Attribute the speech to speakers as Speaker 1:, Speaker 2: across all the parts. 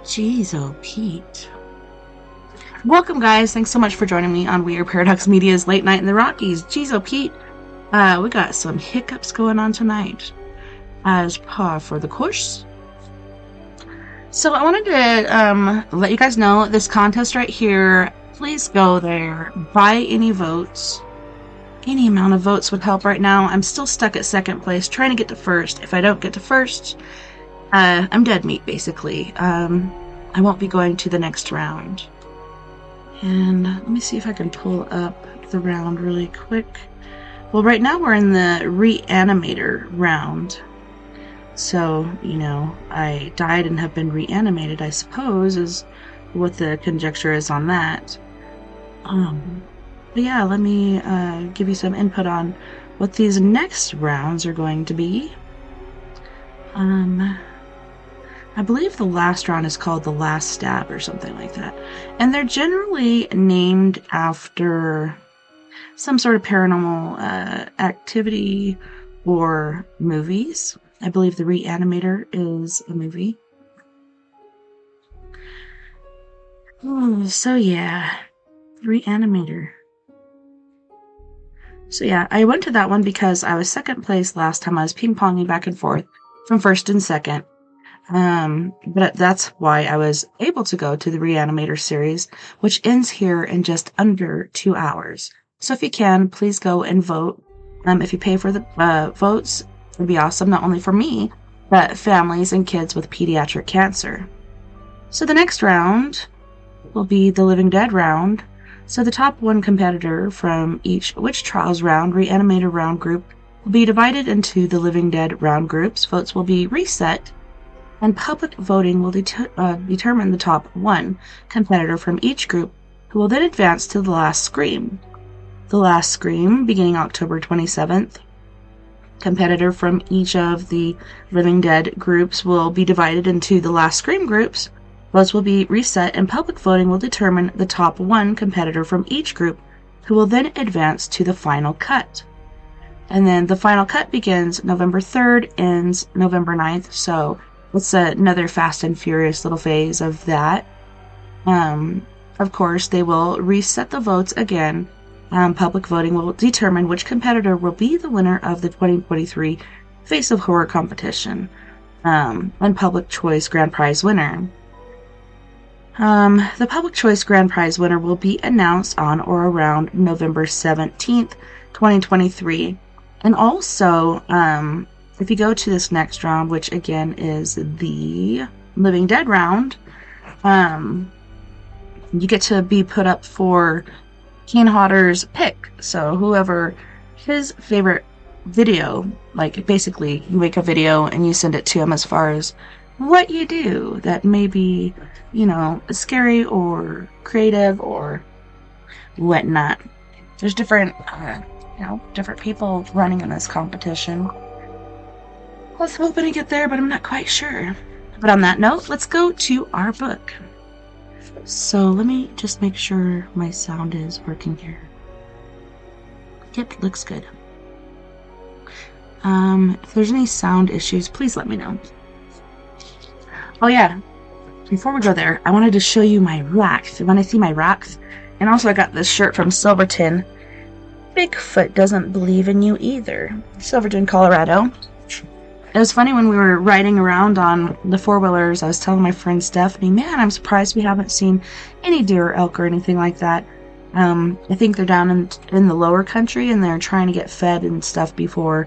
Speaker 1: Jeez, oh Pete. Welcome, guys. Thanks so much for joining me on Weird Paradox Media's Late Night in the Rockies. Jeez, oh Pete. We got some hiccups going on tonight, as par for the course. So I wanted to let you guys know this contest right here. Please go there, buy any votes. Any amount of votes would help right now. I'm still stuck at second place, trying to get to first. If I don't get to first, I'm dead meat, basically. I won't be going to the next round. And let me see if I can pull up the round really quick. Well, right now we're in the reanimator round. So, I died and have been reanimated, I suppose, is what the conjecture is on that. But yeah, let me give you some input on what these next rounds are going to be. I believe the last round is called the Last Stab or something like that. And they're generally named after some sort of paranormal activity or movies. I believe the Reanimator is a movie. So yeah, Reanimator. So yeah, I went to that one because I was second place last time. I was ping-ponging back and forth from first and second. But that's why I was able to go to the Reanimator series, which ends here in just under 2 hours. So if you can, please go and vote. If you pay for the votes, it'd be awesome, not only for me, but families and kids with pediatric cancer. So the next round will be the Living Dead round. So the top one competitor from each Witch Trials round, Reanimator round group, will be divided into the Living Dead round groups. Votes will be reset, and public voting will determine the top one competitor from each group, who will then advance to the Last Scream. The Last Scream, beginning October 27th. Competitor from each of the Living Dead groups will be divided into the Last Scream groups. Votes will be reset, and public voting will determine the top one competitor from each group, who will then advance to the final cut. And then the final cut begins November 3rd, ends November 9th, so it's another Fast and Furious little phase of that. Of course, they will reset the votes again. Public voting will determine which competitor will be the winner of the 2023 Face of Horror competition, and Public Choice Grand Prize winner. The Public Choice Grand Prize winner will be announced on or around November 17th, 2023. And also, if you go to this next round, which again is the Living Dead round, you get to be put up for Keen Hodder's pick. So whoever his favorite video, like basically you make a video and you send it to him as far as what you do that may be, scary or creative or whatnot. There's different, different people running in this competition. I was hoping to get there, but I'm not quite sure. But on that note, let's go to our book. So let me just make sure my sound is working here. Yep, looks good. If there's any sound issues, please let me know. Oh yeah, before we go there, I wanted to show you my racks. You want to see my racks? And also I got this shirt from Silverton. Bigfoot doesn't believe in you either. Silverton, Colorado. It was funny when we were riding around on the four-wheelers, I was telling my friend Stephanie, man, I'm surprised we haven't seen any deer or elk or anything like that. I think they're down in the lower country and they're trying to get fed and stuff before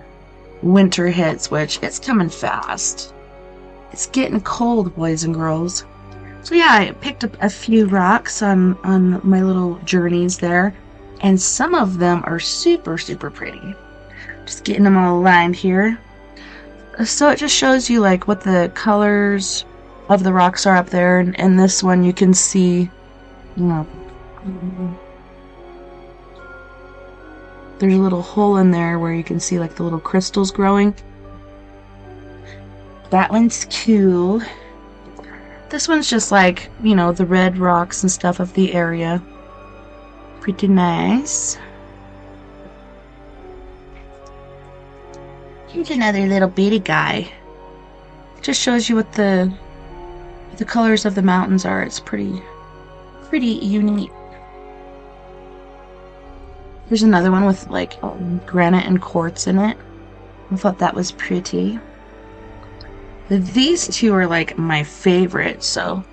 Speaker 1: winter hits, which it's coming fast. It's getting cold, boys and girls. So yeah, I picked up a few rocks on my little journeys there, and some of them are super, super pretty. Just getting them all aligned here. So it just shows you like what the colors of the rocks are up there, and this one you can see, there's a little hole in there where you can see like the little crystals growing. That one's cool. This one's just like, the red rocks and stuff of the area. Pretty nice. Here's another little bitty guy. Just shows you what the the colors of the mountains are. It's pretty unique. Here's another one with like granite and quartz in it. I thought that was pretty. These two are like my favorite. So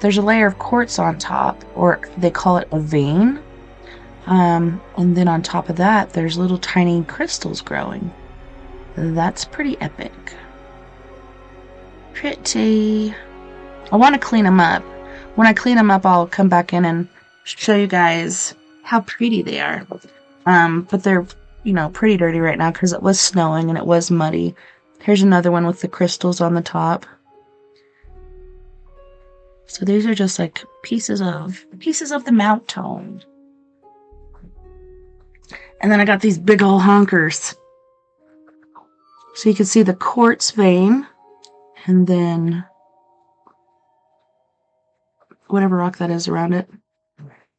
Speaker 1: there's a layer of quartz on top, or they call it a vein. And then on top of that, there's little tiny crystals growing. That's pretty epic. Pretty. I want to clean them up. When I clean them up, I'll come back in and show you guys how pretty they are. But they're, pretty dirty right now because it was snowing and it was muddy. Here's another one with the crystals on the top. So these are just like pieces of the mountain. And then I got these big old honkers. So you can see the quartz vein, and then whatever rock that is around it.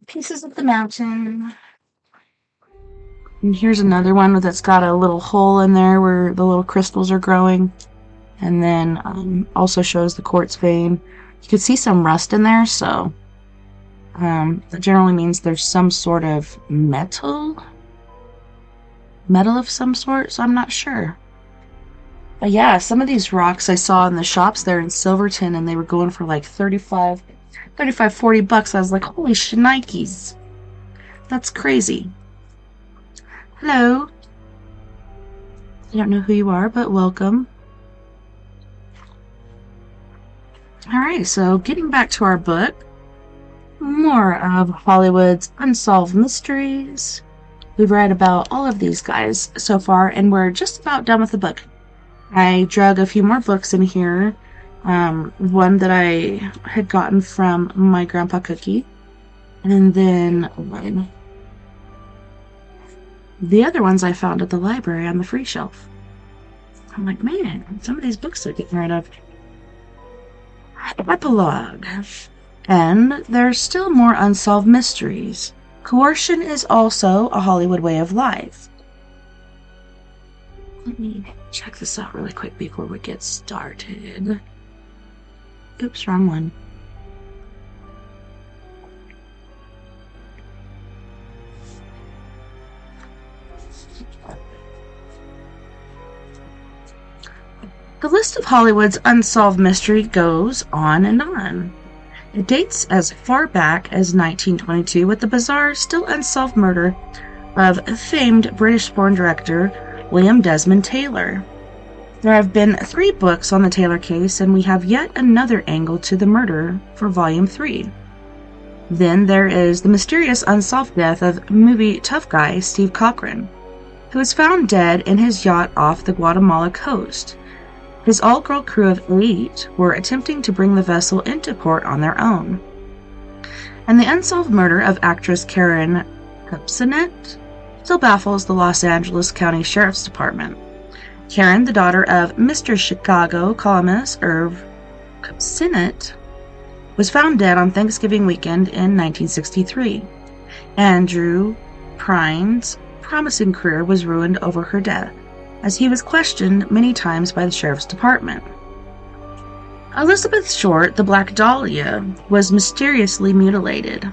Speaker 1: Pieces of the mountain. And here's another one that's got a little hole in there where the little crystals are growing. And then also shows the quartz vein. You can see some rust in there, so that generally means there's some sort of metal of some sort, so I'm not sure. But yeah, some of these rocks I saw in the shops there in Silverton, and they were going for like $35, $40. I was like, holy shnikes. That's crazy. Hello. I don't know who you are, but welcome. Alright, so getting back to our book. More of Hollywood's Unsolved Mysteries. We've read about all of these guys so far, and we're just about done with the book. I drug a few more books in here. One that I had gotten from my Grandpa Cookie. And then the other ones I found at the library on the free shelf. I'm like, man, some of these books are getting rid of. Epilogue. And there's still more unsolved mysteries. Coercion is also a Hollywood way of life. Let me check this out really quick before we get started. Oops, wrong one. The list of Hollywood's unsolved mystery goes on and on. It dates as far back as 1922 with the bizarre, still unsolved murder of famed British-born director William Desmond Taylor. There have been 3 books on the Taylor case, and we have yet another angle to the murder for Volume 3. Then there is the mysterious unsolved death of movie tough guy Steve Cochran, who was found dead in his yacht off the Guatemala coast. His all-girl crew of 8 were attempting to bring the vessel into port on their own. And the unsolved murder of actress Karen Kupcinet still baffles the Los Angeles County Sheriff's Department. Karen, the daughter of Mr. Chicago columnist Irv Kupcinet, was found dead on Thanksgiving weekend in 1963. Andrew Prine's promising career was ruined over her death, as he was questioned many times by the Sheriff's Department. Elizabeth Short, the Black Dahlia, was mysteriously mutilated.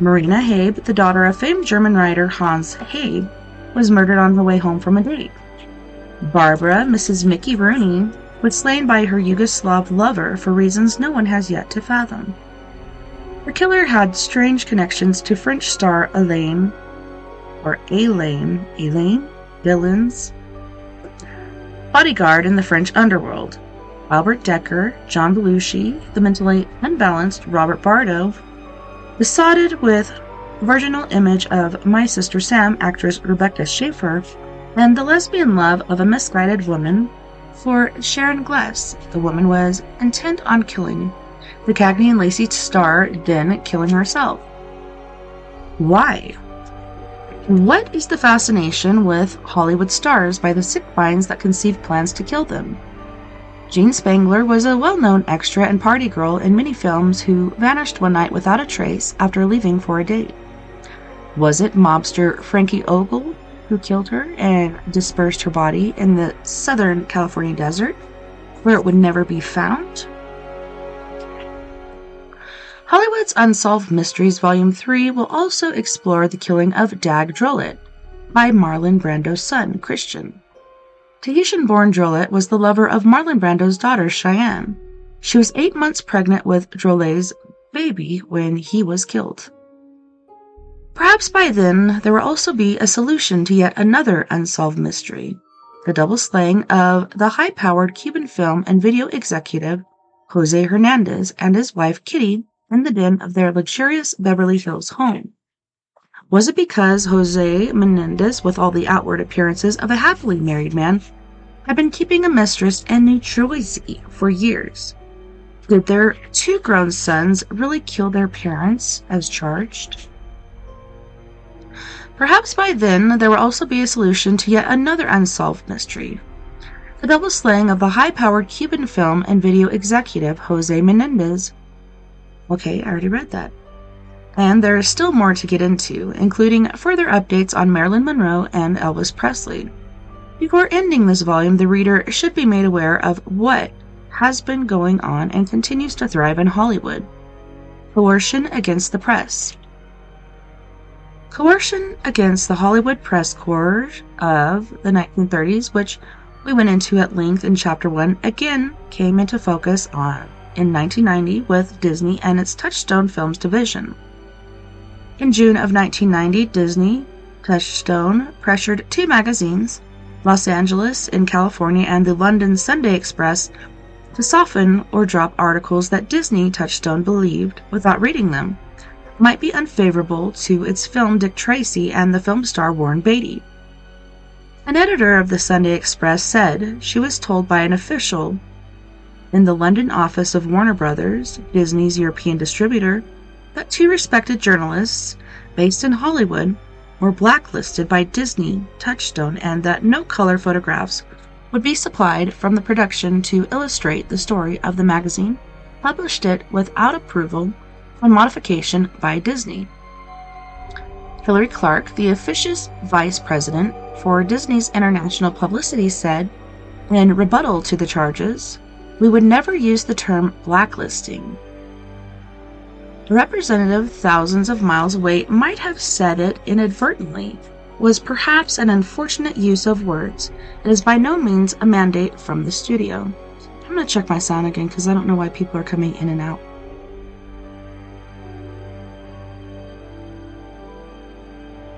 Speaker 1: Marina Habe, the daughter of famed German writer Hans Habe, was murdered on her way home from a date. Barbara, Mrs. Mickey Rooney, was slain by her Yugoslav lover for reasons no one has yet to fathom. The killer had strange connections to French star Elaine Billins, bodyguard in the French underworld, Albert Decker, John Belushi, the mentally unbalanced Robert Bardo, besotted with virginal image of My Sister Sam actress Rebecca Schaeffer, and the lesbian love of a misguided woman for Sharon Gless. The woman was intent on killing the Cagney and Lacey star, then killing herself. Why? What is the fascination with Hollywood stars by the sick minds that conceive plans to kill them? Jean Spangler was a well-known extra and party girl in many films who vanished one night without a trace after leaving for a date. Was it mobster Frankie Ogle who killed her and dispersed her body in the Southern California desert, where it would never be found? Hollywood's Unsolved Mysteries Volume 3 will also explore the killing of Dag Drolet by Marlon Brando's son, Christian. Tahitian-born Drolet was the lover of Marlon Brando's daughter, Cheyenne. She was 8 months pregnant with Drolet's baby when he was killed. Perhaps by then, there will also be a solution to yet another unsolved mystery: the double slaying of the high-powered Cuban film and video executive Jose Hernandez and his wife Kitty in the den of their luxurious Beverly Hills home. Was it because Jose Menendez, with all the outward appearances of a happily married man, had been keeping a mistress in New Jersey for years? Did their 2 grown sons really kill their parents as charged? Perhaps by then there will also be a solution to yet another unsolved mystery: the double slaying of the high-powered Cuban film and video executive Jose Menendez. Okay, I already read that. And there is still more to get into, including further updates on Marilyn Monroe and Elvis Presley. Before ending this volume, the reader should be made aware of what has been going on and continues to thrive in Hollywood: coercion against the press. Coercion against the Hollywood press corps of the 1930s, which we went into at length in Chapter 1, again came into focus in 1990 with Disney and its Touchstone Films division. In June of 1990, Disney Touchstone pressured 2 magazines, Los Angeles in California and the London Sunday Express, to soften or drop articles that Disney Touchstone believed, without reading them, might be unfavorable to its film Dick Tracy and the film star Warren Beatty. An editor of the Sunday Express said she was told by an official in the London office of Warner Brothers, Disney's European distributor, that 2 respected journalists based in Hollywood were blacklisted by Disney Touchstone and that no color photographs would be supplied from the production to illustrate the story of the magazine, published it without approval or modification by Disney. Hilary Clark, the officious vice president for Disney's international publicity, said, in rebuttal to the charges, "We would never use the term blacklisting." A representative thousands of miles away might have said it inadvertently, was perhaps an unfortunate use of words. It is by no means a mandate from the studio. I'm going to check my sound again because I don't know why people are coming in and out.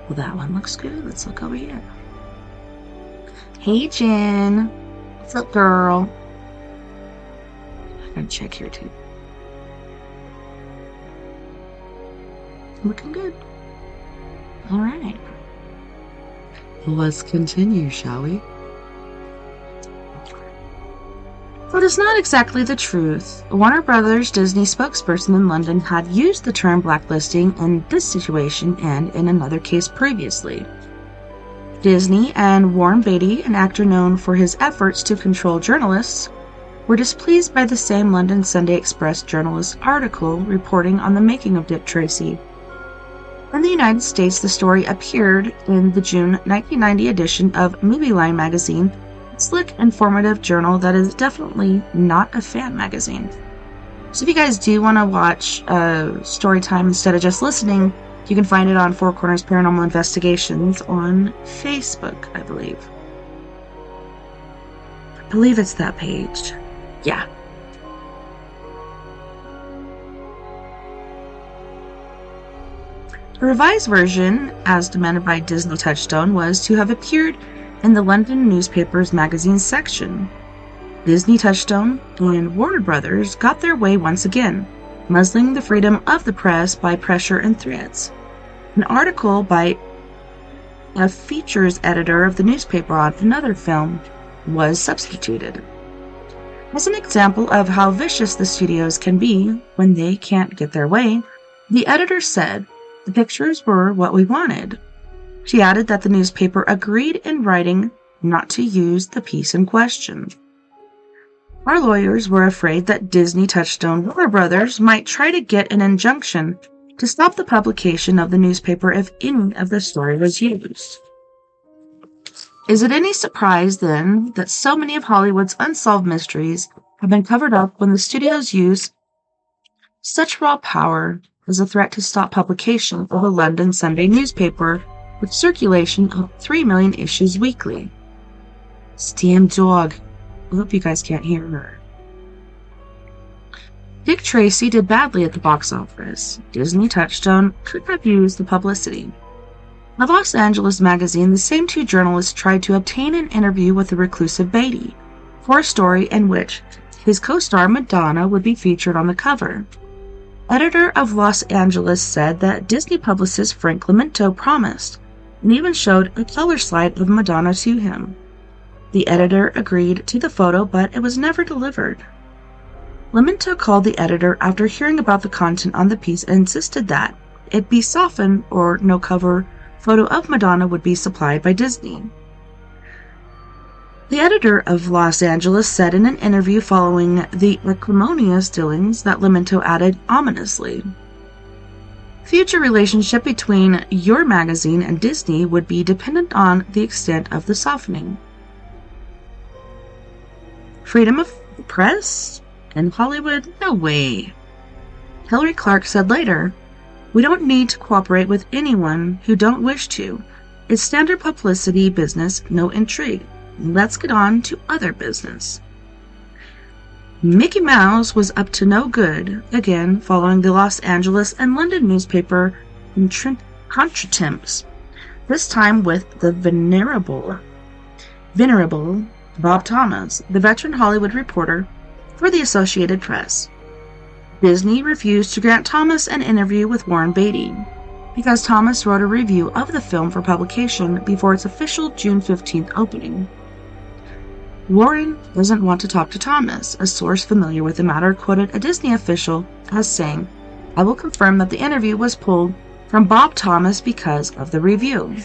Speaker 1: Well, that one looks good. Let's look over here. Hey, Jen. What's up, girl? I'm going to check here, too. Looking good. All right. Let's continue, shall we? But it's not exactly the truth. Warner Brothers Disney spokesperson in London had used the term blacklisting in this situation and in another case previously. Disney and Warren Beatty, an actor known for his efforts to control journalists, were displeased by the same London Sunday Express journalist article reporting on the making of Dick Tracy. In the United States, the story appeared in the June 1990 edition of Movie Line magazine, a slick, informative journal that is definitely not a fan magazine. So if you guys do want to watch story time instead of just listening, you can find it on Four Corners Paranormal Investigations on Facebook, I believe. I believe it's that page. Yeah. A revised version, as demanded by Disney Touchstone, was to have appeared in the London newspaper's magazine section. Disney Touchstone and Warner Brothers got their way once again, muzzling the freedom of the press by pressure and threats. An article by a features editor of the newspaper on another film was substituted. As an example of how vicious the studios can be when they can't get their way, the editor said, "The pictures were what we wanted." She added that the newspaper agreed in writing not to use the piece in question. Our lawyers were afraid that Disney Touchstone Warner Brothers might try to get an injunction to stop the publication of the newspaper if any of the story was used. Is it any surprise, then, that so many of Hollywood's unsolved mysteries have been covered up when the studio's use Such raw power was a threat to stop publication of a London Sunday newspaper with circulation of 3 million issues weekly. Damn dog. I hope you guys can't hear her. Dick Tracy did badly at the box office. Disney Touchstone could have used the publicity. A Los Angeles magazine, the same two journalists tried to obtain an interview with the reclusive Beatty for a story in which his co-star Madonna would be featured on the cover. Editor of Los Angeles said that Disney publicist Frank Clemento promised, and even showed a color slide of Madonna to him. The editor agreed to the photo, but it was never delivered. Clemento called the editor after hearing about the content on the piece and insisted that it be softened or no cover photo of Madonna would be supplied by Disney. The editor of Los Angeles said in an interview following the acrimonious dealings that Clemento added ominously, "Future relationship between your magazine and Disney would be dependent on the extent of the softening." Freedom of the press? In Hollywood? No way. Hilary Clark said later, "We don't need to cooperate with anyone who don't wish to. It's standard publicity business, no intrigue. Let's get on to other business." Mickey Mouse was up to no good, again following the Los Angeles and London newspaper contretemps, this time with the venerable Bob Thomas, the veteran Hollywood reporter for the Associated Press. Disney refused to grant Thomas an interview with Warren Beatty because Thomas wrote a review of the film for publication before its official June 15th opening. Warren doesn't want to talk to Thomas. A source familiar with the matter quoted a Disney official as saying, "I will confirm that the interview was pulled from Bob Thomas because of the review."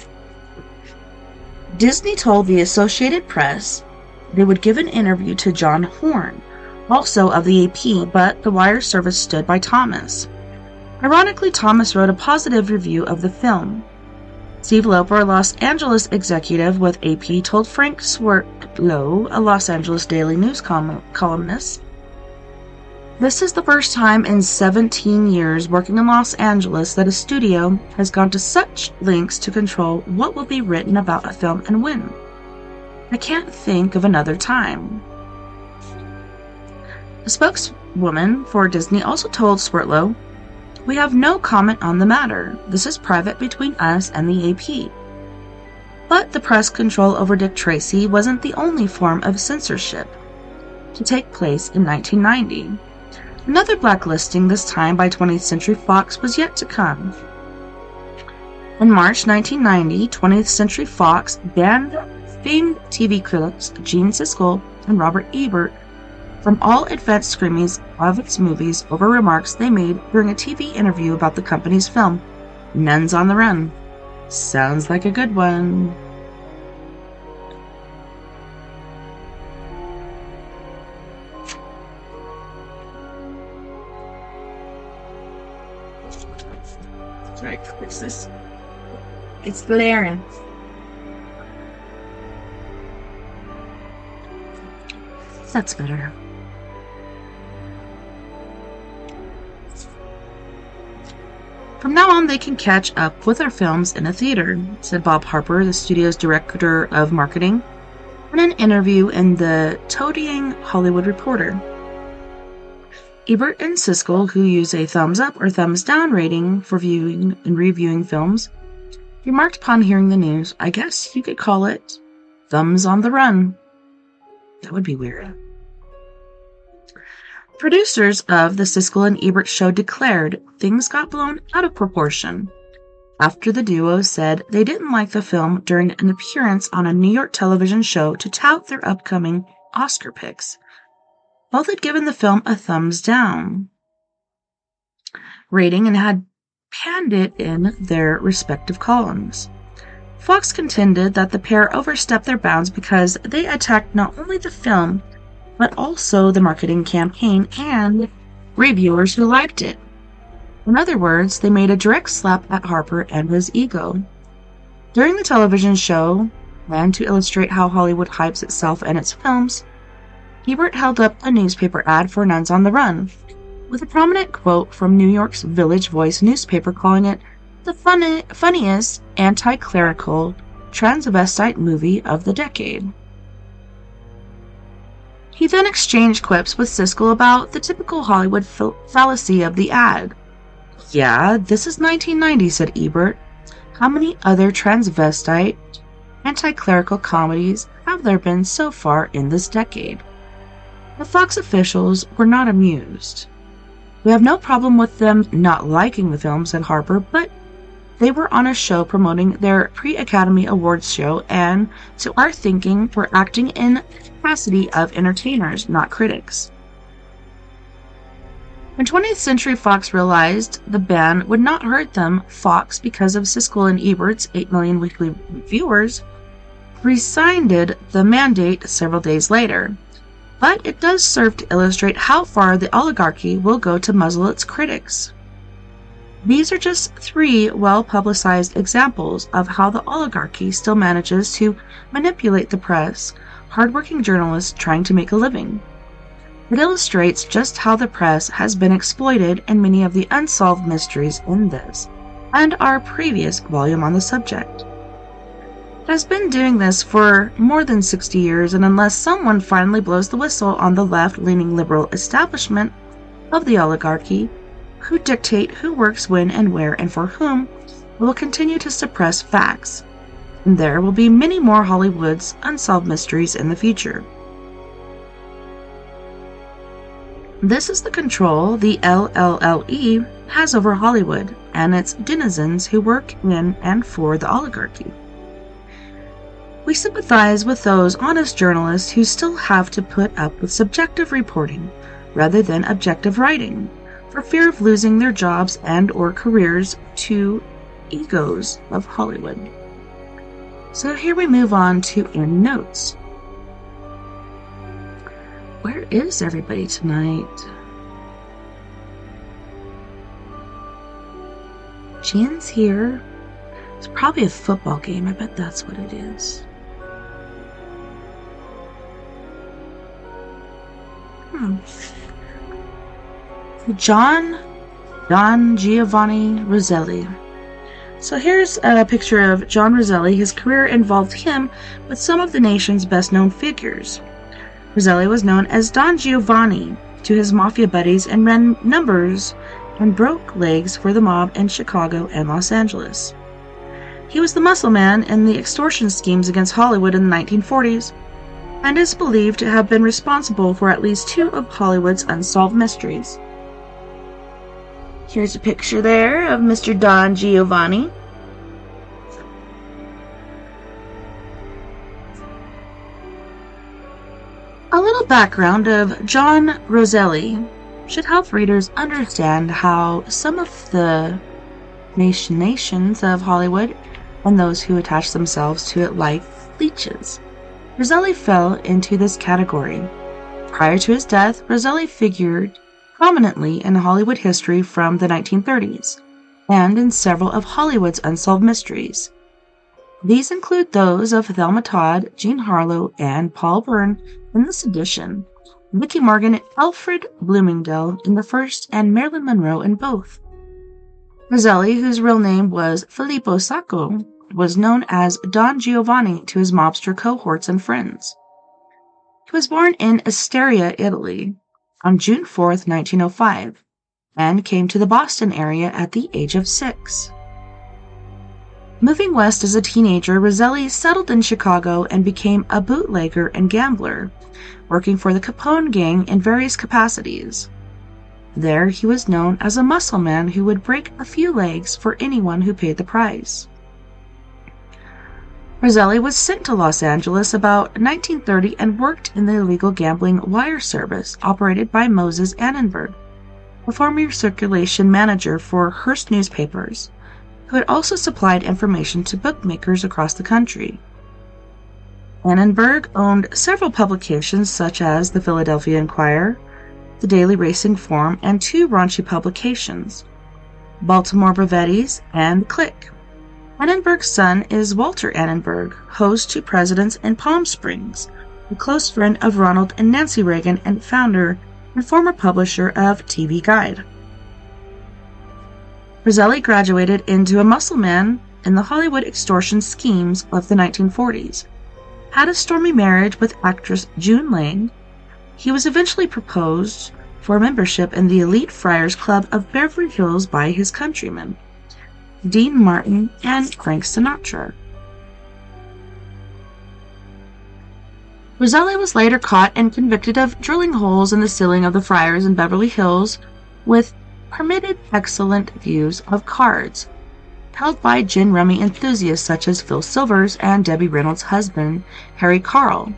Speaker 1: Disney told the Associated Press they would give an interview to John Horn, also of the AP, but the wire service stood by Thomas. Ironically, Thomas wrote a positive review of the film. Steve Loper, a Los Angeles executive with AP, told Frank Swartlow, a Los Angeles Daily News columnist, "This is the first time in 17 years working in Los Angeles that a studio has gone to such lengths to control what will be written about a film and when. I can't think of another time." A spokeswoman for Disney also told Swartlow, "We have no comment on the matter. This is private between us and the AP." But the press control over Dick Tracy wasn't the only form of censorship to take place in 1990. Another blacklisting, this time by 20th Century Fox, was yet to come. In March 1990, 20th Century Fox banned famed TV critics Gene Siskel and Robert Ebert from all advanced screenings of its movies over remarks they made during a TV interview about the company's film, Nuns on the Run. Sounds like a good one. Sorry, fix this. It's glaring. That's better. From now on, they can catch up with our films in a theater, said Bob Harper, the studio's director of marketing, in an interview in the Toadying Hollywood Reporter. Ebert and Siskel, who use a thumbs up or thumbs down rating for viewing and reviewing films, remarked upon hearing the news, "I guess you could call it thumbs on the run." That would be weird. Producers of the Siskel and Ebert show declared things got blown out of proportion after the duo said they didn't like the film during an appearance on a New York television show to tout their upcoming Oscar picks. Both had given the film a thumbs down rating and had panned it in their respective columns. Fox contended that the pair overstepped their bounds because they attacked not only the film, but also the marketing campaign and reviewers who liked it. In other words, they made a direct slap at Harper and his ego. During the television show, and to illustrate how Hollywood hypes itself and its films, Ebert held up a newspaper ad for Nuns on the Run, with a prominent quote from New York's Village Voice newspaper calling it the funniest anti-clerical transvestite movie of the decade. He then exchanged quips with Siskel about the typical Hollywood fallacy of the ad. "Yeah, this is 1990, said Ebert. "How many other transvestite, anti-clerical comedies have there been so far in this decade?" The Fox officials were not amused. "We have no problem with them not liking the film," said Harper, "but they were on a show promoting their pre-Academy Awards show, and to our thinking, were acting in the capacity of entertainers, not critics." When 20th Century Fox realized the ban would not hurt them, Fox, because of Siskel and Ebert's 8 million weekly viewers, rescinded the mandate several days later. But it does serve to illustrate how far the oligarchy will go to muzzle its critics. These are just 3 well-publicized examples of how the oligarchy still manages to manipulate the press, hardworking journalists trying to make a living. It illustrates just how the press has been exploited in many of the unsolved mysteries in this and our previous volume on the subject. It has been doing this for more than 60 years, and unless someone finally blows the whistle on the left-leaning liberal establishment of the oligarchy, who dictate who works when and where and for whom, will continue to suppress facts, and there will be many more Hollywood's unsolved mysteries in the future. This is the control the LLLE has over Hollywood and its denizens who work in and for the oligarchy. We sympathize with those honest journalists who still have to put up with subjective reporting rather than objective writing, for fear of losing their jobs and/or careers to egos of Hollywood. So here we move on to end notes. Where is everybody tonight? Jan's here. It's probably a football game. I bet that's what it is. Don Giovanni Roselli. So here's a picture of John Roselli. His career involved him with some of the nation's best-known figures. Roselli was known as Don Giovanni to his mafia buddies and ran numbers and broke legs for the mob in Chicago and Los Angeles. He was the muscle man in the extortion schemes against Hollywood in the 1940s, and is believed to have been responsible for at least 2 of Hollywood's unsolved mysteries. Here's a picture there of Mr. Don Giovanni. A little background of John Roselli should help readers understand how some of the machinations of Hollywood and those who attach themselves to it like leeches. Roselli fell into this category. Prior to his death, Roselli figured prominently in Hollywood history from the 1930s, and in several of Hollywood's unsolved mysteries. These include those of Thelma Todd, Jean Harlow, and Paul Byrne in this edition, Vicky Morgan, Alfred Bloomingdale in the first, and Marilyn Monroe in both. Roselli, whose real name was Filippo Sacco, was known as Don Giovanni to his mobster cohorts and friends. He was born in Asteria, Italy, on June 4th, 1905, and came to the Boston area at the age of 6. Moving west as a teenager, Roselli settled in Chicago and became a bootlegger and gambler, working for the Capone gang in various capacities. There, he was known as a muscle man who would break a few legs for anyone who paid the price. Roselli was sent to Los Angeles about 1930 and worked in the illegal gambling wire service operated by Moses Annenberg, a former circulation manager for Hearst newspapers, who had also supplied information to bookmakers across the country. Annenberg owned several publications such as the Philadelphia Inquirer, the Daily Racing Form, and 2 raunchy publications, Baltimore Brevetties and Click. Annenberg's son is Walter Annenberg, host to Presidents in Palm Springs, a close friend of Ronald and Nancy Reagan and founder and former publisher of TV Guide. Roselli graduated into a muscle man in the Hollywood extortion schemes of the 1940s, had a stormy marriage with actress June Lane. He was eventually proposed for membership in the elite Friars Club of Beverly Hills by his countrymen, Dean Martin and Frank Sinatra. Roselli was later caught and convicted of drilling holes in the ceiling of the Friars in Beverly Hills with permitted excellent views of cards, held by gin rummy enthusiasts such as Phil Silvers and Debbie Reynolds' husband, Harry Carl.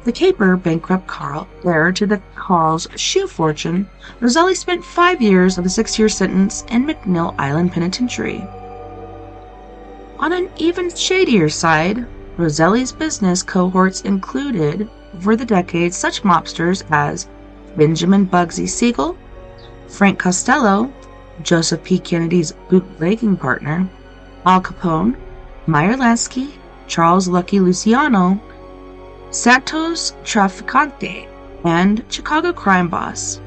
Speaker 1: The caper bankrupt Carl, heir to the Carl's shoe fortune, Roselli spent 5 years of a 6-year sentence in McNeil Island Penitentiary. On an even shadier side, Roselli's business cohorts included, over the decades, such mobsters as Benjamin Bugsy Siegel, Frank Costello, Joseph P. Kennedy's bootlegging partner, Al Capone, Meyer Lansky, Charles Lucky Luciano, Santos Traficante, and Chicago crime boss.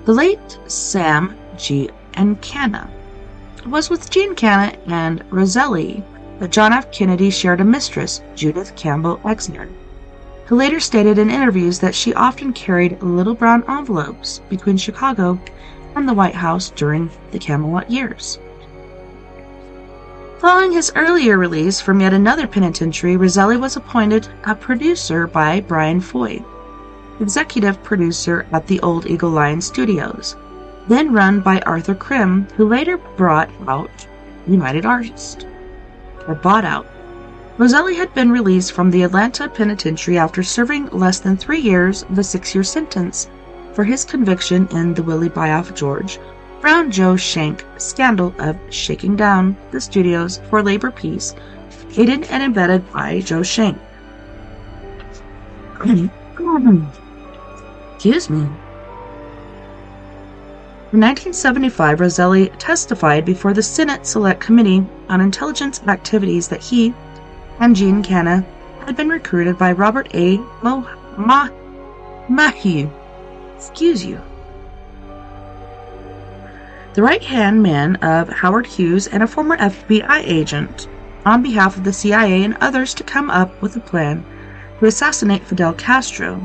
Speaker 1: The late Sam Giancana was with Giancana and Roselli that John F. Kennedy shared a mistress, Judith Campbell Exner, who later stated in interviews that she often carried little brown envelopes between Chicago and the White House during the Camelot years. Following his earlier release from yet another penitentiary, Roselli was appointed a producer by Brian Foy, executive producer at the Old Eagle Lion Studios, then run by Arthur Krim, who later bought out United Artists. Roselli had been released from the Atlanta Penitentiary after serving less than 3 years of a 6-year sentence for his conviction in the Willie Buyoff George Brown Joe Schenck scandal of shaking down the studios for labor peace, aided and embedded by Joe Schenck. Excuse me. In 1975, Roselli testified before the Senate Select Committee on Intelligence Activities that he and Giancana had been recruited by Robert A. Maheu. Excuse you. The right-hand man of Howard Hughes and a former FBI agent, on behalf of the CIA and others, to come up with a plan to assassinate Fidel Castro.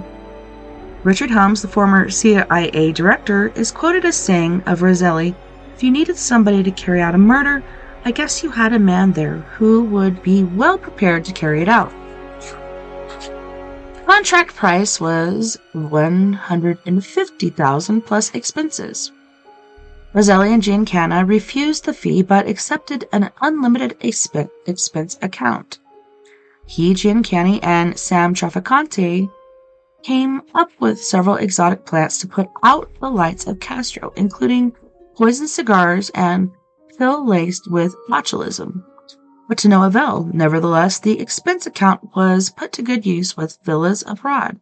Speaker 1: Richard Helms, the former CIA director, is quoted as saying of Roselli, "If you needed somebody to carry out a murder, I guess you had a man there who would be well prepared to carry it out." The contract price was $150,000 plus expenses. Roselli and Giancana refused the fee but accepted an unlimited expense account. He, Giancana, and Sam Traficante came up with several exotic plants to put out the lights of Castro, including poisoned cigars and pill laced with botulism, but to no avail. Nevertheless, the expense account was put to good use with villas abroad,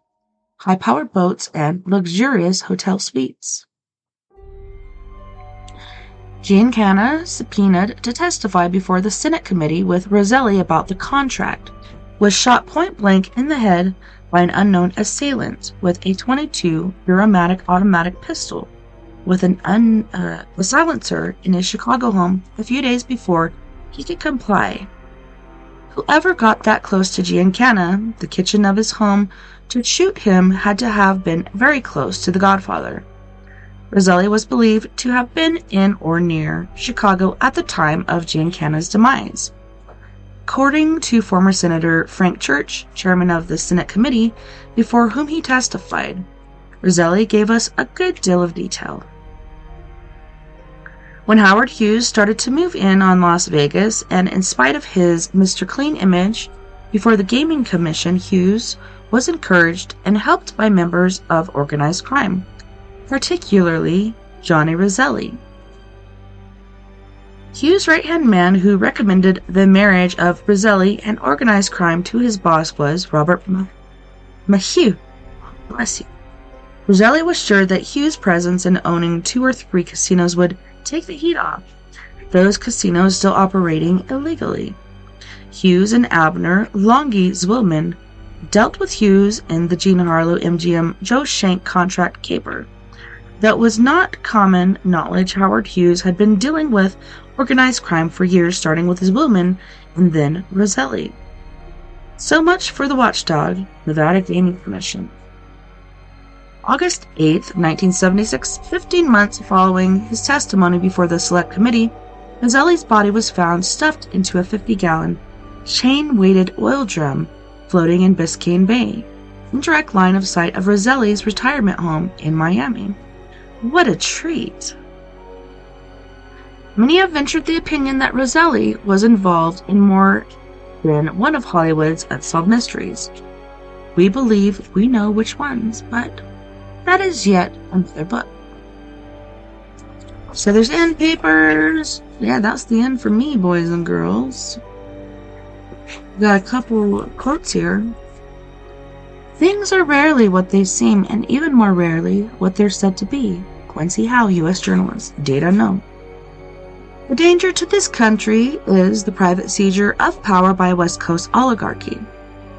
Speaker 1: high-powered boats, and luxurious hotel suites. Giancana subpoenaed to testify before the Senate committee with Roselli about the contract, was shot point-blank in the head by an unknown assailant with a .22 Duramatic automatic pistol with a silencer in his Chicago home a few days before he could comply. Whoever got that close to Giancana, the kitchen of his home, to shoot him had to have been very close to the Godfather. Roselli was believed to have been in or near Chicago at the time of Giancana's demise. According to former Senator Frank Church, chairman of the Senate committee before whom he testified, Roselli gave us a good deal of detail. When Howard Hughes started to move in on Las Vegas, and in spite of his Mr. Clean image before the Gaming Commission, Hughes was encouraged and helped by members of organized crime, particularly Johnny Roselli. Hughes' right-hand man who recommended the marriage of Roselli and organized crime to his boss was Robert Maheu. Bless you. Roselli was sure that Hughes' presence in owning 2 or 3 casinos would take the heat off, those casinos still operating illegally. Hughes and Abner Longy Zwillman dealt with Hughes in the Jean Harlow MGM Joe Shank contract caper. Though it was not common knowledge, Howard Hughes had been dealing with organized crime for years, starting with his Blumen and then Roselli. So much for the watchdog, Nevada Gaming Commission. August 8, 1976, 15 months following his testimony before the Select Committee, Roselli's body was found stuffed into a 50-gallon, chain-weighted oil drum floating in Biscayne Bay, in direct line of sight of Roselli's retirement home in Miami. What a treat! Many have ventured the opinion that Roselli was involved in more than one of Hollywood's unsolved mysteries. We believe we know which ones, but that is yet another book. So there's end papers. Yeah, that's the end for me, boys and girls. Got a couple quotes here. Things are rarely what they seem, and even more rarely what they're said to be. Quincy Howe, U.S. journalist. Date unknown. The danger to this country is the private seizure of power by a West Coast oligarchy.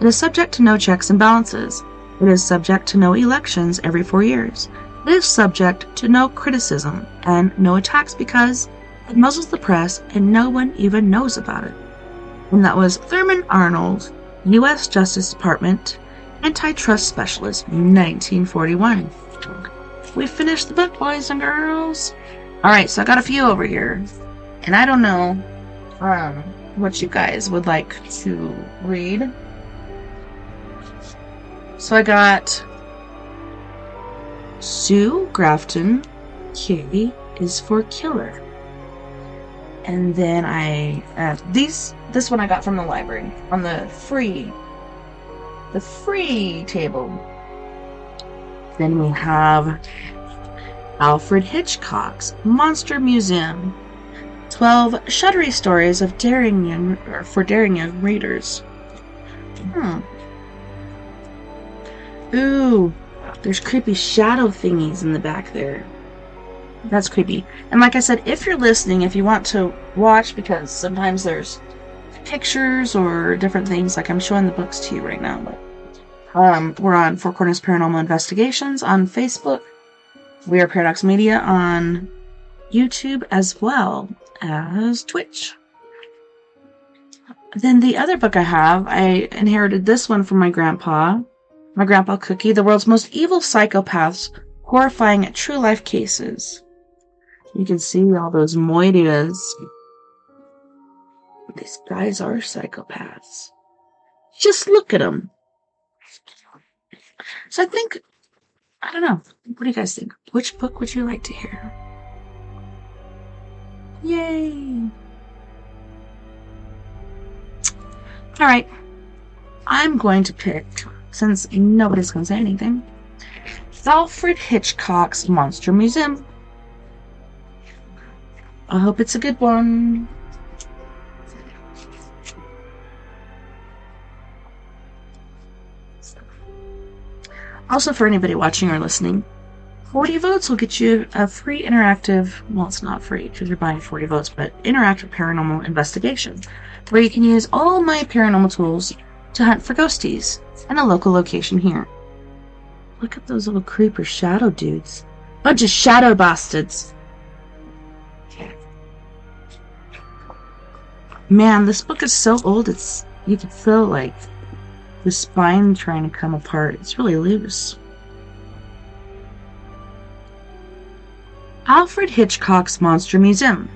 Speaker 1: It is subject to no checks and balances. It is subject to no elections every 4 years. It is subject to no criticism and no attacks because it muzzles the press and no one even knows about it. And that was Thurman Arnold, U.S. Justice Department Antitrust Specialist, 1941. We finished the book, boys and girls. Alright, so I got a few over here. And I don't know what you guys would like to read. So I got Sue Grafton, K is for killer. And then this one I got from the library on the free table. Then we have Alfred Hitchcock's Monster Museum. 12 shuddery stories of daring young readers. Ooh, there's creepy shadow thingies in the back there. That's creepy. And like I said, if you're listening, if you want to watch, because sometimes there's pictures or different things, like I'm showing the books to you right now, but we're on Four Corners Paranormal Investigations on Facebook. We are Paradox Media on YouTube as well as Twitch. Then the other book I inherited this one from my grandpa Cookie, The World's Most Evil Psychopaths, Horrifying True Life Cases. You can see all those moidias. These guys are psychopaths. Just look at them. So I don't know. What do you guys think? Which book would you like to hear? Yay! Alright. I'm going to pick, since nobody's going to say anything, Alfred Hitchcock's Monster Museum. I hope it's a good one. Also, for anybody watching or listening, 40 votes will get you a free interactive, well, it's not free because you're buying 40 votes, but interactive paranormal investigation, where you can use all my paranormal tools to hunt for ghosties in a local location here. Look at those little creeper shadow dudes. Bunch of shadow bastards. Man, this book is so old, you can feel like the spine trying to come apart. It's really loose. Alfred Hitchcock's Monster Museum.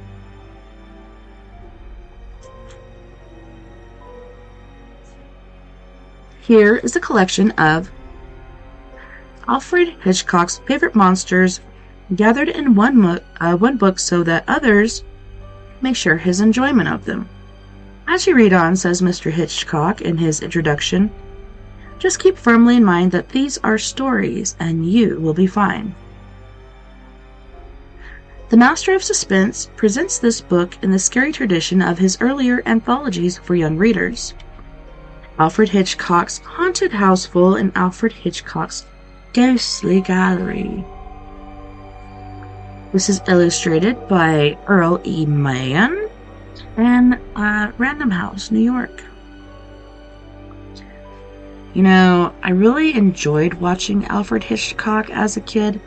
Speaker 1: Here is a collection of Alfred Hitchcock's favorite monsters gathered in one book so that others may share his enjoyment of them. As you read on, says Mr. Hitchcock in his introduction, just keep firmly in mind that these are stories and you will be fine. The Master of Suspense presents this book in the scary tradition of his earlier anthologies for young readers. Alfred Hitchcock's Haunted Houseful and Alfred Hitchcock's Ghostly Gallery. This is illustrated by Earl E. Mann and Random House, New York. I really enjoyed watching Alfred Hitchcock as a kid,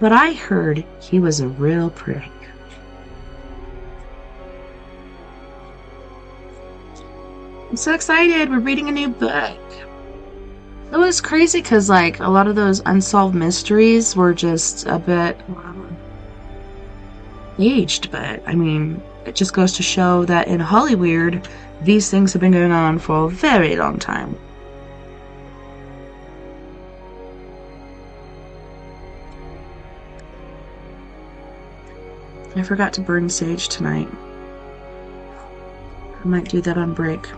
Speaker 1: but I heard he was a real prick. I'm so excited. We're reading a new book. It was crazy because, a lot of those unsolved mysteries were just a bit aged, but, it just goes to show that in Hollywood, these things have been going on for a very long time. I forgot to burn sage tonight. I might do that on break,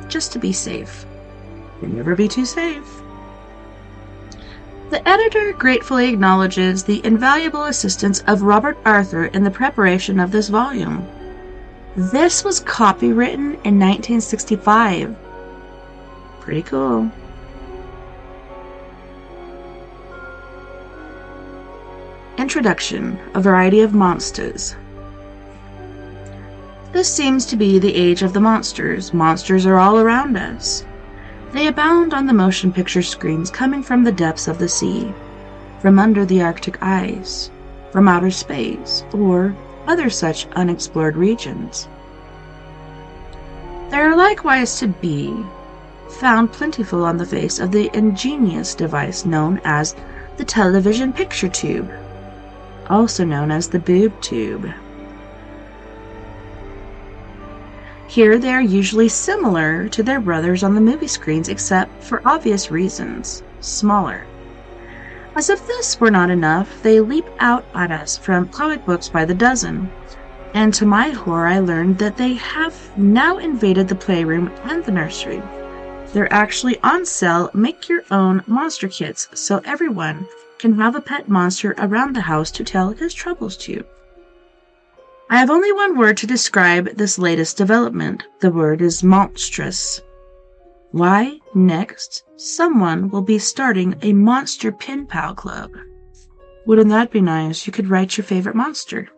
Speaker 1: just to be safe. You'll never be too safe. The editor gratefully acknowledges the invaluable assistance of Robert Arthur in the preparation of this volume. This was copywritten in 1965. Pretty cool. Introduction: A variety of monsters. This seems to be the age of the monsters. Monsters are all around us. They abound on the motion picture screens coming from the depths of the sea, from under the Arctic ice, from outer space, or other such unexplored regions. They are likewise to be found plentiful on the face of the ingenious device known as the television picture tube, also known as the boob tube. Here they are usually similar to their brothers on the movie screens, except for obvious reasons, smaller. As if this were not enough, they leap out at us from comic books by the dozen, and to my horror I learned that they have now invaded the playroom and the nursery. They're actually on sale make-your-own monster kits, so everyone can have a pet monster around the house to tell his troubles to. I have only one word to describe this latest development. The word is monstrous. Why, next, someone will be starting a monster pen pal club. Wouldn't that be nice? You could write your favorite monster.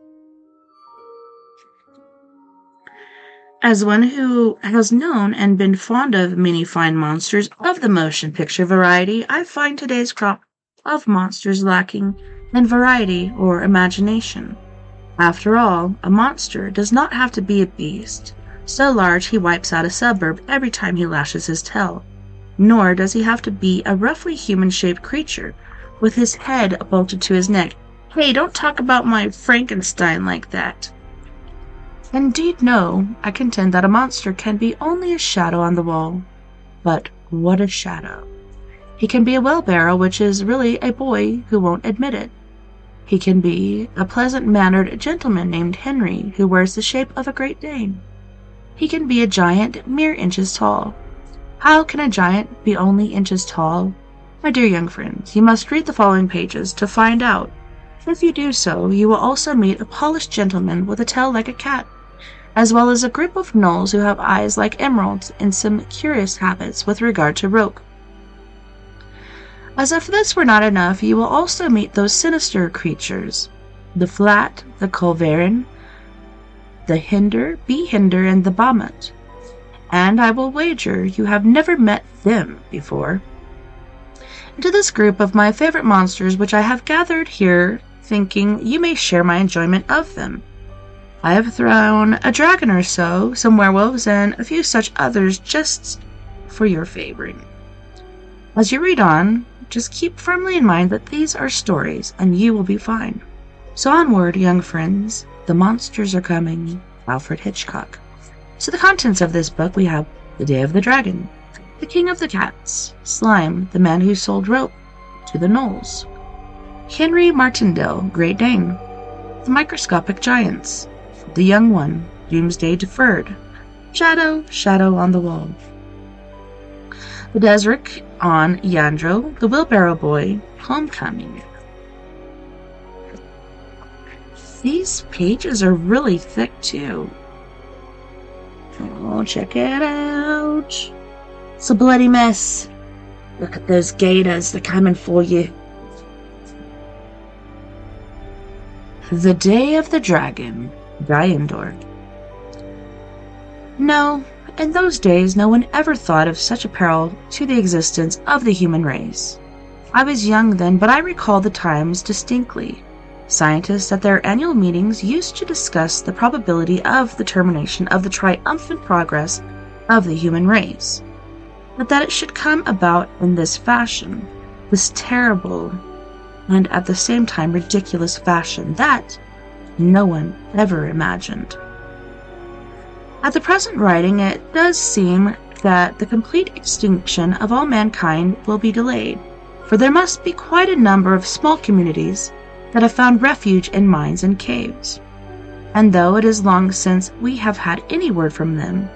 Speaker 1: As one who has known and been fond of many fine monsters of the motion picture variety, I find today's crop of monsters lacking in variety or imagination. After all, a monster does not have to be a beast, so large he wipes out a suburb every time he lashes his tail, nor does he have to be a roughly human-shaped creature, with his head bolted to his neck. Hey, don't talk about my Frankenstein like that. Indeed, no, I contend that a monster can be only a shadow on the wall. But what a shadow. He can be a wheelbarrow, which is really a boy who won't admit it. He can be a pleasant-mannered gentleman named Henry, who wears the shape of a Great Dane. He can be a giant mere inches tall. How can a giant be only inches tall? My dear young friends, you must read the following pages to find out. If you do so, you will also meet a polished gentleman with a tail like a cat, as well as a group of gnolls who have eyes like emeralds and some curious habits with regard to rope. As if this were not enough, you will also meet those sinister creatures, the flat, the culverin, the hinder, behinder, and the bamat. And I will wager you have never met them before. Into this group of my favorite monsters, which I have gathered here, thinking you may share my enjoyment of them. I have thrown a dragon or so, some werewolves, and a few such others just for your favoring. As you read on, just keep firmly in mind that these are stories, and you will be fine. So onward, young friends. The monsters are coming. Alfred Hitchcock. So the contents of this book, we have The Day of the Dragon, The King of the Cats, Slime, the man who sold rope to the gnolls, Henry Martindale, Great Dane, The Microscopic Giants, The Young One, Doomsday Deferred, Shadow, Shadow on the Wall, The Desric on Yandro, The Wheelbarrow Boy, Homecoming. These pages are really thick too. Oh, check it out. It's a bloody mess. Look at those gators, they're coming for you. The Day of the Dragon, Diandor. No, in those days no one ever thought of such a peril to the existence of the human race. I was young then, but I recall the times distinctly. Scientists at their annual meetings used to discuss the probability of the termination of the triumphant progress of the human race, but that it should come about in this fashion, this terrible and at the same time ridiculous fashion, that no one ever imagined. At the present writing, it does seem that the complete extinction of all mankind will be delayed, for there must be quite a number of small communities that have found refuge in mines and caves, and though it is long since we have had any word from them,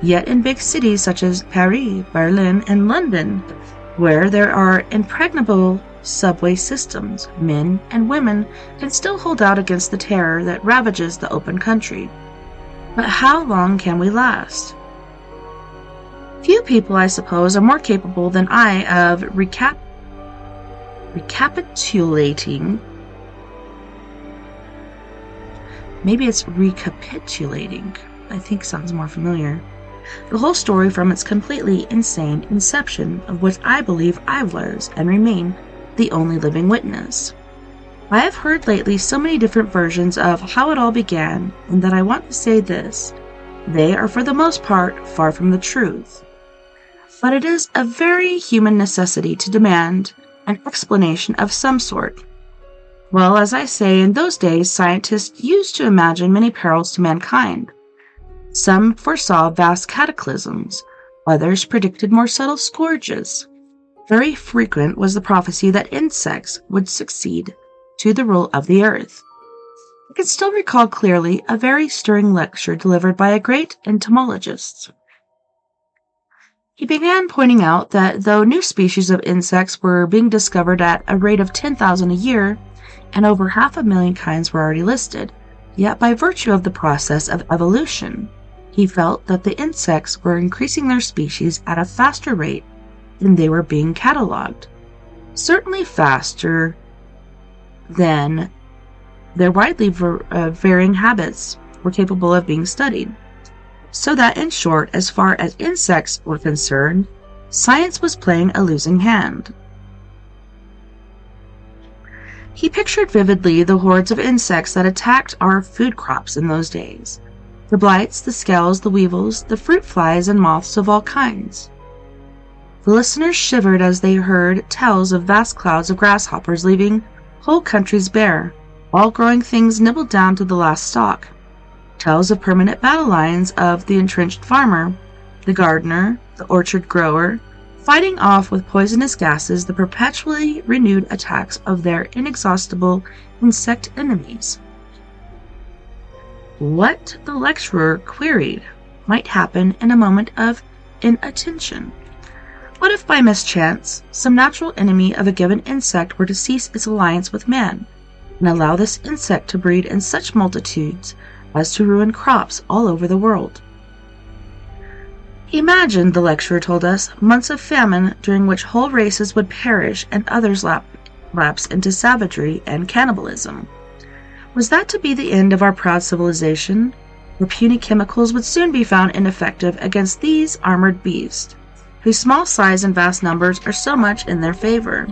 Speaker 1: yet in big cities such as Paris, Berlin, and London, where there are impregnable subway systems, men and women can still hold out against the terror that ravages the open country. But how long can we last? Few people, I suppose, are more capable than I of recapitulating. Maybe it's recapitulating. I think sounds more familiar. The whole story from its completely insane inception, of which I believe I was and remain the only living witness. I have heard lately so many different versions of how it all began, and that I want to say this: they are for the most part far from the truth. But it is a very human necessity to demand an explanation of some sort. Well, as I say, in those days scientists used to imagine many perils to mankind. Some foresaw vast cataclysms, others predicted more subtle scourges. Very frequent was the prophecy that insects would succeed to the rule of the earth. I can still recall clearly a very stirring lecture delivered by a great entomologist. He began pointing out that though new species of insects were being discovered at a rate of 10,000 a year, and over 500,000 kinds were already listed, yet by virtue of the process of evolution, he felt that the insects were increasing their species at a faster rate than they were being catalogued, certainly faster than their widely varying habits were capable of being studied. So that, in short, as far as insects were concerned, science was playing a losing hand. He pictured vividly the hordes of insects that attacked our food crops in those days: the blights, the scales, the weevils, the fruit flies, and moths of all kinds. The listeners shivered as they heard tales of vast clouds of grasshoppers leaving whole countries bare, all growing things nibbled down to the last stalk. Tales of permanent battle lines of the entrenched farmer, the gardener, the orchard grower, fighting off with poisonous gases the perpetually renewed attacks of their inexhaustible insect enemies. What, the lecturer queried, might happen in a moment of inattention? What if by mischance some natural enemy of a given insect were to cease its alliance with man, and allow this insect to breed in such multitudes as to ruin crops all over the world? He imagined, the lecturer told us, months of famine during which whole races would perish and others lapse into savagery and cannibalism. Was that to be the end of our proud civilization, where puny chemicals would soon be found ineffective against these armored beasts, whose small size and vast numbers are so much in their favor?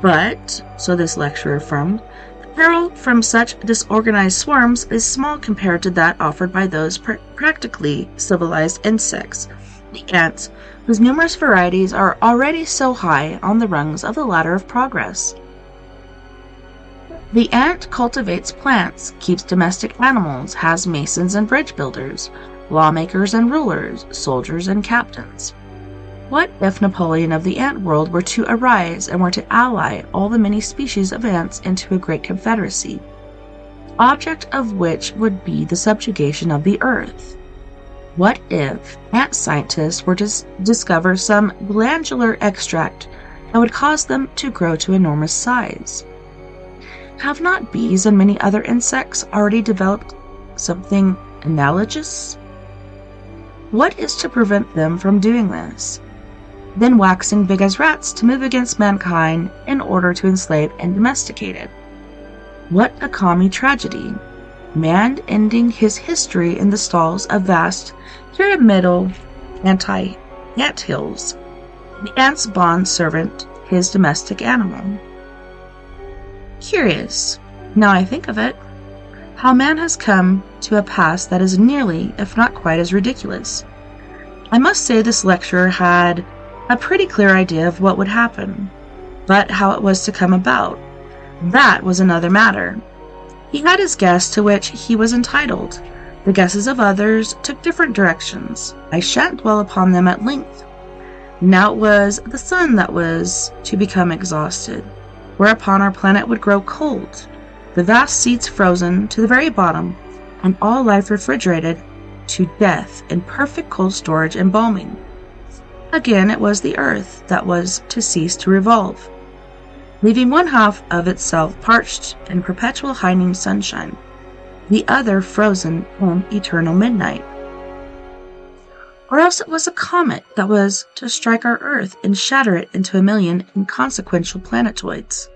Speaker 1: But, so this lecturer affirmed, the peril from such disorganized swarms is small compared to that offered by those practically civilized insects, the ants, whose numerous varieties are already so high on the rungs of the ladder of progress. The ant cultivates plants, keeps domestic animals, has masons and bridge builders, lawmakers and rulers, soldiers and captains. What if Napoleon of the ant world were to arise and were to ally all the many species of ants into a great confederacy, the object of which would be the subjugation of the earth? What if ant scientists were to discover some glandular extract that would cause them to grow to enormous size? Have not bees and many other insects already developed something analogous? What is to prevent them from doing this, then waxing big as rats to move against mankind in order to enslave and domesticate it? What a commie tragedy! man ending his history in the stalls of vast pyramidal ant hills, the ant's bond servant, his domestic animal. Curious, now I think of it, how man has come to a pass that is nearly, if not quite as ridiculous. I must say this lecturer had a pretty clear idea of what would happen, but how it was to come about, that was another matter. He had his guess to which he was entitled. The guesses of others took different directions. I shan't dwell upon them at length. Now it was the sun that was to become exhausted, whereupon our planet would grow cold, the vast seas frozen to the very bottom, and all life refrigerated to death in perfect cold storage and embalming. Again, it was the earth that was to cease to revolve, leaving one half of itself parched in perpetual hiding sunshine, the other frozen in eternal midnight. Or else it was a comet that was to strike our earth and shatter it into a million inconsequential planetoids.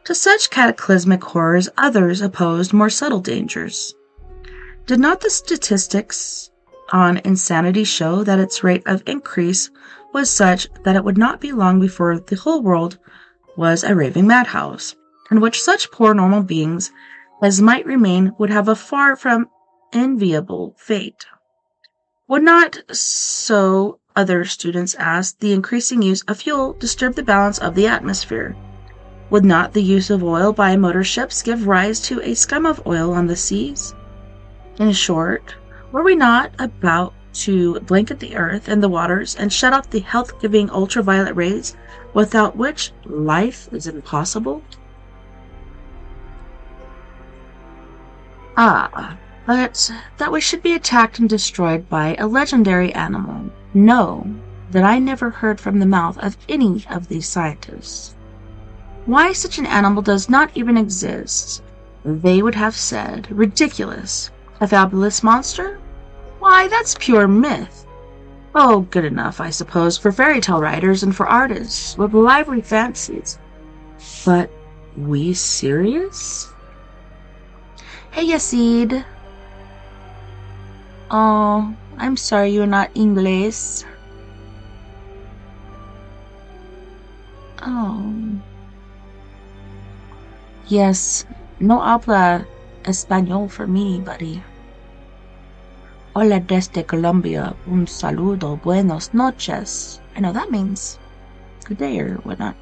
Speaker 1: To such cataclysmic horrors others opposed more subtle dangers. Did not the statistics on insanity show that its rate of increase was such that it would not be long before the whole world was a raving madhouse, in which such poor normal beings as might remain would have a far from enviable fate? Would not, so other students asked, the increasing use of fuel disturb the balance of the atmosphere? Would not the use of oil by motor ships give rise to a scum of oil on the seas? In short, were we not about to blanket the earth and the waters and shut off the health-giving ultraviolet rays without which life is impossible? But that we should be attacked and destroyed by a legendary animal. No, that I never heard from the mouth of any of these scientists. Why such an animal does not even exist, they would have said, ridiculous. A fabulous monster? Why, that's pure myth. Oh, good enough, I suppose, for fairy tale writers and for artists with lively fancies. But we serious? Hey, Yasid. Oh, I'm sorry you're not English. Oh. Yes, no habla español for me, buddy. Hola desde Colombia, un saludo, buenas noches. I know that means good day or whatnot.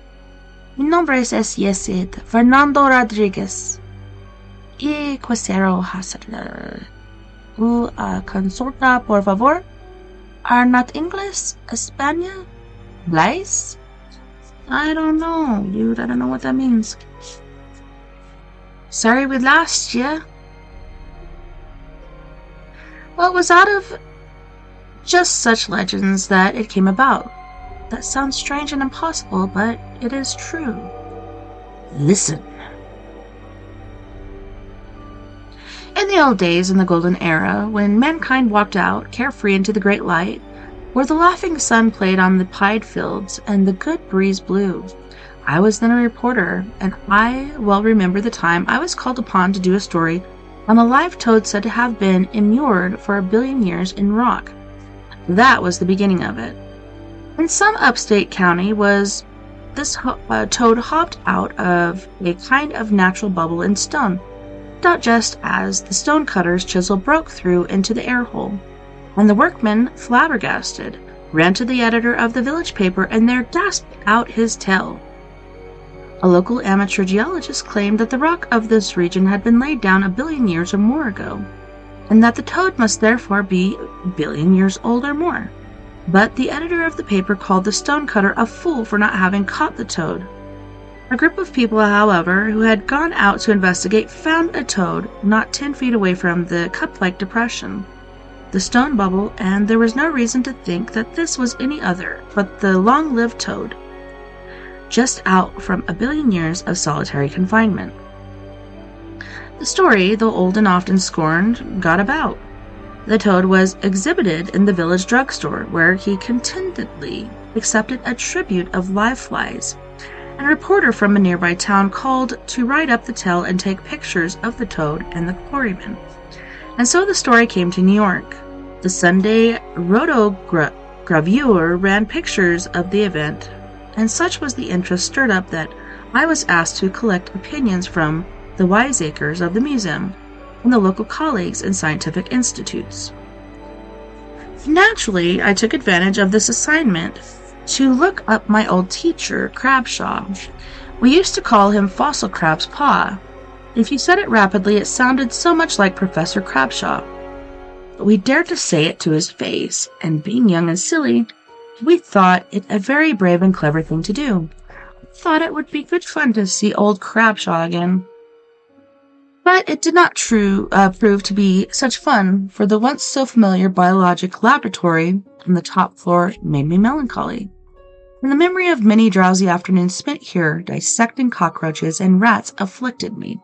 Speaker 1: Mi nombre es Yesid Fernando Rodriguez. Y quisiera hacer consulta, por favor. Are not English, España, Blaze? I don't know, dude. I don't know what that means. Sorry we lost ya. Well, it was out of just such legends that it came about. That sounds strange and impossible, but it is true. Listen. In the old days, in the golden era, when mankind walked out, carefree into the great light, where the laughing sun played on the pied fields and the good breeze blew, I was then a reporter, and I well remember the time I was called upon to do a story on a live toad said to have been immured for 1 billion years in rock. That was the beginning of it. In some upstate county was this toad hopped out of a kind of natural bubble in stone, about just as the stone cutter's chisel broke through into the air hole, and the workman, flabbergasted, ran to the editor of the village paper and there gasped out his tale. A local amateur geologist claimed that the rock of this region had been laid down 1 billion years or more ago, and that the toad must therefore be 1 billion years old or more. But the editor of the paper called the stonecutter a fool for not having caught the toad. A group of people, however, who had gone out to investigate found a toad not 10 feet away from the cup-like depression, the stone bubble, and there was no reason to think that this was any other but the long-lived toad, just out from 1 billion years of solitary confinement. The story, though old and often scorned, got about. The toad was exhibited in the village drugstore, where he contentedly accepted a tribute of live flies, and a reporter from a nearby town called to write up the tale and take pictures of the toad and the quarryman. And so the story came to New York. The Sunday Rotogravure ran pictures of the event, and such was the interest stirred up that I was asked to collect opinions from the wiseacres of the museum and the local colleagues and scientific institutes. Naturally, I took advantage of this assignment to look up my old teacher, Crabshaw. We used to call him Fossil Crab's Pa. If you said it rapidly, it sounded so much like Professor Crabshaw. But we dared to say it to his face, and being young and silly, we thought it a very brave and clever thing to do. We thought it would be good fun to see old Crabshaw again. But it did not prove to be such fun, for the once so familiar biologic laboratory on the top floor made me melancholy. And the memory of many drowsy afternoons spent here dissecting cockroaches and rats afflicted me.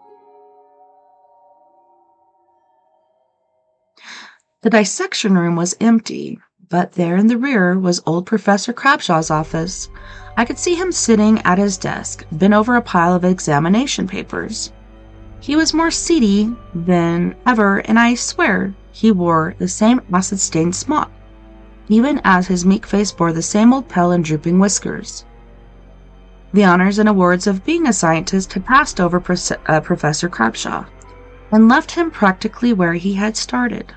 Speaker 1: The dissection room was empty, but there in the rear was old Professor Crabshaw's office. I could see him sitting at his desk, bent over a pile of examination papers. He was more seedy than ever, and I swear he wore the same acid-stained smock, even as his meek face bore the same old pale and drooping whiskers. The honors and awards of being a scientist had passed over Professor Crabshaw, and left him practically where he had started.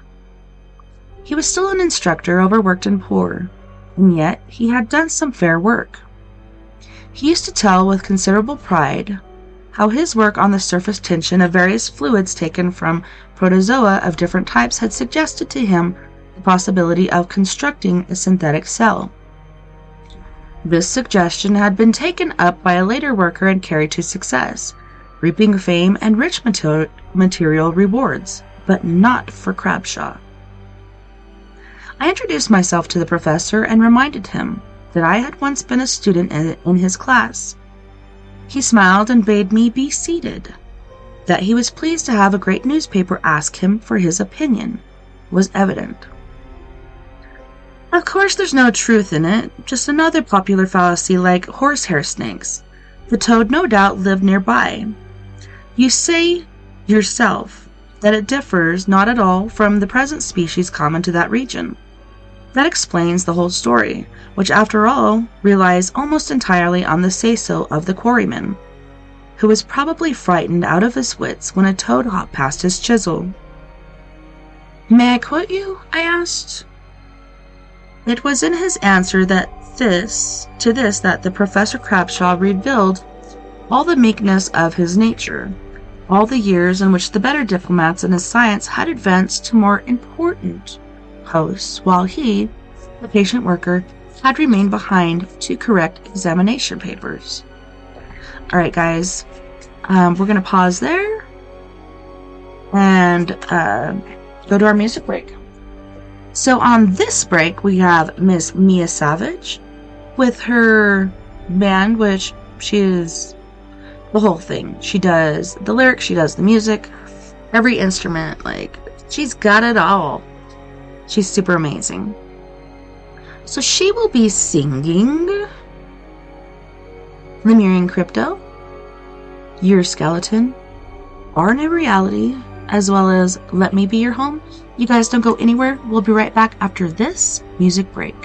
Speaker 1: He was still an instructor, overworked and poor, and yet he had done some fair work. He used to tell with considerable pride how his work on the surface tension of various fluids taken from protozoa of different types had suggested to him the possibility of constructing a synthetic cell. This suggestion had been taken up by a later worker and carried to success, reaping fame and rich material rewards, but not for Crabshaw. I introduced myself to the professor and reminded him that I had once been a student in his class. He smiled and bade me be seated. That he was pleased to have a great newspaper ask him for his opinion was evident. Of course, there's no truth in it, just another popular fallacy like horsehair snakes. The toad no doubt lived nearby. You say yourself that it differs not at all from the present species common to that region. That explains the whole story, which after all relies almost entirely on the say-so of the quarryman, who was probably frightened out of his wits when a toad hopped past his chisel. "May I quote you?" I asked. It was in his answer that the Professor Crabshaw revealed all the meekness of his nature, all the years in which the better diplomats in his science had advanced to more important posts, while he, the patient worker, had remained behind to correct examination papers. All right, guys, we're going to pause there and go to our music break. So on this break, we have Miss Mia Savage with her band, which she is the whole thing. She does the lyrics, she does the music, every instrument, like, she's got it all. She's super amazing. So she will be singing Lemurian Crypto, Your Skeleton, Our New Reality, as well as Let Me Be Your Home. You guys don't go anywhere. We'll be right back after this music break.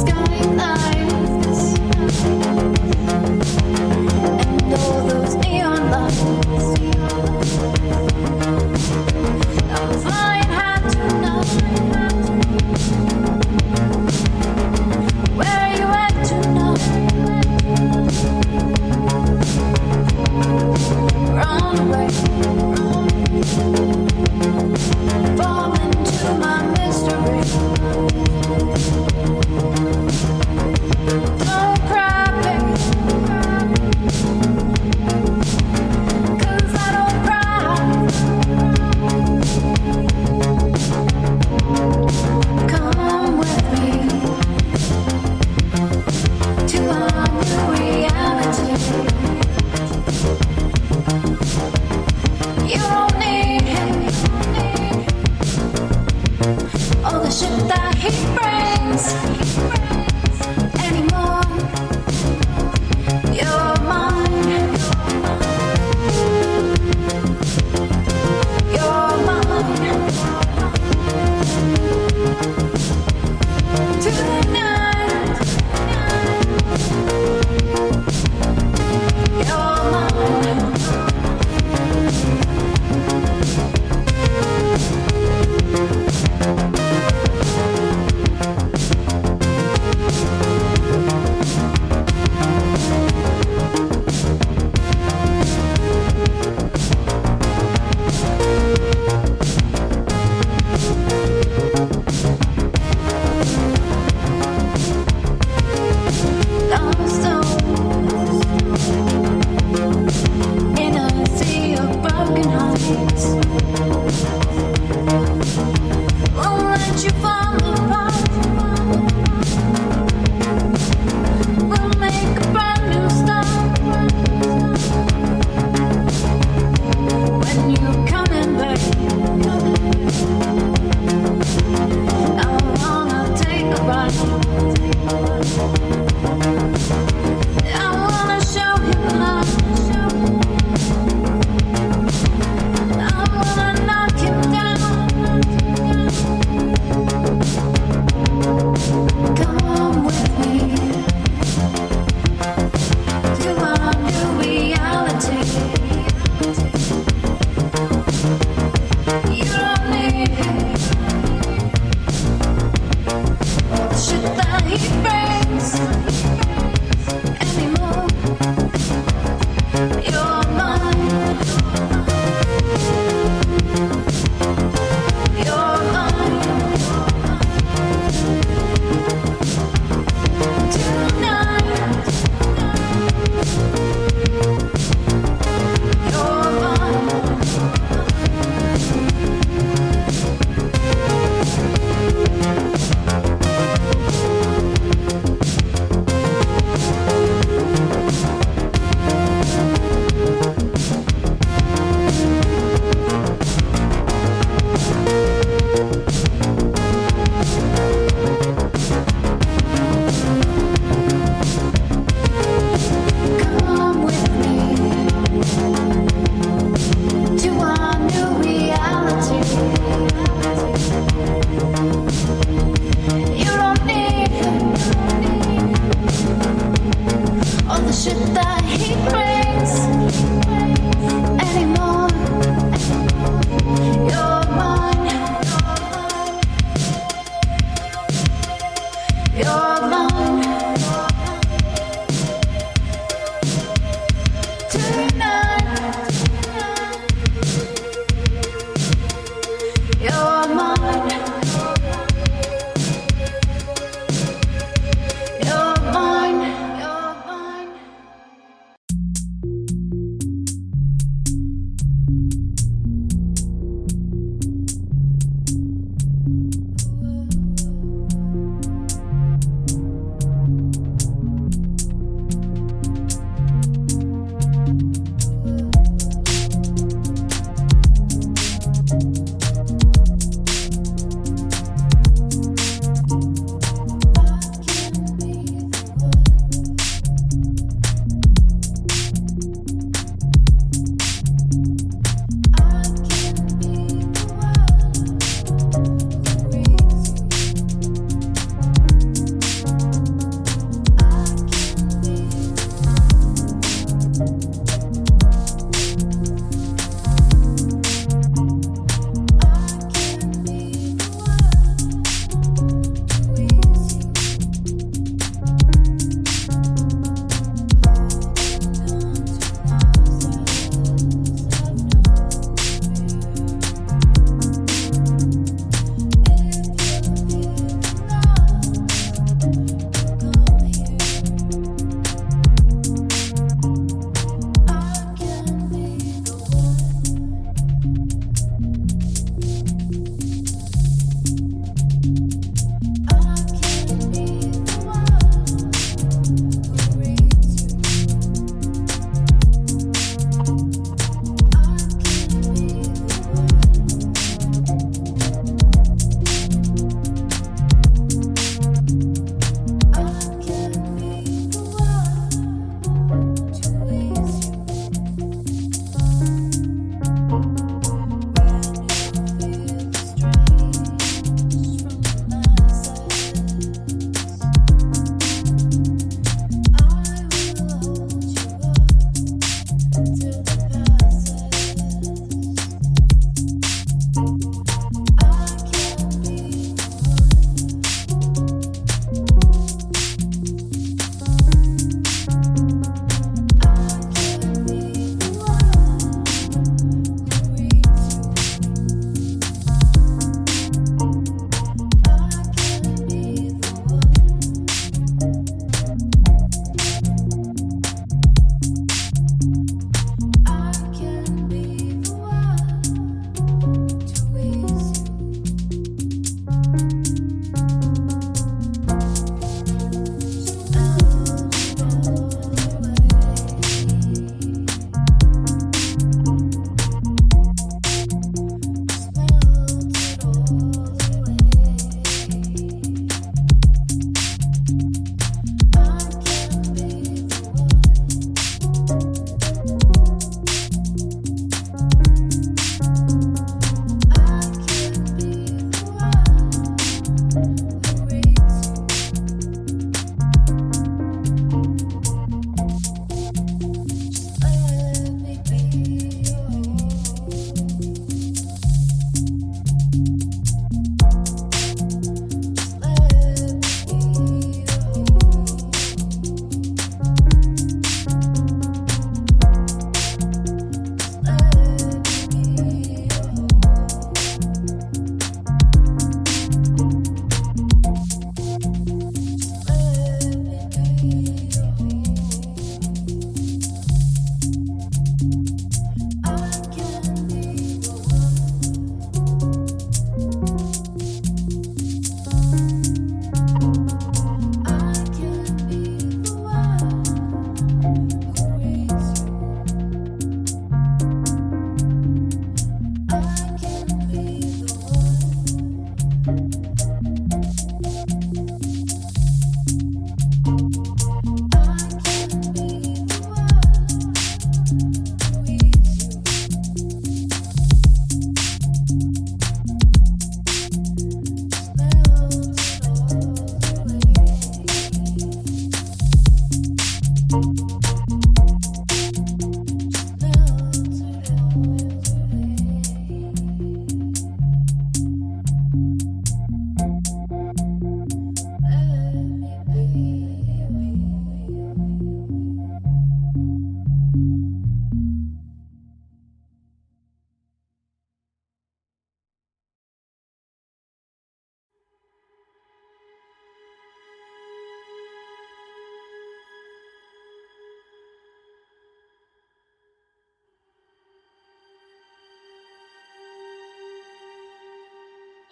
Speaker 2: Skyline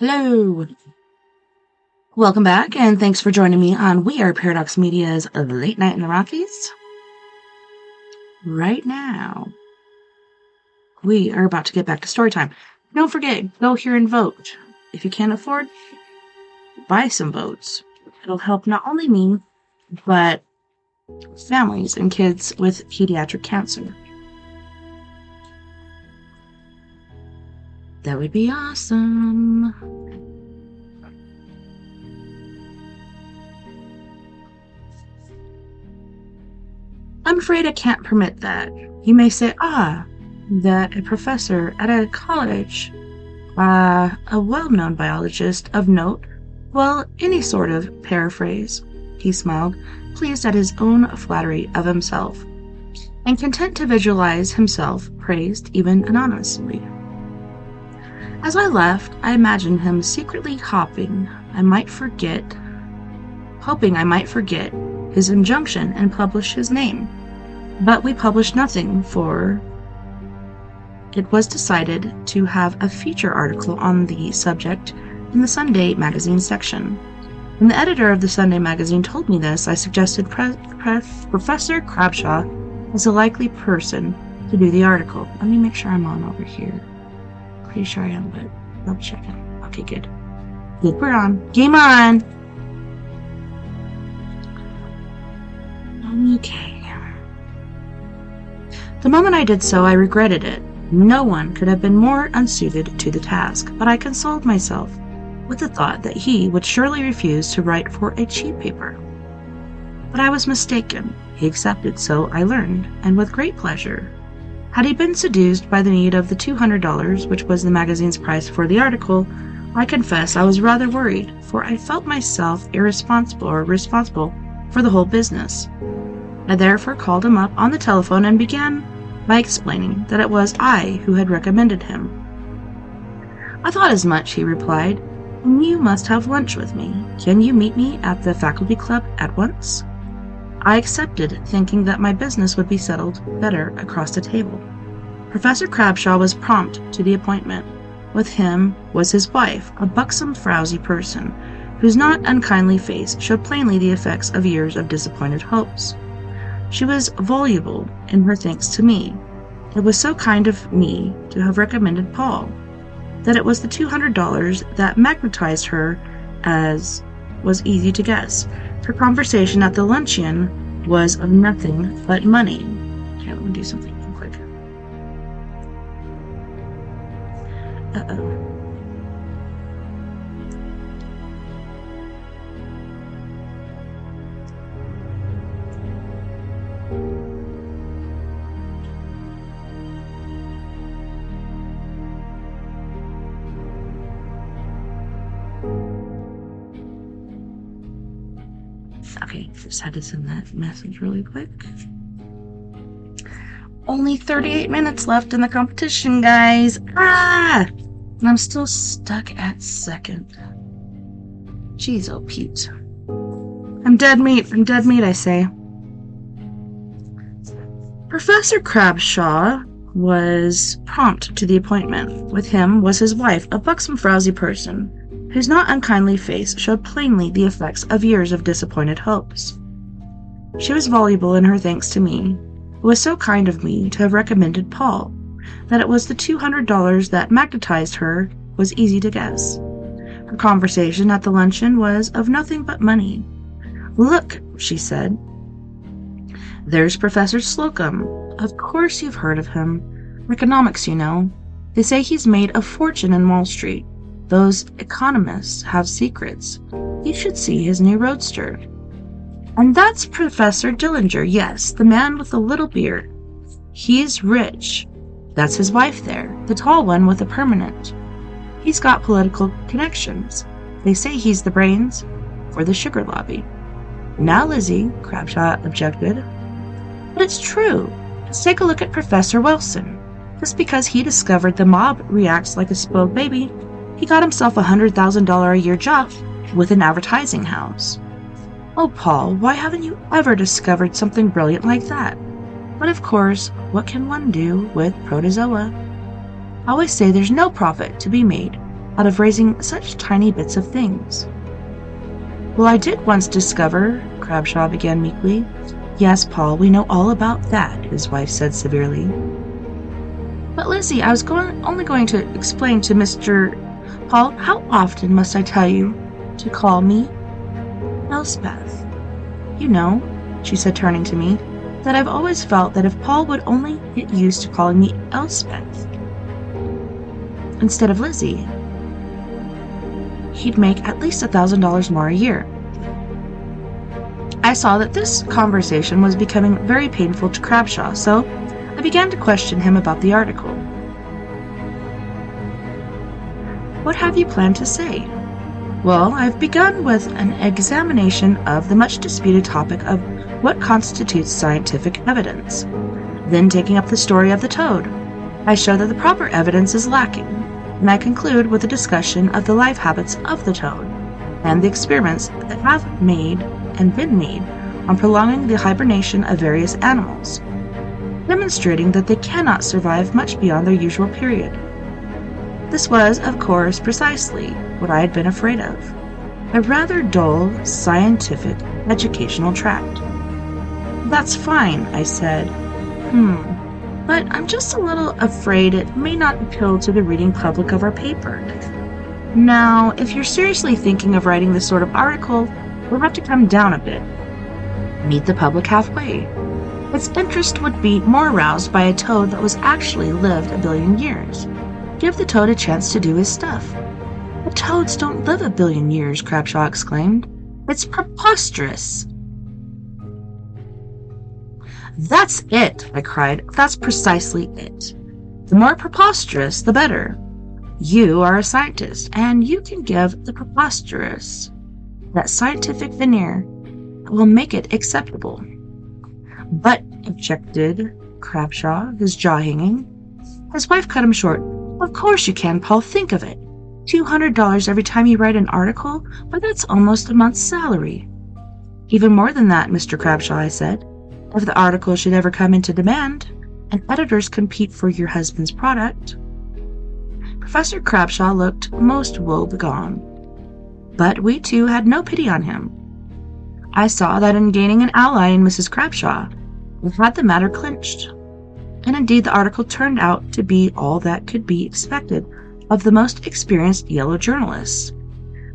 Speaker 1: Hello! Welcome back, and thanks for joining me on We Are Paradox Media's Late Night in the Rockies. Right now, we are about to get back to story time. Don't forget, go here and vote. If you can't afford, buy some votes. It'll help not only me, but families and kids with pediatric cancer. That would be awesome. I'm afraid I can't permit that. You may say, that a professor at a college, a well-known biologist of note, well, any sort of paraphrase. He smiled, pleased at his own flattery of himself, and content to visualize himself praised even anonymously. As I left, I imagined him secretly hoping I might forget his injunction and publish his name. But we published nothing, for it was decided to have a feature article on the subject in the Sunday magazine section. When the editor of the Sunday magazine told me this, I suggested Professor Crabshaw as a likely person to do the article. Let me make sure I'm on over here. Pretty sure I am, but double checking. Okay, good. Good, we're on. Game on! Okay. The moment I did so, I regretted it. No one could have been more unsuited to the task, but I consoled myself with the thought that he would surely refuse to write for a cheap paper. But I was mistaken. He accepted, so I learned, and with great pleasure. Had he been seduced by the need of the $200, which was the magazine's price for the article, I confess I was rather worried, for I felt myself responsible for the whole business. I therefore called him up on the telephone and began by explaining that it was I who had recommended him. I thought as much, he replied. You must have lunch with me. Can you meet me at the faculty club at once? I accepted, thinking that my business would be settled better across the table. Professor Crabshaw was prompt to the appointment. With him was his wife, a buxom, frowsy person, whose not unkindly face showed plainly the effects of years of disappointed hopes. She was voluble in her thanks to me. It was so kind of me to have recommended Paul, that it was the $200 that magnetized her, as was easy to guess. Her conversation at the luncheon was of nothing but money. Okay, let me do something real quick. Uh-oh. Okay, just had to send that message really quick. Only 38 minutes left in the competition, guys. And I'm still stuck at second. Jeez, oh Pete. I'm dead meat, I say. Professor Crabshaw was prompt to the appointment. With him was his wife, a buxom, frowsy person, whose not unkindly face showed plainly the effects of years of disappointed hopes. She was voluble in her thanks to me. It was so kind of me to have recommended Paul, that it was the $200 that magnetized her was easy to guess. Her conversation at the luncheon was of nothing but money. Look, she said. There's Professor Slocum. Of course you've heard of him. Economics, you know. They say he's made a fortune in Wall Street. Those economists have secrets. You should see his new roadster. And that's Professor Dillinger, yes, the man with the little beard. He's rich. That's his wife there, the tall one with a permanent. He's got political connections. They say he's the brains for the sugar lobby. Now, Lizzie, Crabshaw objected. But it's true. Let's take a look at Professor Wilson. Just because he discovered the mob reacts like a spoiled baby, he got himself a $100,000 a year job with an advertising house. Oh, Paul, why haven't you ever discovered something brilliant like that? But of course, what can one do with protozoa? I always say there's no profit to be made out of raising such tiny bits of things. Well, I did once discover, Crabshaw began meekly. Yes, Paul, we know all about that, his wife said severely. But Lizzie, I was only going to explain to Mr. Paul, how often must I tell you to call me Elspeth? You know, she said, turning to me, that I've always felt that if Paul would only get used to calling me Elspeth instead of Lizzie, he'd make at least $1,000 more a year. I saw that this conversation was becoming very painful to Crabshaw, so I began to question him about the article. What have you planned to say? Well, I've begun with an examination of the much disputed topic of what constitutes scientific evidence. Then, taking up the story of the toad, I show that the proper evidence is lacking, and I conclude with a discussion of the life habits of the toad and the experiments that have been made on prolonging the hibernation of various animals, demonstrating that they cannot survive much beyond their usual period. This was, of course, precisely what I had been afraid of. A rather dull, scientific, educational tract. That's fine, I said. But I'm just a little afraid it may not appeal to the reading public of our paper. Now, if you're seriously thinking of writing this sort of article, we'll have to come down a bit. Meet the public halfway. Its interest would be more aroused by a toad that was actually lived 1 billion years. Give the toad a chance to do his stuff. But toads don't live 1 billion years, Crabshaw exclaimed. It's preposterous. That's it, I cried. That's precisely it. The more preposterous, the better. You are a scientist, and you can give the preposterous that scientific veneer that will make it acceptable. But, objected Crabshaw, his jaw hanging. His wife cut him short. Of course you can, Paul. Think of it. $200 every time you write an article? Why, that's almost a month's salary. Even more than that, Mr. Crabshaw, I said. If the article should ever come into demand, and editors compete for your husband's product. Professor Crabshaw looked most woebegone. But we too had no pity on him. I saw that in gaining an ally in Mrs. Crabshaw, we had the matter clinched. And indeed the article turned out to be all that could be expected of the most experienced yellow journalists.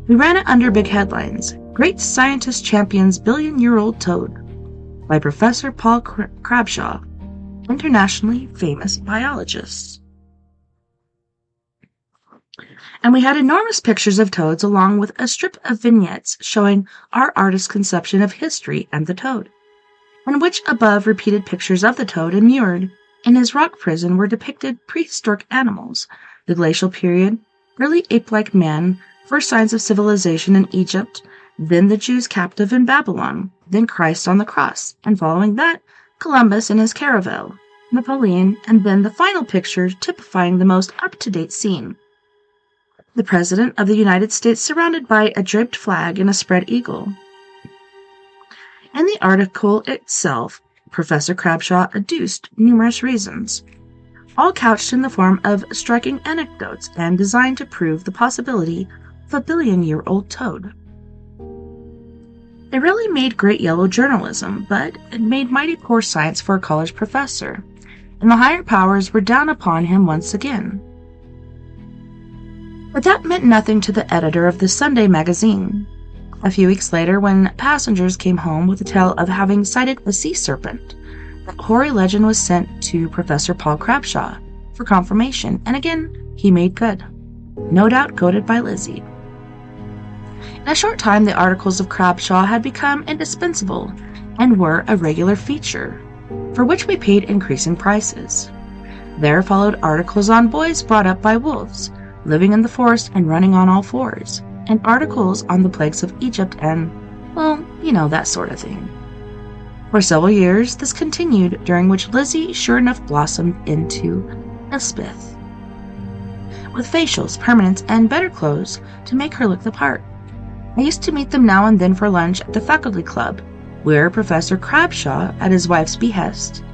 Speaker 1: We ran it under big headlines. Great Scientist Champions Billion-Year-Old Toad by Professor Paul Crabshaw, internationally famous biologist. And we had enormous pictures of toads along with a strip of vignettes showing our artist's conception of history and the toad, in which above repeated pictures of the toad immured in his rock prison were depicted prehistoric animals, the glacial period, early ape-like man, first signs of civilization in Egypt, then the Jews captive in Babylon, then Christ on the cross, and following that, Columbus in his caravel, Napoleon, and then the final picture typifying the most up-to-date scene. The President of the United States surrounded by a draped flag and a spread eagle. In the article itself, Professor Crabshaw adduced numerous reasons, all couched in the form of striking anecdotes and designed to prove the possibility of a billion-year-old toad. It really made great yellow journalism, but it made mighty poor science for a college professor, and the higher powers were down upon him once again. But that meant nothing to the editor of the Sunday magazine. A few weeks later, when passengers came home with a tale of having sighted a sea serpent, that hoary legend was sent to Professor Paul Crabshaw for confirmation, and again he made good, no doubt goaded by Lizzie. In a short time, the articles of Crabshaw had become indispensable and were a regular feature, for which we paid increasing prices. There followed articles on boys brought up by wolves, living in the forest and running on all fours, and articles on the plagues of Egypt and, well, that sort of thing. For several years, this continued, during which Lizzie sure enough blossomed into Elspeth, with facials, permanents, and better clothes to make her look the part. I used to meet them now and then for lunch at the faculty club, where Professor Crabshaw, at his wife's behest,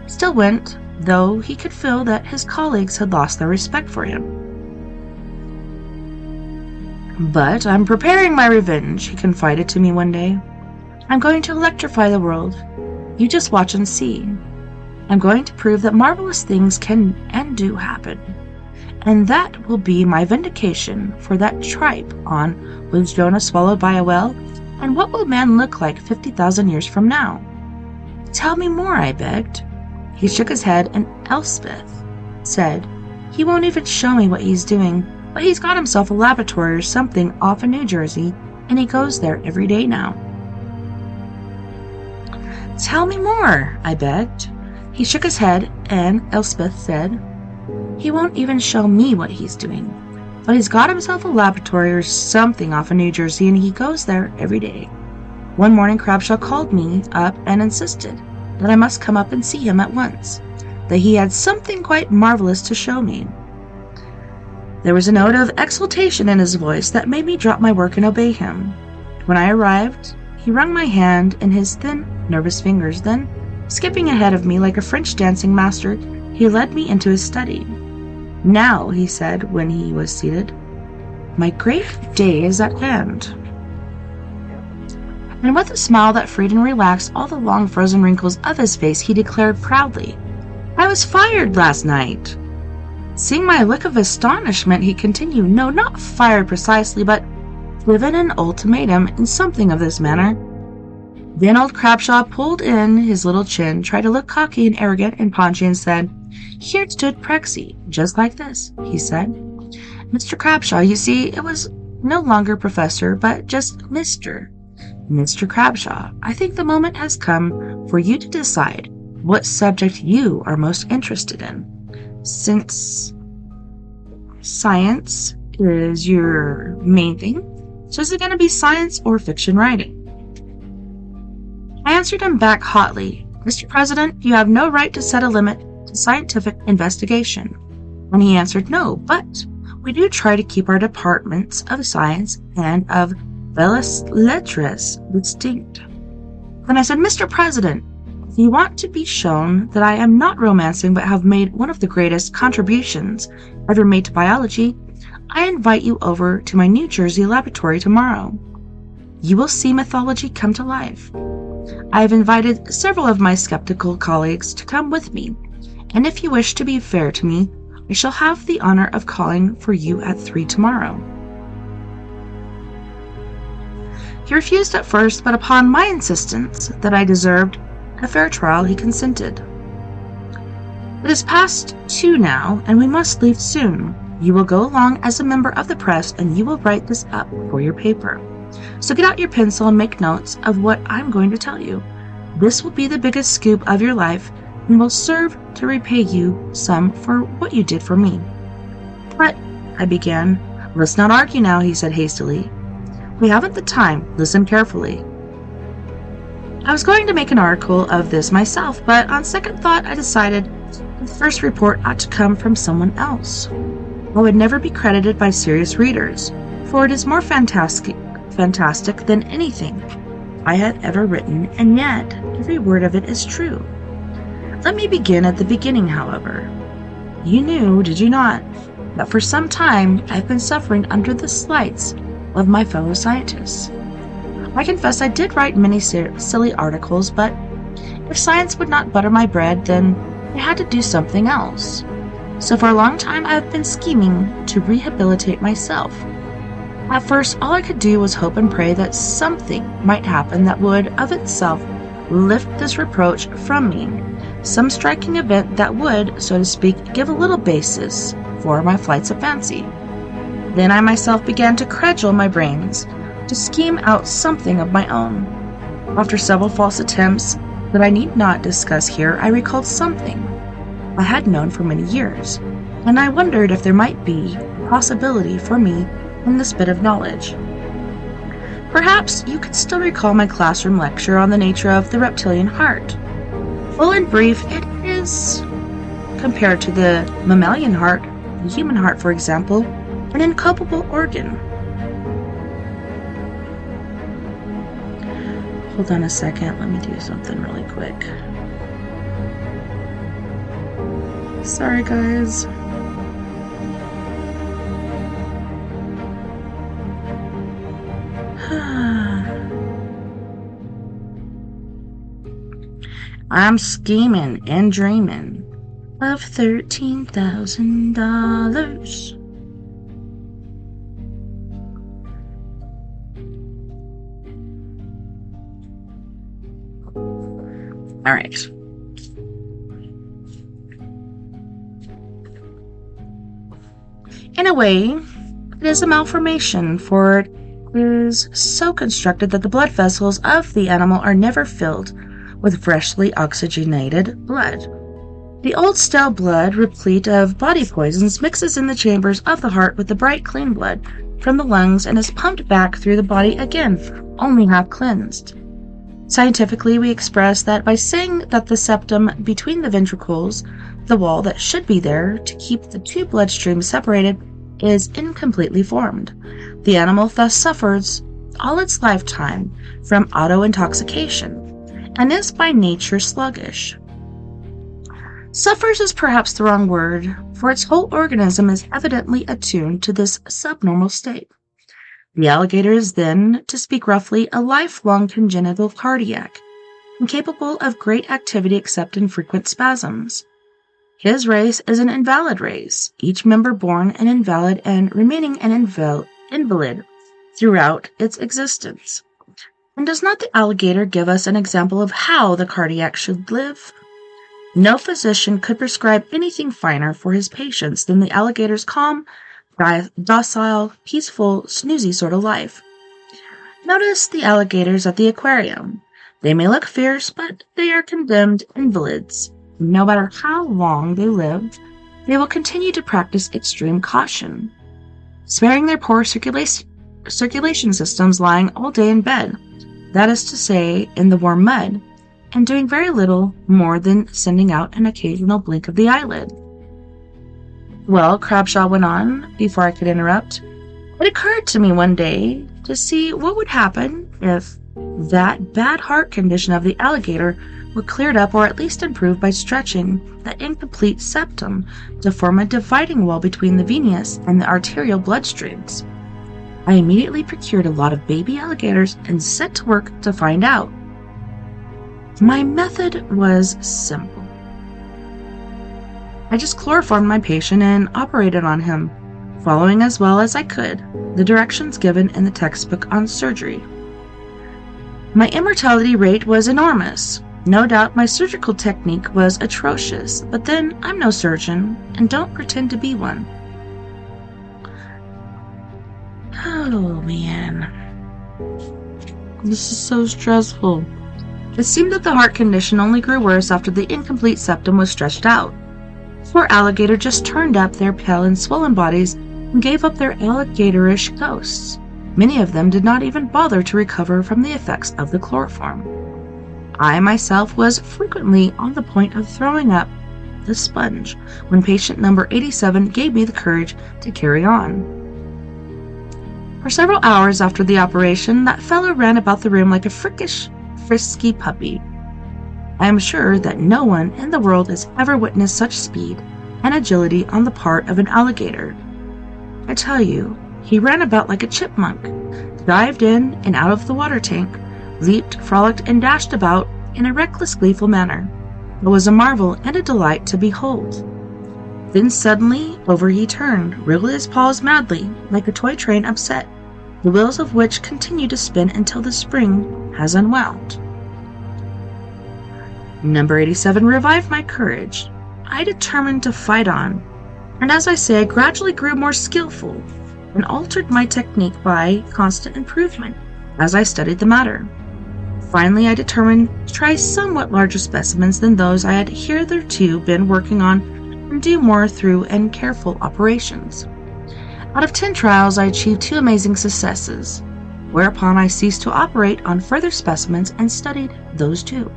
Speaker 1: still went, though he could feel that his colleagues had lost their respect for him. "But I'm preparing my revenge," he confided to me one day. "I'm going to electrify the world. You just watch and see. I'm going to prove that marvelous things can and do happen. And that will be my vindication for that tripe on Was Jonah Swallowed by a Whale? And what will man look like 50,000 years from now?" "Tell me more," I begged. He shook his head, and Elspeth said, "He won't even show me what he's doing, but he's got himself a laboratory or something off in New Jersey, and he goes there every day now." "Tell me more," I begged. He shook his head, and Elspeth said, "He won't even show me what he's doing, but he's got himself a laboratory or something off in New Jersey, and he goes there every day." One morning Crabshaw called me up and insisted that I must come up and see him at once, that he had something quite marvelous to show me. There was a note of exultation in his voice that made me drop my work and obey him. When I arrived, he wrung my hand in his thin, nervous fingers, then, skipping ahead of me like a French dancing master, he led me into his study. "Now," he said when he was seated, "my great day is at hand." And with a smile that freed and relaxed all the long frozen wrinkles of his face, he declared proudly, "I was fired last night." Seeing my look of astonishment, he continued, "No, not fired precisely, but given an ultimatum in something of this manner." Then old Crabshaw pulled in his little chin, tried to look cocky and arrogant and paunchy, and said, "Here stood Prexy, just like this," he said. "Mr. Crabshaw, you see, it was no longer Professor, but just Mr. Crabshaw, I think the moment has come for you to decide what subject you are most interested in. Since science is your main thing, so is it going to be science or fiction writing?" I answered him back hotly, "Mr. President, you have no right to set a limit to scientific investigation." And he answered, "No, but we do try to keep our departments of science and of belles lettres distinct." Then I said, "Mr. President, if you want to be shown that I am not romancing but have made one of the greatest contributions ever made to biology, I invite you over to my New Jersey laboratory tomorrow. You will see mythology come to life. I have invited several of my skeptical colleagues to come with me, and if you wish to be fair to me, I shall have the honor of calling for you at 3 tomorrow. He refused at first, but upon my insistence that I deserved a fair trial, he consented. "It is past 2 now, and we must leave soon. You will go along as a member of the press, and you will write this up for your paper. So get out your pencil and make notes of what I'm going to tell you. This will be the biggest scoop of your life and will serve to repay you some for what you did for me." "But," I began. "Let's not argue now," he said hastily. "We haven't the time. Listen carefully." I was going to make an article of this myself, but on second thought I decided the first report ought to come from someone else. I would never be credited by serious readers, for it is more fantastic than anything I had ever written, and yet every word of it is true. Let me begin at the beginning, however. You knew, did you not, that for some time I've been suffering under the slights of my fellow scientists? I confess I did write many silly articles, but if science would not butter my bread, then I had to do something else. So for a long time I have been scheming to rehabilitate myself. At first, all I could do was hope and pray that something might happen that would, of itself, lift this reproach from me, some striking event that would, so to speak, give a little basis for my flights of fancy. Then I myself began to cudgel my brains to scheme out something of my own. After several false attempts that I need not discuss here, I recalled something I had known for many years, and I wondered if there might be a possibility for me in this bit of knowledge. Perhaps you could still recall my classroom lecture on the nature of the reptilian heart. Full and brief, it is, compared to the mammalian heart, the human heart, for example, an incapable organ. Hold on a second, let me do something really quick. Sorry, guys. I'm scheming and dreaming of $13,000. All right. In a way, it is a malformation, for it is so constructed that the blood vessels of the animal are never filled with freshly oxygenated blood. The old stale blood, replete of body poisons, mixes in the chambers of the heart with the bright, clean blood from the lungs and is pumped back through the body again, only half cleansed. Scientifically, we express that by saying that the septum between the ventricles, the wall that should be there to keep the two bloodstreams separated, is incompletely formed. The animal thus suffers all its lifetime from auto-intoxication, and is by nature sluggish. Suffers is perhaps the wrong word, for its whole organism is evidently attuned to this subnormal state. The alligator is then, to speak roughly, a lifelong congenital cardiac, incapable of great activity except in frequent spasms. His race is an invalid race, each member born an invalid and remaining an invalid throughout its existence. And does not the alligator give us an example of how the cardiac should live? No physician could prescribe anything finer for his patients than the alligator's calm, docile, peaceful, snoozy sort of life. Notice the alligators at the aquarium. They may look fierce, but they are condemned invalids. No matter how long they live, they will continue to practice extreme caution, sparing their poor circulation systems, lying all day in bed, that is to say, in the warm mud, and doing very little more than sending out an occasional blink of the eyelid. Well, Crabshaw went on, before I could interrupt, it occurred to me one day to see what would happen if that bad heart condition of the alligator were cleared up or at least improved by stretching that incomplete septum to form a dividing wall between the venous and the arterial bloodstreams. I immediately procured a lot of baby alligators and set to work to find out. My method was simple. I just chloroformed my patient and operated on him, following as well as I could the directions given in the textbook on surgery. My immortality rate was enormous. No doubt my surgical technique was atrocious, but then I'm no surgeon and don't pretend to be one. Oh man, this is so stressful. It seemed that the heart condition only grew worse after the incomplete septum was stretched out. Poor alligator just turned up their pale and swollen bodies and gave up their alligatorish ghosts. Many of them did not even bother to recover from the effects of the chloroform. I myself was frequently on the point of throwing up the sponge when patient number 87 gave me the courage to carry on. For several hours after the operation, that fellow ran about the room like a frisky puppy. I am sure that no one in the world has ever witnessed such speed and agility on the part of an alligator. I tell you, he ran about like a chipmunk, dived in and out of the water tank, leaped, frolicked, and dashed about in a reckless, gleeful manner. It was a marvel and a delight to behold. Then suddenly over he turned, wriggled his paws madly, like a toy train upset, the wheels of which continue to spin until the spring has unwound. Number 87 revived my courage. I determined to fight on, and as I say, I gradually grew more skillful. and altered my technique by constant improvement as I studied the matter. Finally, I determined to try somewhat larger specimens than those I had hitherto been working on and do more thorough and careful operations. Out of 10 trials, I achieved 2 amazing successes, whereupon I ceased to operate on further specimens and studied those 2.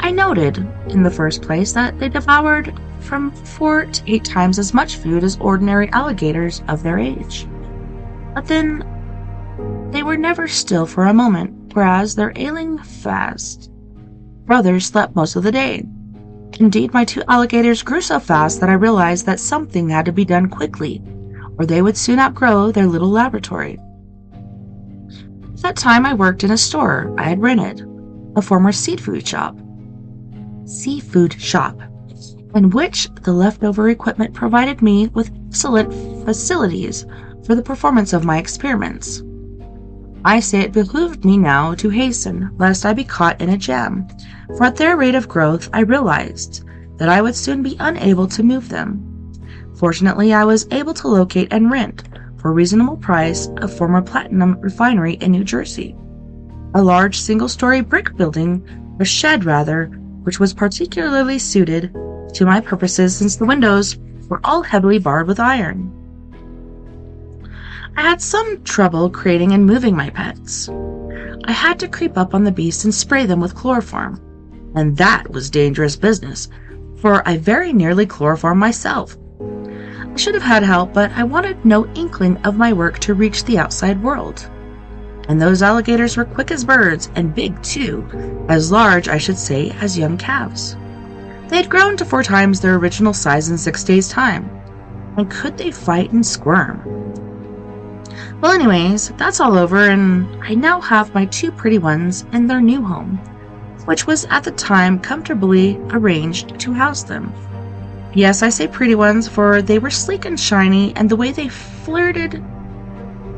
Speaker 1: I noted, in the first place, that they devoured from 4 to 8 times as much food as ordinary alligators of their age. But then, they were never still for a moment, whereas their ailing fast brothers slept most of the day. Indeed, my 2 alligators grew so fast that I realized that something had to be done quickly, or they would soon outgrow their little laboratory. At that time, I worked in a store I had rented, a former seafood shop, in which the leftover equipment provided me with excellent facilities for the performance of my experiments. I say it behooved me now to hasten, lest I be caught in a jam, for at their rate of growth I realized that I would soon be unable to move them. Fortunately, I was able to locate and rent, for a reasonable price, a former platinum refinery in New Jersey. A large single-story brick building, a shed rather, which was particularly suited to my purposes since the windows were all heavily barred with iron. I had some trouble creating and moving my pets. I had to creep up on the beasts and spray them with chloroform, and that was dangerous business, for I very nearly chloroformed myself. I should have had help, but I wanted no inkling of my work to reach the outside world. And those alligators were quick as birds, and big too, as large, I should say, as young calves. They had grown to 4 times their original size in 6 days' time, and could they fight and squirm? Well, anyways, that's all over, and I now have my 2 pretty ones in their new home, which was at the time comfortably arranged to house them. Yes, I say pretty ones, for they were sleek and shiny, and the way they flirted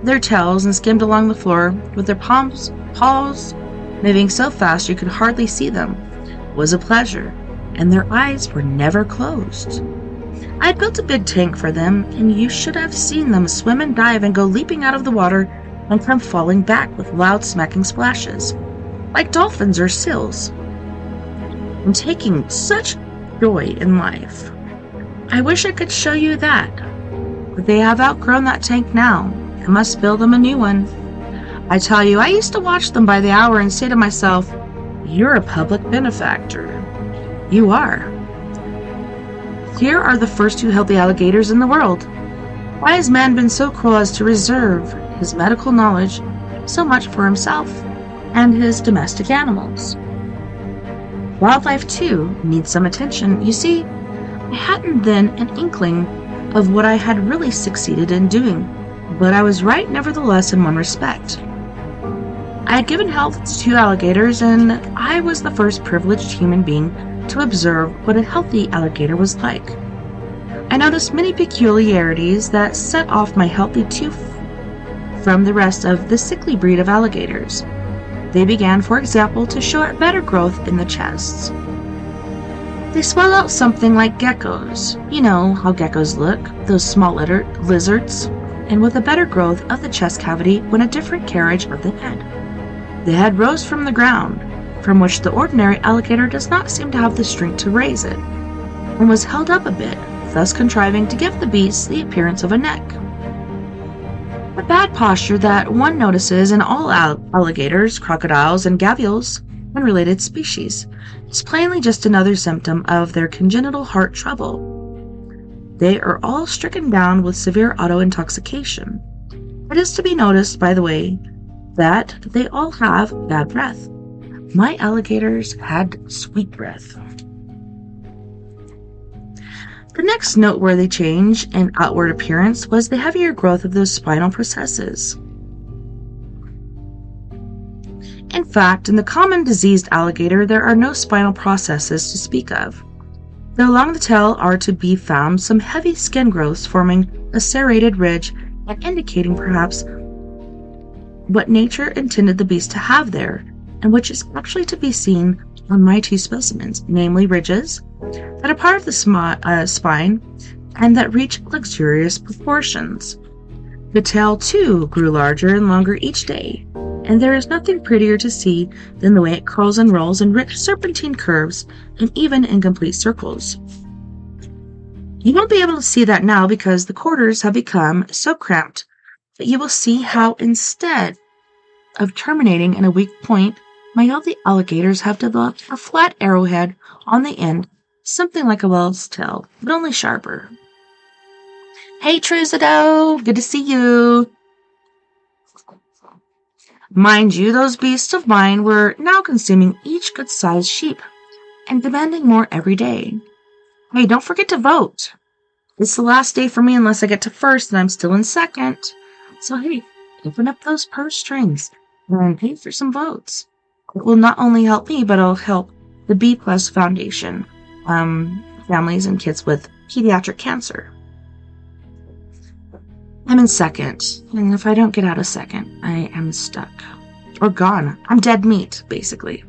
Speaker 1: their tails and skimmed along the floor with their paws moving so fast you could hardly see them was a pleasure, and their eyes were never closed. I had built a big tank for them, and you should have seen them swim and dive and go leaping out of the water and come falling back with loud smacking splashes, like dolphins or seals, and taking such joy in life. I wish I could show you that, but they have outgrown that tank now. I must build them a new one. I tell you, I used to watch them by the hour and say to myself, "You're a public benefactor." You are. Here are the first who held the alligators in the world. Why has man been so cruel as to reserve his medical knowledge so much for himself and his domestic animals? Wildlife, too, needs some attention. You see, I hadn't then an inkling of what I had really succeeded in doing, but I was right nevertheless in one respect. I had given health to 2 alligators, and I was the first privileged human being to observe what a healthy alligator was like. I noticed many peculiarities that set off my healthy tooth from the rest of the sickly breed of alligators. They began, for example, to show a better growth in the chests. They swell out something like geckos. You know how geckos look, those small lizards, and with a better growth of the chest cavity when a different carriage of the head. The head rose from the ground, from which the ordinary alligator does not seem to have the strength to raise it, and was held up a bit, thus contriving to give the beast the appearance of a neck. The bad posture that one notices in all alligators, crocodiles, and gavials, and related species, is plainly just another symptom of their congenital heart trouble. They are all stricken down with severe auto-intoxication. It is to be noticed, by the way, that they all have bad breath. My alligators had sweet breath. The next noteworthy change in outward appearance was the heavier growth of those spinal processes. In fact, in the common diseased alligator, there are no spinal processes to speak of, though along the tail are to be found some heavy skin growths forming a serrated ridge and indicating perhaps what nature intended the beast to have there, and which is actually to be seen on my 2 specimens, namely ridges that are part of the spine and that reach luxurious proportions. The tail, too, grew larger and longer each day, and there is nothing prettier to see than the way it curls and rolls in rich serpentine curves and even in complete circles. You won't be able to see that now because the quarters have become so cramped, but you will see how instead of terminating in a weak point, my healthy alligators have developed a flat arrowhead on the end, something like a whale's tail, but only sharper. Hey, Truzido! Good to see you! Mind you, those beasts of mine were now consuming each good-sized sheep and demanding more every day. Hey, don't forget to vote. It's the last day for me unless I get to first and I'm still in second. So hey, open up those purse strings and pay for some votes. It will not only help me, but it'll help the B Plus Foundation, families and kids with pediatric cancer. I'm in second, and if I don't get out of second, I am stuck. Or gone. I'm dead meat, basically.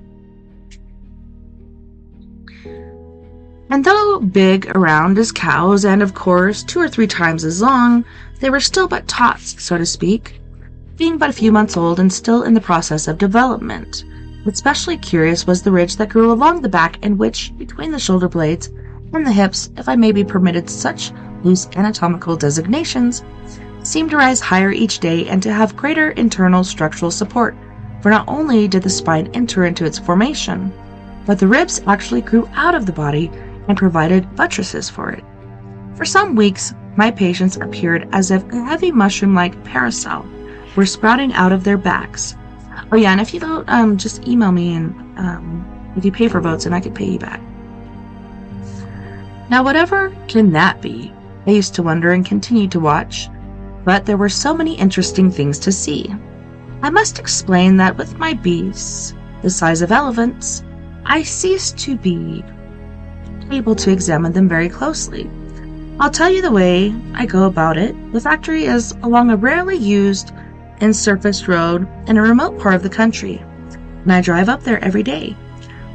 Speaker 1: And though big around as cows, and of course 2 or 3 times as long, they were still but tots, so to speak, being but a few months old and still in the process of development. Especially curious was the ridge that grew along the back and which, between the shoulder blades and the hips, if I may be permitted such loose anatomical designations, seemed to rise higher each day and to have greater internal structural support, for not only did the spine enter into its formation, but the ribs actually grew out of the body and provided buttresses for it. For some weeks, my patients appeared as if a heavy mushroom-like parasol were sprouting out of their backs. Oh yeah, and if you don't, just email me and if you pay for votes and I could pay you back. Now whatever can that be? I used to wonder and continued to watch, but there were so many interesting things to see. I must explain that with my beasts, the size of elephants, I ceased to be able to examine them very closely. I'll tell you the way I go about it. The factory is along a rarely used and surfaced road in a remote part of the country, and I drive up there every day,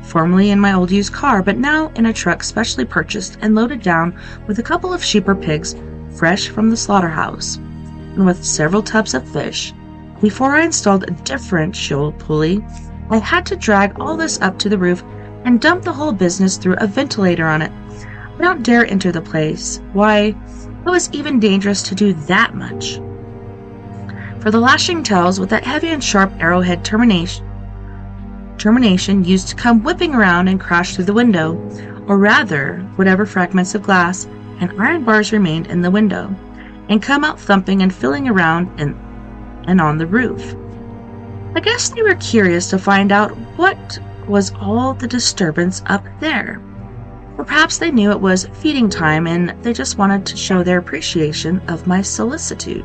Speaker 1: formerly in my old used car, but now in a truck specially purchased and loaded down with a couple of sheep or pigs fresh from the slaughterhouse, and with several tubs of fish. Before I installed a differential pulley, I had to drag all this up to the roof and dump the whole business through a ventilator on it. I don't dare enter the place. Why, it was even dangerous to do that much. For the lashing tails with that heavy and sharp arrowhead termination used to come whipping around and crash through the window, or rather, whatever fragments of glass and iron bars remained in the window, and come out thumping and filling around and on the roof. I guess they were curious to find out what was all the disturbance up there. Or perhaps they knew it was feeding time and they just wanted to show their appreciation of my solicitude.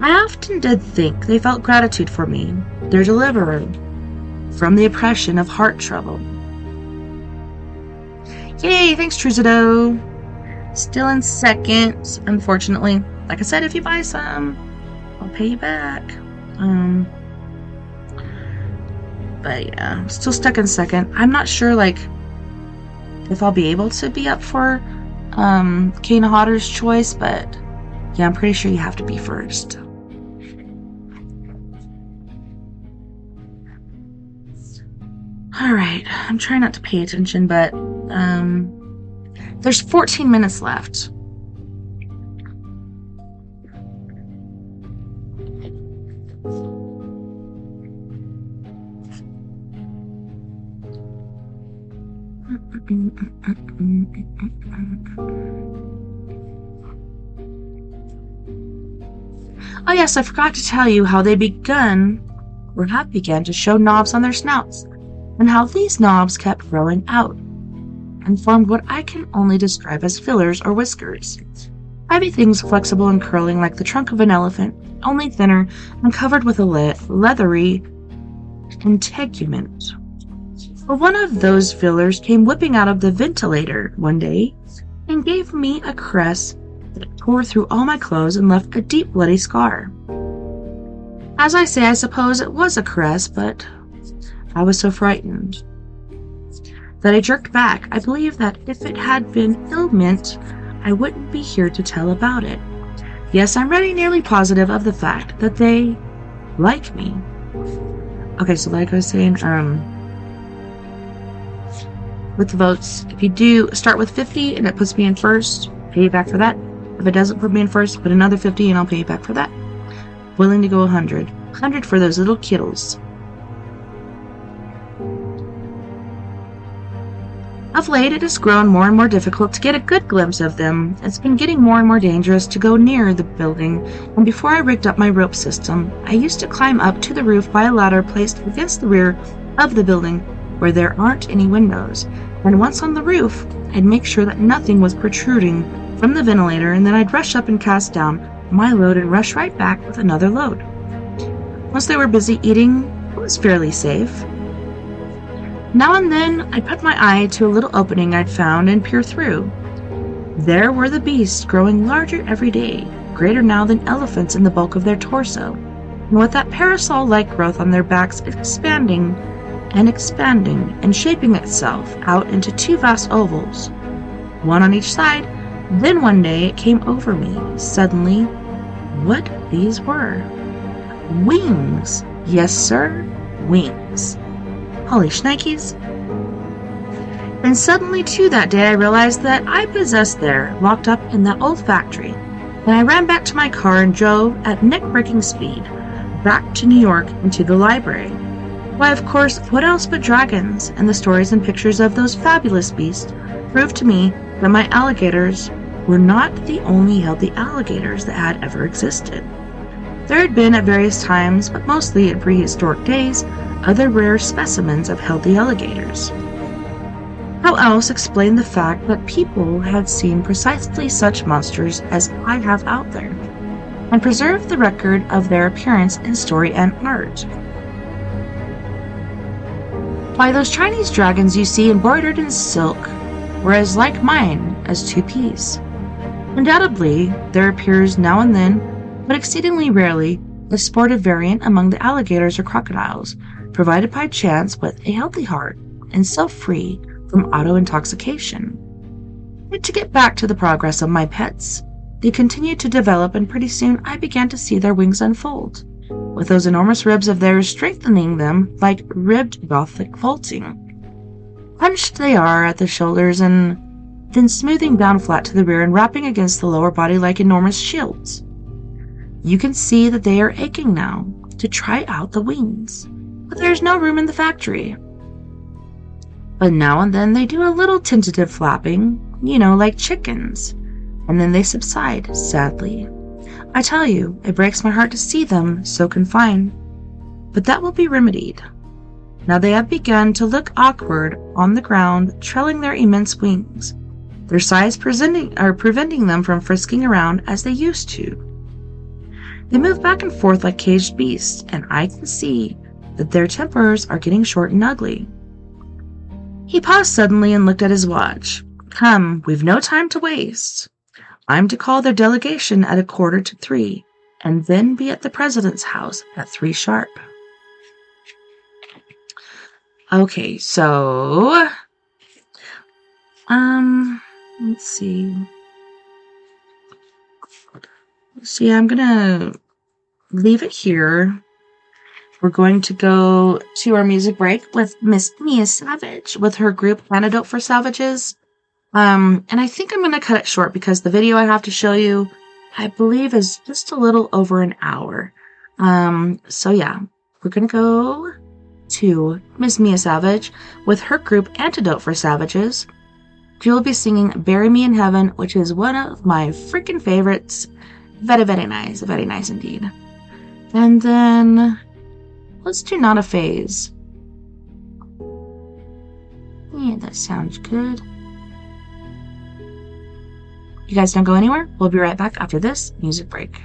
Speaker 1: I often did think they felt gratitude for me, their deliverer, from the oppression of heart trouble. Yay, thanks, Truzido. Still in second, unfortunately. Like I said, if you buy some, I'll pay you back. But yeah, I'm still stuck in second. I'm not sure, if I'll be able to be up for Kane Hodder's choice, but yeah, I'm pretty sure you have to be first. Alright, I'm trying not to pay attention, but there's 14 minutes left. Oh yes, I forgot to tell you how they began to show knobs on their snouts, and how these knobs kept growing out, and formed what I can only describe as fillers or whiskers. Heavy things flexible and curling like the trunk of an elephant, only thinner and covered with a leathery integument. Well, one of those fillers came whipping out of the ventilator one day and gave me a caress that tore through all my clothes and left a deep bloody scar. As I say, I suppose it was a caress, but I was so frightened that I jerked back. I believe that if it had been ill meant, I wouldn't be here to tell about it. Yes, I'm really nearly positive of the fact that they like me. Okay, so like I was saying, with the votes, if you do start with 50 and it puts me in first, pay you back for that. If it doesn't put me in first, put another 50 and I'll pay you back for that. Willing to go 100. 100 for those little kittles. Of late, it has grown more and more difficult to get a good glimpse of them. It's been getting more and more dangerous to go near the building, and before I rigged up my rope system, I used to climb up to the roof by a ladder placed against the rear of the building where there aren't any windows. And once on the roof, I'd make sure that nothing was protruding from the ventilator, and then I'd rush up and cast down my load and rush right back with another load. Once they were busy eating, it was fairly safe. Now and then, I'd put my eye to a little opening I'd found and peer through. There were the beasts growing larger every day, greater now than elephants in the bulk of their torso, and with that parasol-like growth on their backs expanding and shaping itself out into two vast ovals, one on each side. Then one day it came over me, suddenly, what these were. Wings! Yes, sir, wings. Holy shnikes. And suddenly, too, that day I realized that I possessed there, locked up in that old factory. And I ran back to my car and drove at neck-breaking speed back to New York and to the library. Why, of course, what else but dragons, and the stories and pictures of those fabulous beasts proved to me that my alligators were not the only healthy alligators that had ever existed. There had been at various times, but mostly in prehistoric days, other rare specimens of healthy alligators. How else explain the fact that people had seen precisely such monsters as I have out there, and preserved the record of their appearance in story and art? Why, those Chinese dragons you see embroidered in silk were as like mine as two peas. Undoubtedly, there appears now and then, but exceedingly rarely, a sportive variant among the alligators or crocodiles, provided by chance with a healthy heart and self-free from auto-intoxication. But to get back to the progress of my pets, they continued to develop, and pretty soon I began to see their wings unfold, with those enormous ribs of theirs strengthening them like ribbed Gothic vaulting. Hunched they are at the shoulders and then smoothing down flat to the rear and wrapping against the lower body like enormous shields. You can see that they are aching now to try out the wings, but there's no room in the factory. But now and then they do a little tentative flapping, like chickens, and then they subside, sadly. I tell you, it breaks my heart to see them so confined, but that will be remedied. Now they have begun to look awkward on the ground, trailing their immense wings, their size preventing them from frisking around as they used to. They move back and forth like caged beasts, and I can see that their tempers are getting short and ugly. He paused suddenly and looked at his watch. Come, we've no time to waste. I'm to call their delegation at 2:45, and then be at the president's house at 3 sharp. Okay, so, let's see. I'm gonna leave it here. We're going to go to our music break with Miss Mia Savage with her group Antidote for Savages. And I think I'm going to cut it short because the video I have to show you, I believe, is just a little over an hour. So yeah, we're going to go to Miss Mia Savage with her group Antidote for Savages. She will be singing Bury Me in Heaven, which is one of my freaking favorites. Very, very nice indeed. And then let's do Not a Phase. Yeah, that sounds good. You guys don't go anywhere. We'll be right back after this music break.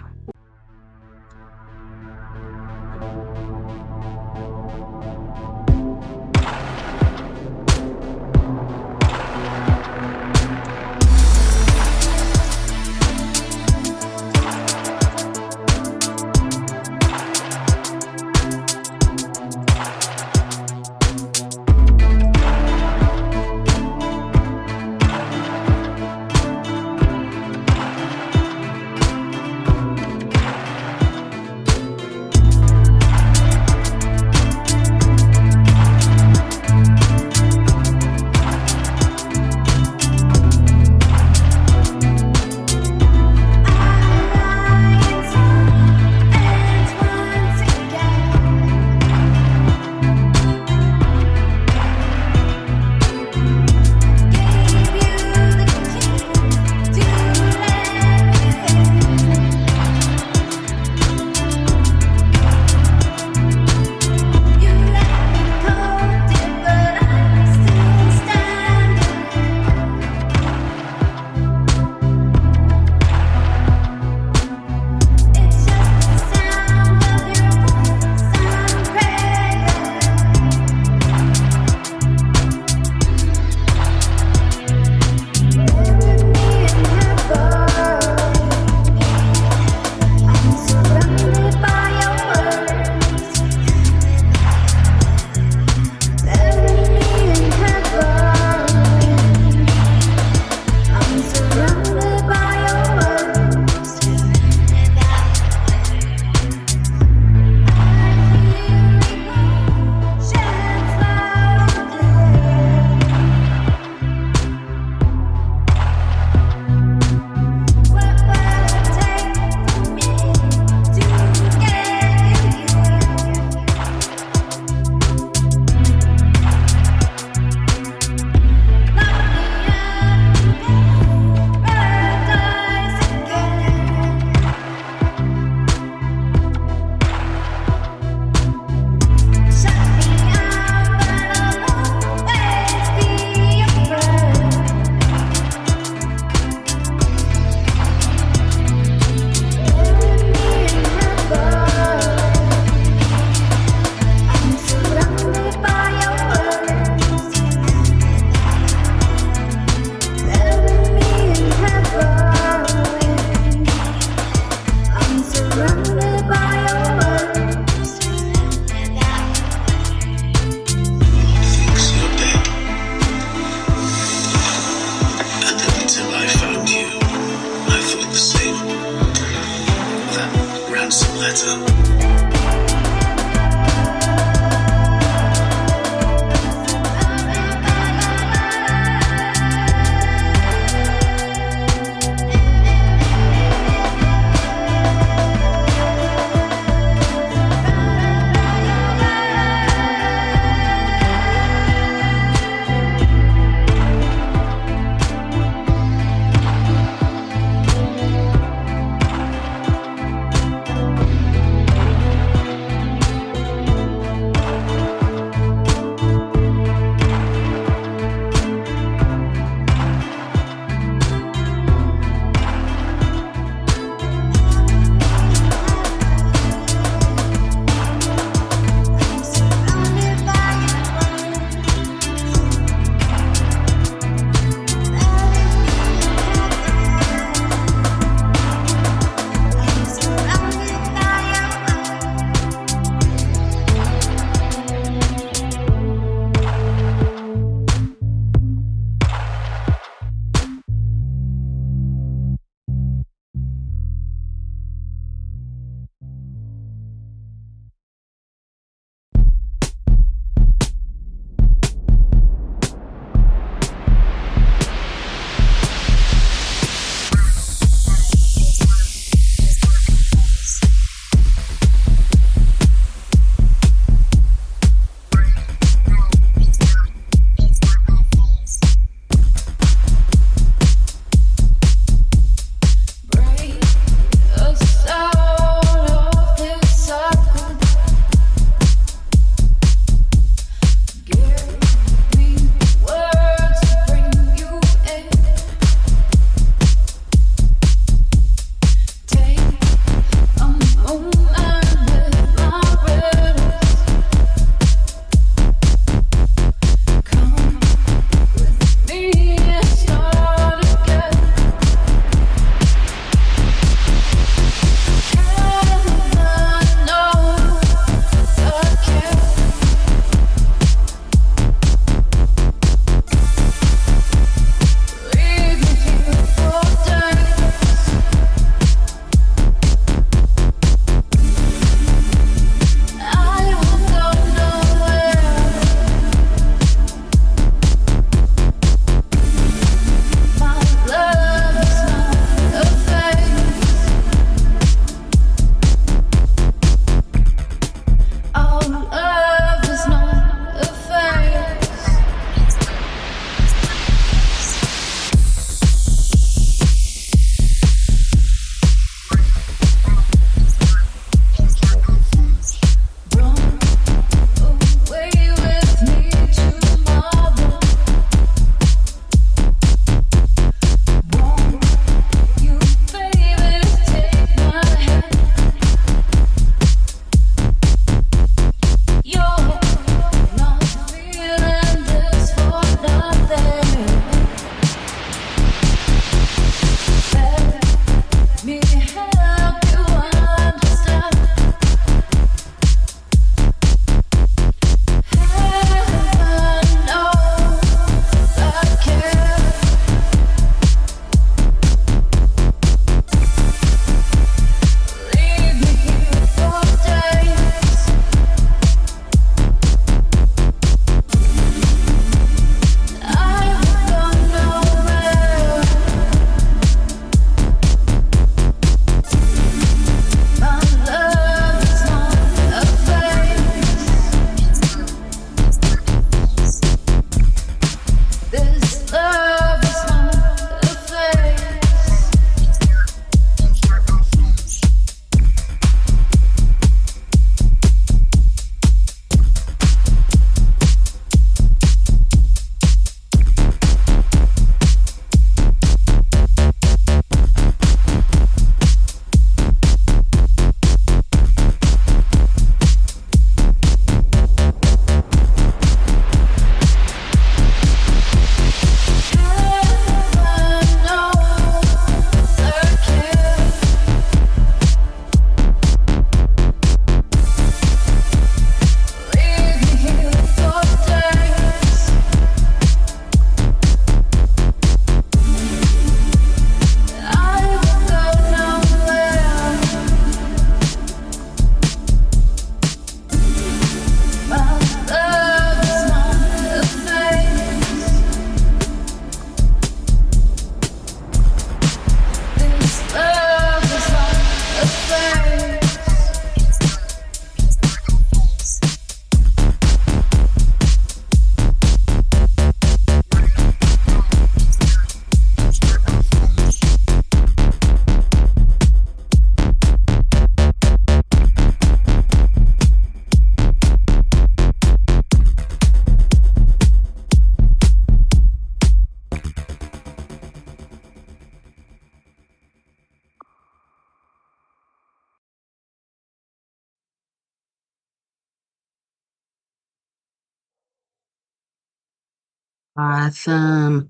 Speaker 1: Awesome.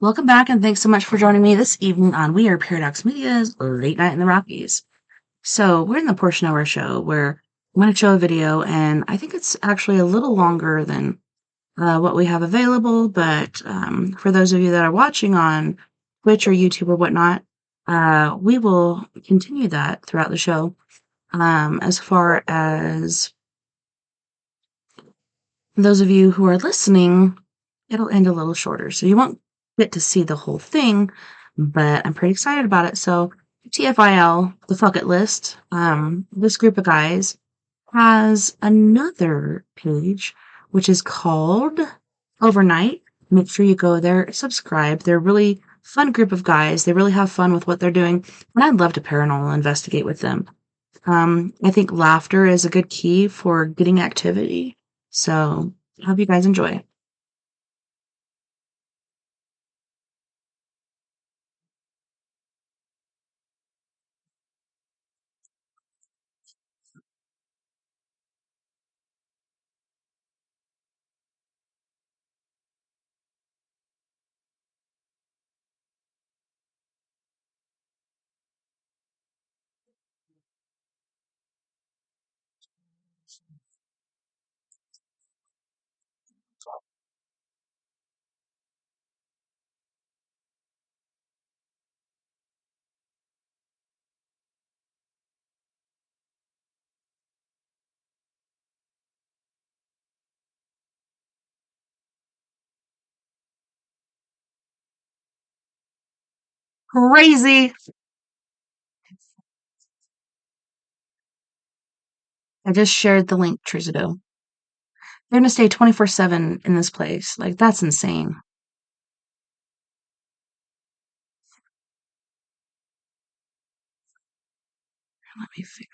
Speaker 1: Welcome back, and thanks so much for joining me this evening on We Are Paradox Media's Late Night in the Rockies. So, we're in the portion of our show where I'm going to show a video, and I think it's actually a little longer than what we have available, but for those of you that are watching on Twitch or YouTube or whatnot, we will continue that throughout the show. As far as those of you who are listening, it'll end a little shorter, so you won't get to see the whole thing, but I'm pretty excited about it. So, TFIL, the Fuck It List, this group of guys has another page, which is called Overnight. Make sure you go there, subscribe. They're a really fun group of guys. They really have fun with what they're doing, and I'd love to paranormal investigate with them. I think laughter is a good key for getting activity. So, I hope you guys enjoy. Crazy! I just shared the link, Trizado. They're gonna stay 24/7 in this place. Like, that's insane. Let me fix.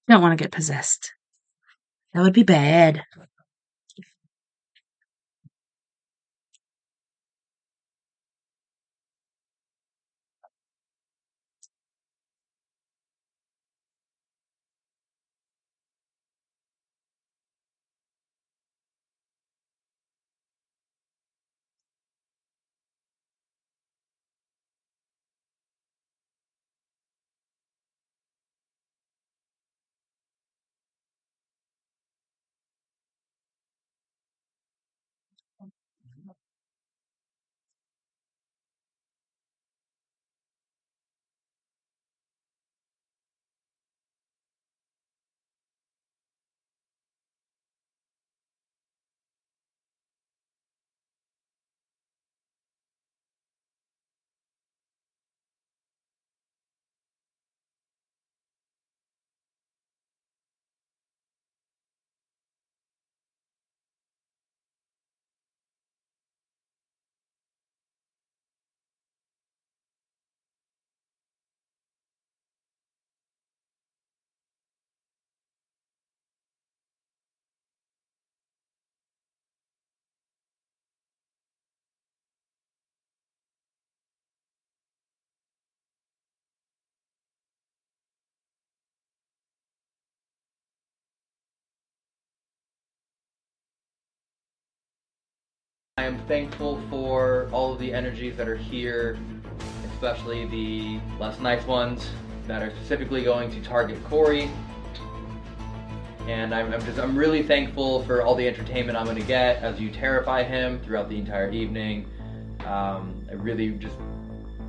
Speaker 1: Don't want to get possessed. That would be bad.
Speaker 2: I am thankful for all of the energies that are here, especially the less nice ones that are specifically going to target Corey. And I'm really thankful for all the entertainment I'm going to get as you terrify him throughout the entire evening. It really just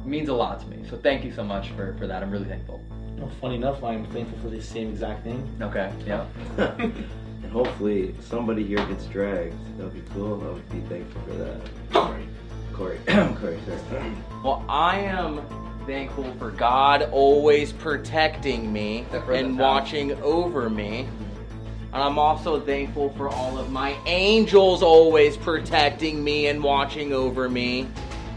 Speaker 2: means a lot to me. So thank you so much for that. I'm really thankful.
Speaker 3: Well, funny enough, I'm thankful for the same exact thing.
Speaker 2: Okay, yeah.
Speaker 4: And hopefully somebody here gets dragged. That would be cool. I would be thankful for that. Corey, sorry.
Speaker 5: Well, I am thankful for God always protecting me and watching over me. And I'm also thankful for all of my angels always protecting me and watching over me.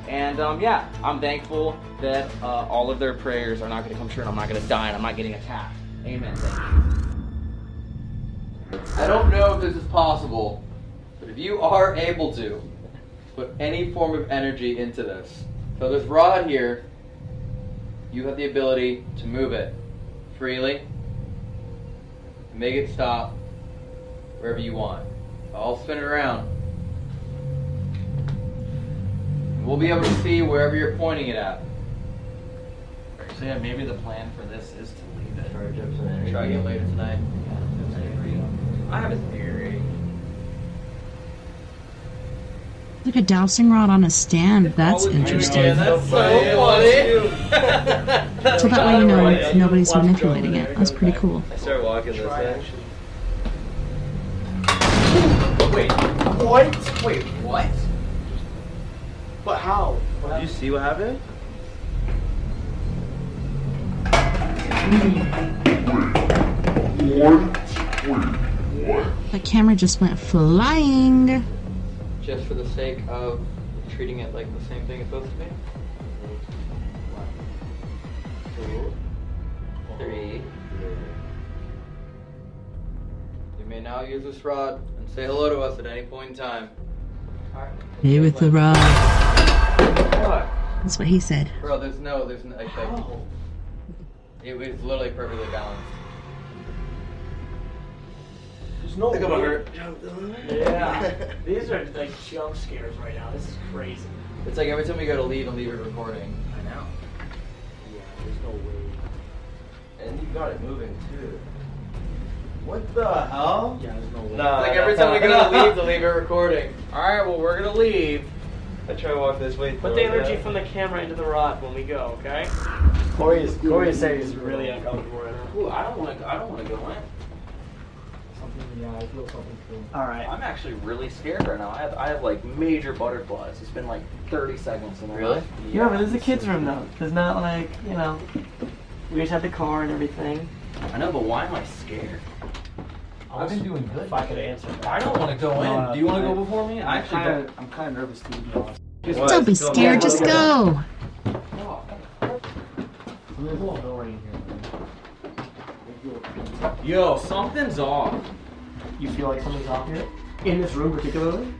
Speaker 5: And yeah, I'm thankful that all of their prayers are not going to come true and I'm not going to die and I'm not getting attacked. Amen. Thank you.
Speaker 2: I don't know if this is possible, but if you are able to put any form of energy into this, so this rod here, you have the ability to move it freely, make it stop wherever you want. I'll spin it around. We'll be able to see wherever you're pointing it at.
Speaker 5: So yeah, maybe the plan for this is to leave it.
Speaker 4: Charge up some energy.
Speaker 2: Try again later tonight.
Speaker 5: I have a theory.
Speaker 1: Like a dowsing rod on a stand. That's interesting.
Speaker 5: Yeah, that's so funny.
Speaker 1: So that way you know nobody's manipulating it. That's pretty cool.
Speaker 4: I start walking this way.
Speaker 3: Wait, what?
Speaker 5: Wait, what?
Speaker 3: But how?
Speaker 4: Did you see what happened?
Speaker 1: That camera just went flying.
Speaker 2: Just for the sake of treating it like the same thing it's supposed to be. 1, 2, 3. You may now use this rod and say hello to us at any point in time.
Speaker 1: Play with the rod.
Speaker 2: What?
Speaker 1: That's what he said.
Speaker 2: Bro, there's no, like, it was literally perfectly balanced.
Speaker 3: There's no
Speaker 4: I think I'm gonna
Speaker 3: way.
Speaker 4: hurt.
Speaker 3: Yeah. These are like jump scares right now. This is crazy.
Speaker 2: It's like every time we go to leave and leave it recording.
Speaker 5: I know.
Speaker 3: Yeah, there's no way.
Speaker 4: And you got it moving too. What the hell?
Speaker 3: Yeah, there's no way.
Speaker 4: Nah.
Speaker 2: It's like every time we go to leave it recording.
Speaker 5: Alright, well, we're gonna leave.
Speaker 4: I try to walk this way.
Speaker 3: Put the energy from the camera into the rod when we go, okay? Corey is saying he's really uncomfortable right now.
Speaker 5: Ooh, I don't want to go in.
Speaker 3: Yeah, I feel something too.
Speaker 5: Alright. I'm actually really scared right now. I have like major butterflies. It's been like 30 seconds. And
Speaker 2: Really?
Speaker 3: Yeah, but this is a kid's room though. It's not like, you know, we just had the car and everything.
Speaker 5: I know, but why am I scared?
Speaker 3: I've been doing good. If I could answer that.
Speaker 5: I don't want to go in. Do you want to go before me? I actually don't.
Speaker 3: I'm kind of nervous to be honest.
Speaker 1: Don't be scared, just go.
Speaker 3: There's a little door right in here.
Speaker 5: Yo, something's off.
Speaker 3: You feel like something's off here? In this room particularly?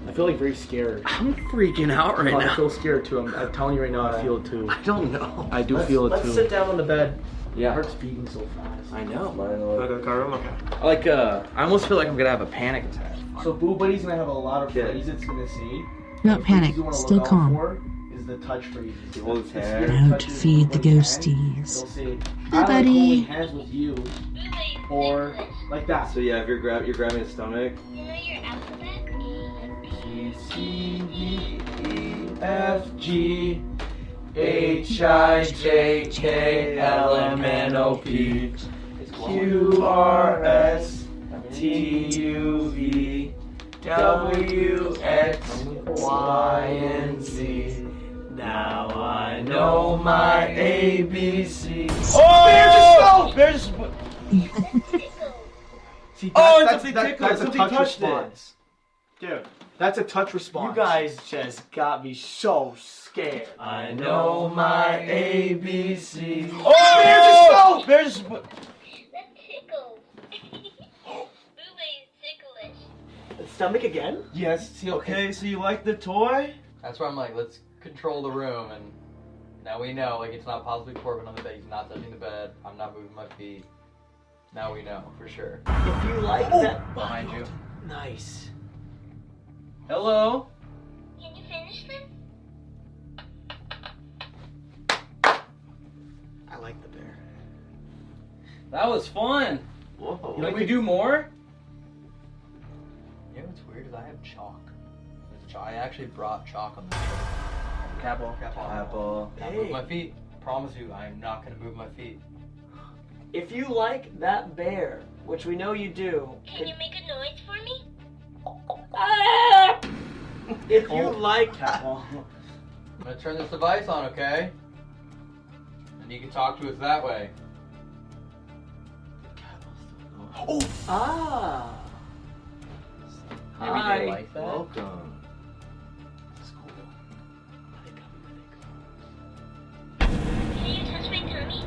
Speaker 3: I feel like very scared.
Speaker 5: I'm freaking out right
Speaker 3: I
Speaker 5: now.
Speaker 3: feel scared too. I'm telling you right now, I feel it too.
Speaker 5: I don't know.
Speaker 3: I do feel it too. Let's sit down on the bed.
Speaker 5: Yeah.
Speaker 3: It hurts speaking so fast.
Speaker 5: I know.
Speaker 3: Okay.
Speaker 5: Like, I almost feel like I'm gonna have a panic attack.
Speaker 3: So Boo Buddy's gonna have a lot of phrases it's gonna say.
Speaker 1: Don't panic. Still calm.
Speaker 3: Is the touch phrases.
Speaker 4: He holds his hand.
Speaker 1: Don't feed the ghosties.
Speaker 3: They'll say,
Speaker 1: Hi,
Speaker 3: I like
Speaker 1: buddy.
Speaker 3: holding hands with you, or like that.
Speaker 4: So yeah, if you're grabbing his stomach.
Speaker 6: You know your alphabet?
Speaker 3: C, D, E, F, G, H, I, J, K, L, M, N, O, P, Q, R, S, T, U, V, W, X, Y, and Z. Now I know my ABC. Oh! Bear just go! See, that's a touch response. Dude, that's a touch response. You guys just got me so scared. I know my ABC. Oh! Bear just go!
Speaker 6: That tickles. Boo-Bay's ticklish.
Speaker 3: Stomach again? Yes. See, okay, so you like the toy?
Speaker 2: That's where I'm like, let's control the room, and now we know, like, it's not possibly Corbin on the bed, he's not touching the bed, I'm not moving my feet. Now we know, for sure.
Speaker 3: If you like that.
Speaker 2: Behind you.
Speaker 3: Nice.
Speaker 2: Hello?
Speaker 6: Can you finish them?
Speaker 3: I like the bear.
Speaker 2: That was fun!
Speaker 4: Whoa.
Speaker 2: Can we do more? You know what's weird is I have chalk. There's chalk. I actually brought chalk on this trip.
Speaker 3: Capel.
Speaker 4: Apple.
Speaker 2: Not move my feet. Promise you, I am not gonna move my feet.
Speaker 3: If you like that bear, which we know you do,
Speaker 6: Can you make a noise for me?
Speaker 3: if you like Capel,
Speaker 2: I'm gonna turn this device on, okay? And you can talk to us that way.
Speaker 3: Oh! Ah!
Speaker 5: Maybe
Speaker 3: Hi.
Speaker 5: they like that.
Speaker 4: Welcome.
Speaker 3: That's cool.
Speaker 6: Can you touch my tummy?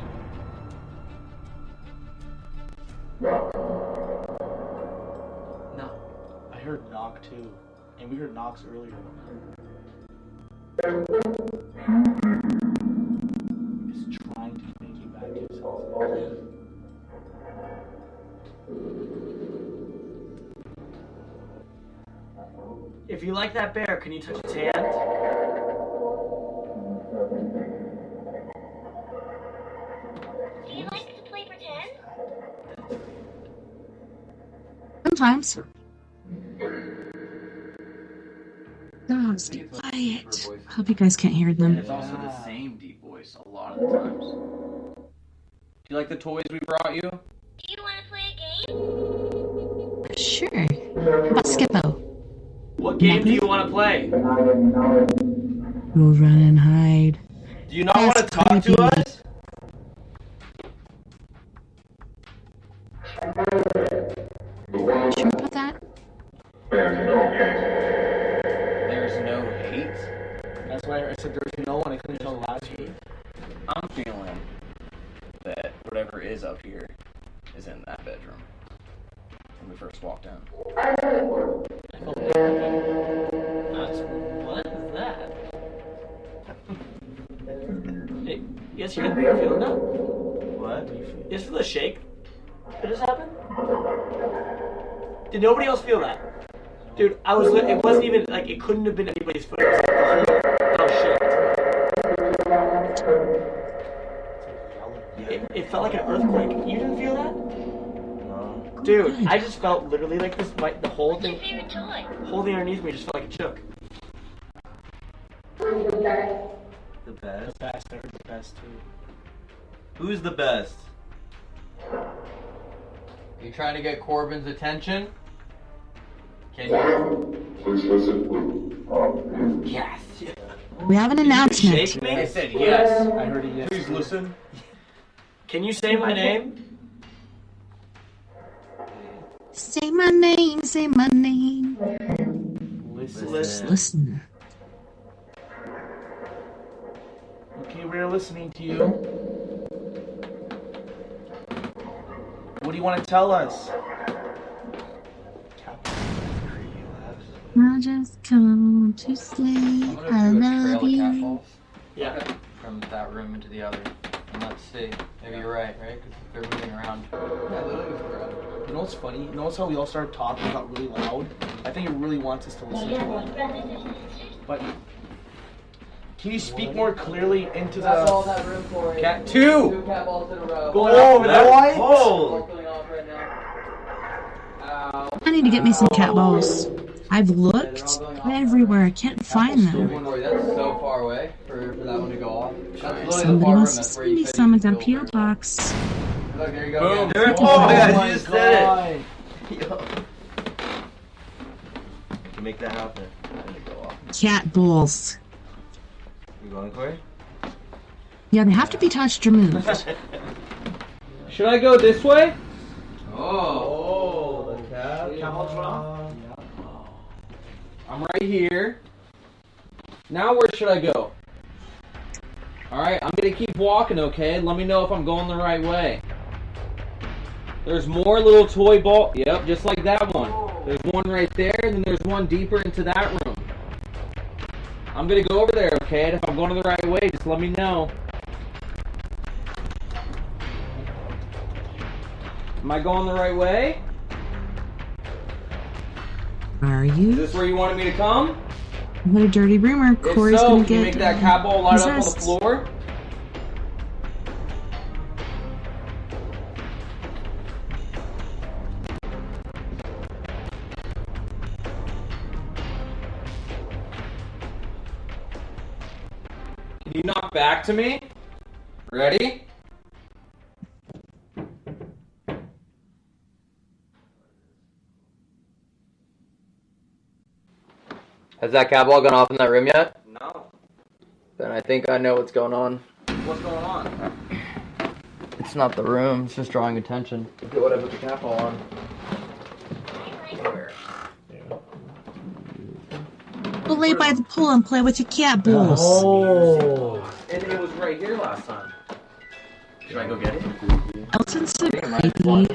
Speaker 3: No. I heard knock too. And we heard knocks earlier. It's trying to make you back to yourself. If you like that bear, can you touch its hand?
Speaker 6: Do you like to play pretend?
Speaker 1: Sometimes. Dogs, be quiet. Hope you guys can't hear
Speaker 5: And
Speaker 1: them.
Speaker 5: it's also the same deep voice a lot of the times. Do you like the toys we brought you?
Speaker 6: Do you want to play a game?
Speaker 1: Sure. How about Skippo?
Speaker 3: What game do you want to play?
Speaker 1: We'll run and hide.
Speaker 5: Do you not want to talk to us?
Speaker 1: Sure about that?
Speaker 5: There's no hate.
Speaker 3: That's why I said there's no one. I couldn't tell the last game.
Speaker 5: I'm feeling that whatever is up here is in that bedroom when we first walked in.
Speaker 3: What is that? Hey, yes, you feeling that?
Speaker 4: What?
Speaker 3: You just feel the shake that just happened? Did nobody else feel that? Dude, it wasn't even, like, it couldn't have been anybody's foot. It was like the whole house shook. It felt like an earthquake. You didn't feel that?
Speaker 4: No.
Speaker 3: Dude, I just felt literally like this, the whole
Speaker 6: What's your
Speaker 3: thing,
Speaker 6: favorite toy?
Speaker 3: whole thing underneath me just felt like it shook.
Speaker 4: The best?
Speaker 3: The best, I heard the best too.
Speaker 4: Who's the best?
Speaker 2: You trying to get Corbin's attention? Can you?
Speaker 7: Please listen.
Speaker 3: Yes.
Speaker 1: We have an announcement.
Speaker 3: Shake me?
Speaker 5: I said yes.
Speaker 3: I heard it yes.
Speaker 4: Please listen.
Speaker 3: Can you say my name?
Speaker 1: Say my name, say my name.
Speaker 3: Listen.
Speaker 1: Listen.
Speaker 3: Okay, we're listening to you. What do you want to tell us?
Speaker 1: I just come to say
Speaker 2: I'm
Speaker 1: I
Speaker 2: gonna do a
Speaker 1: love
Speaker 2: trail of cat
Speaker 1: you.
Speaker 2: balls
Speaker 3: Yeah.
Speaker 2: from that room into the other. And let's see. Maybe you're right? Because they're moving around. Yeah, literally moving around.
Speaker 3: You know what's funny? You notice how we all started talking and got really loud? I think it really wants us to listen to it. But can you speak more clearly into
Speaker 2: That's all
Speaker 3: the
Speaker 2: that room for it.
Speaker 3: cat?
Speaker 2: Two cat balls in a row.
Speaker 3: Going over that way?
Speaker 4: Oh!
Speaker 2: Going off right now. Ow.
Speaker 1: I need to get me some cat balls. I've looked everywhere. I can't find them.
Speaker 2: Boy, that's so far away for that one to go off. That's literally the
Speaker 1: Somebody
Speaker 2: far room.
Speaker 1: wants to
Speaker 2: That's where
Speaker 1: send
Speaker 2: you
Speaker 1: me
Speaker 2: fit
Speaker 1: some. I
Speaker 2: your
Speaker 1: got a
Speaker 2: filter.
Speaker 1: P.O. box.
Speaker 2: Look, there you go.
Speaker 4: Boom.
Speaker 2: again.
Speaker 4: There it
Speaker 1: Oh
Speaker 4: oh,
Speaker 1: my
Speaker 4: guys, you just said
Speaker 3: God.
Speaker 4: it. Yo. You make that happen.
Speaker 1: Cat balls.
Speaker 4: You going, Corey?
Speaker 1: Yeah, they have to be touched or moved.
Speaker 5: Should I go this way?
Speaker 2: Oh.
Speaker 4: the cat.
Speaker 5: I'm right here. Now where should I go? Alright, I'm gonna keep walking, okay? Let me know if I'm going the right way. There's more little toy ball. Yep, just like that one. There's one right there, and then there's one deeper into that room. I'm gonna go over there, okay? And if I'm going the right way, just let me know. Am I going the right way?
Speaker 1: Are
Speaker 5: Is
Speaker 1: you?
Speaker 5: this where you wanted me to come?
Speaker 1: What a dirty rumor.
Speaker 5: If
Speaker 1: Corey's
Speaker 5: so,
Speaker 1: gonna
Speaker 5: can you
Speaker 1: get
Speaker 5: make that cat ball light up on the
Speaker 1: possessed.
Speaker 5: floor? Can you knock back to me? Ready?
Speaker 2: Has that cat ball gone off in that room yet?
Speaker 5: No.
Speaker 2: Then I think I know what's going on.
Speaker 5: What's going on?
Speaker 2: It's It's not the room, it's just drawing attention. Look at what I put the cap on.
Speaker 1: Go lay by the pool and play with your cat balls.
Speaker 5: Oh. And it was right here last time. Should I go get it?
Speaker 1: Elton's so creepy.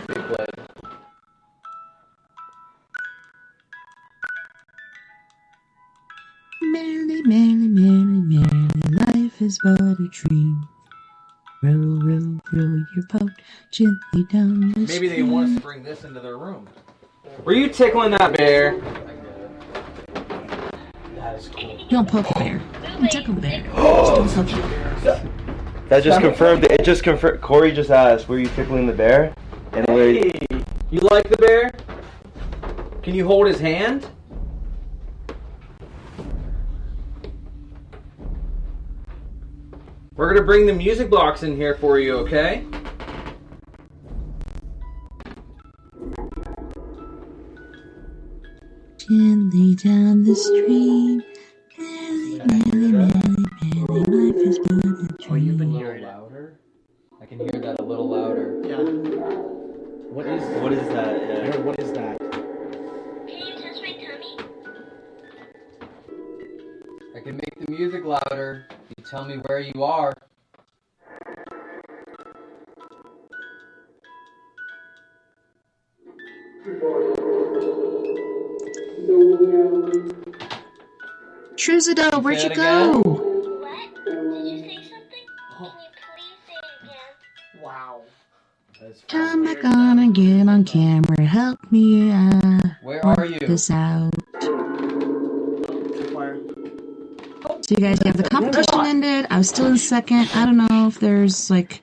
Speaker 1: Merrily, merrily, merrily, merrily, life is but a dream. Row, row, row your boat gently down the
Speaker 5: Maybe they
Speaker 1: stream.
Speaker 5: want us to bring this into their room. Were you tickling that bear?
Speaker 3: That is cool.
Speaker 1: Don't poke the bear. Don't tickle the bear. Just don't poke it.
Speaker 4: That just confirmed. It just confirmed. Corey just asked, "Were you tickling the bear?" And
Speaker 5: Hey, you like the bear? Can you hold his hand? We're gonna bring the music box in here for you, okay?
Speaker 1: Gently down the stream. Merrily, merrily, merrily, merrily, life is but a dream.
Speaker 2: Oh, you've been hearing louder? I can hear that a little louder.
Speaker 3: Yeah.
Speaker 4: what is that? Yeah.
Speaker 3: What is that?
Speaker 6: Can you touch my tummy?
Speaker 2: I can make the music louder. You tell me where you are.
Speaker 1: Truzido, where'd
Speaker 2: Say
Speaker 1: you
Speaker 2: it again.
Speaker 1: go?
Speaker 6: What? Did you say something? Can you please say it again?
Speaker 3: Wow. That's
Speaker 1: Come back on and get on camera. Help me
Speaker 2: Where are
Speaker 1: work
Speaker 2: you?
Speaker 1: this out.
Speaker 3: Fire.
Speaker 1: So you guys, yeah, the competition ended. I was still in second. I don't know if there's like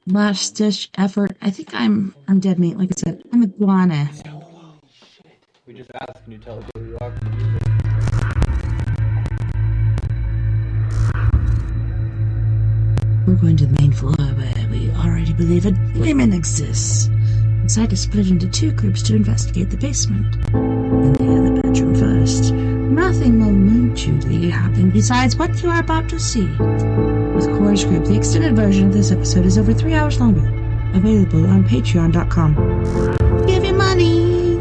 Speaker 1: last ditch effort. I think I'm dead meat. Like I said, I'm iguana.
Speaker 2: We just asked, can you tell us where you are?
Speaker 1: We're going to the main floor where we already believe a demon exists. Decide to split into two groups to investigate the basement and the other bedroom first. Nothing will mutually happen besides what you are about to see. With Corey's group, the extended version of this episode is over 3 hours longer. Available on patreon.com. Give your money!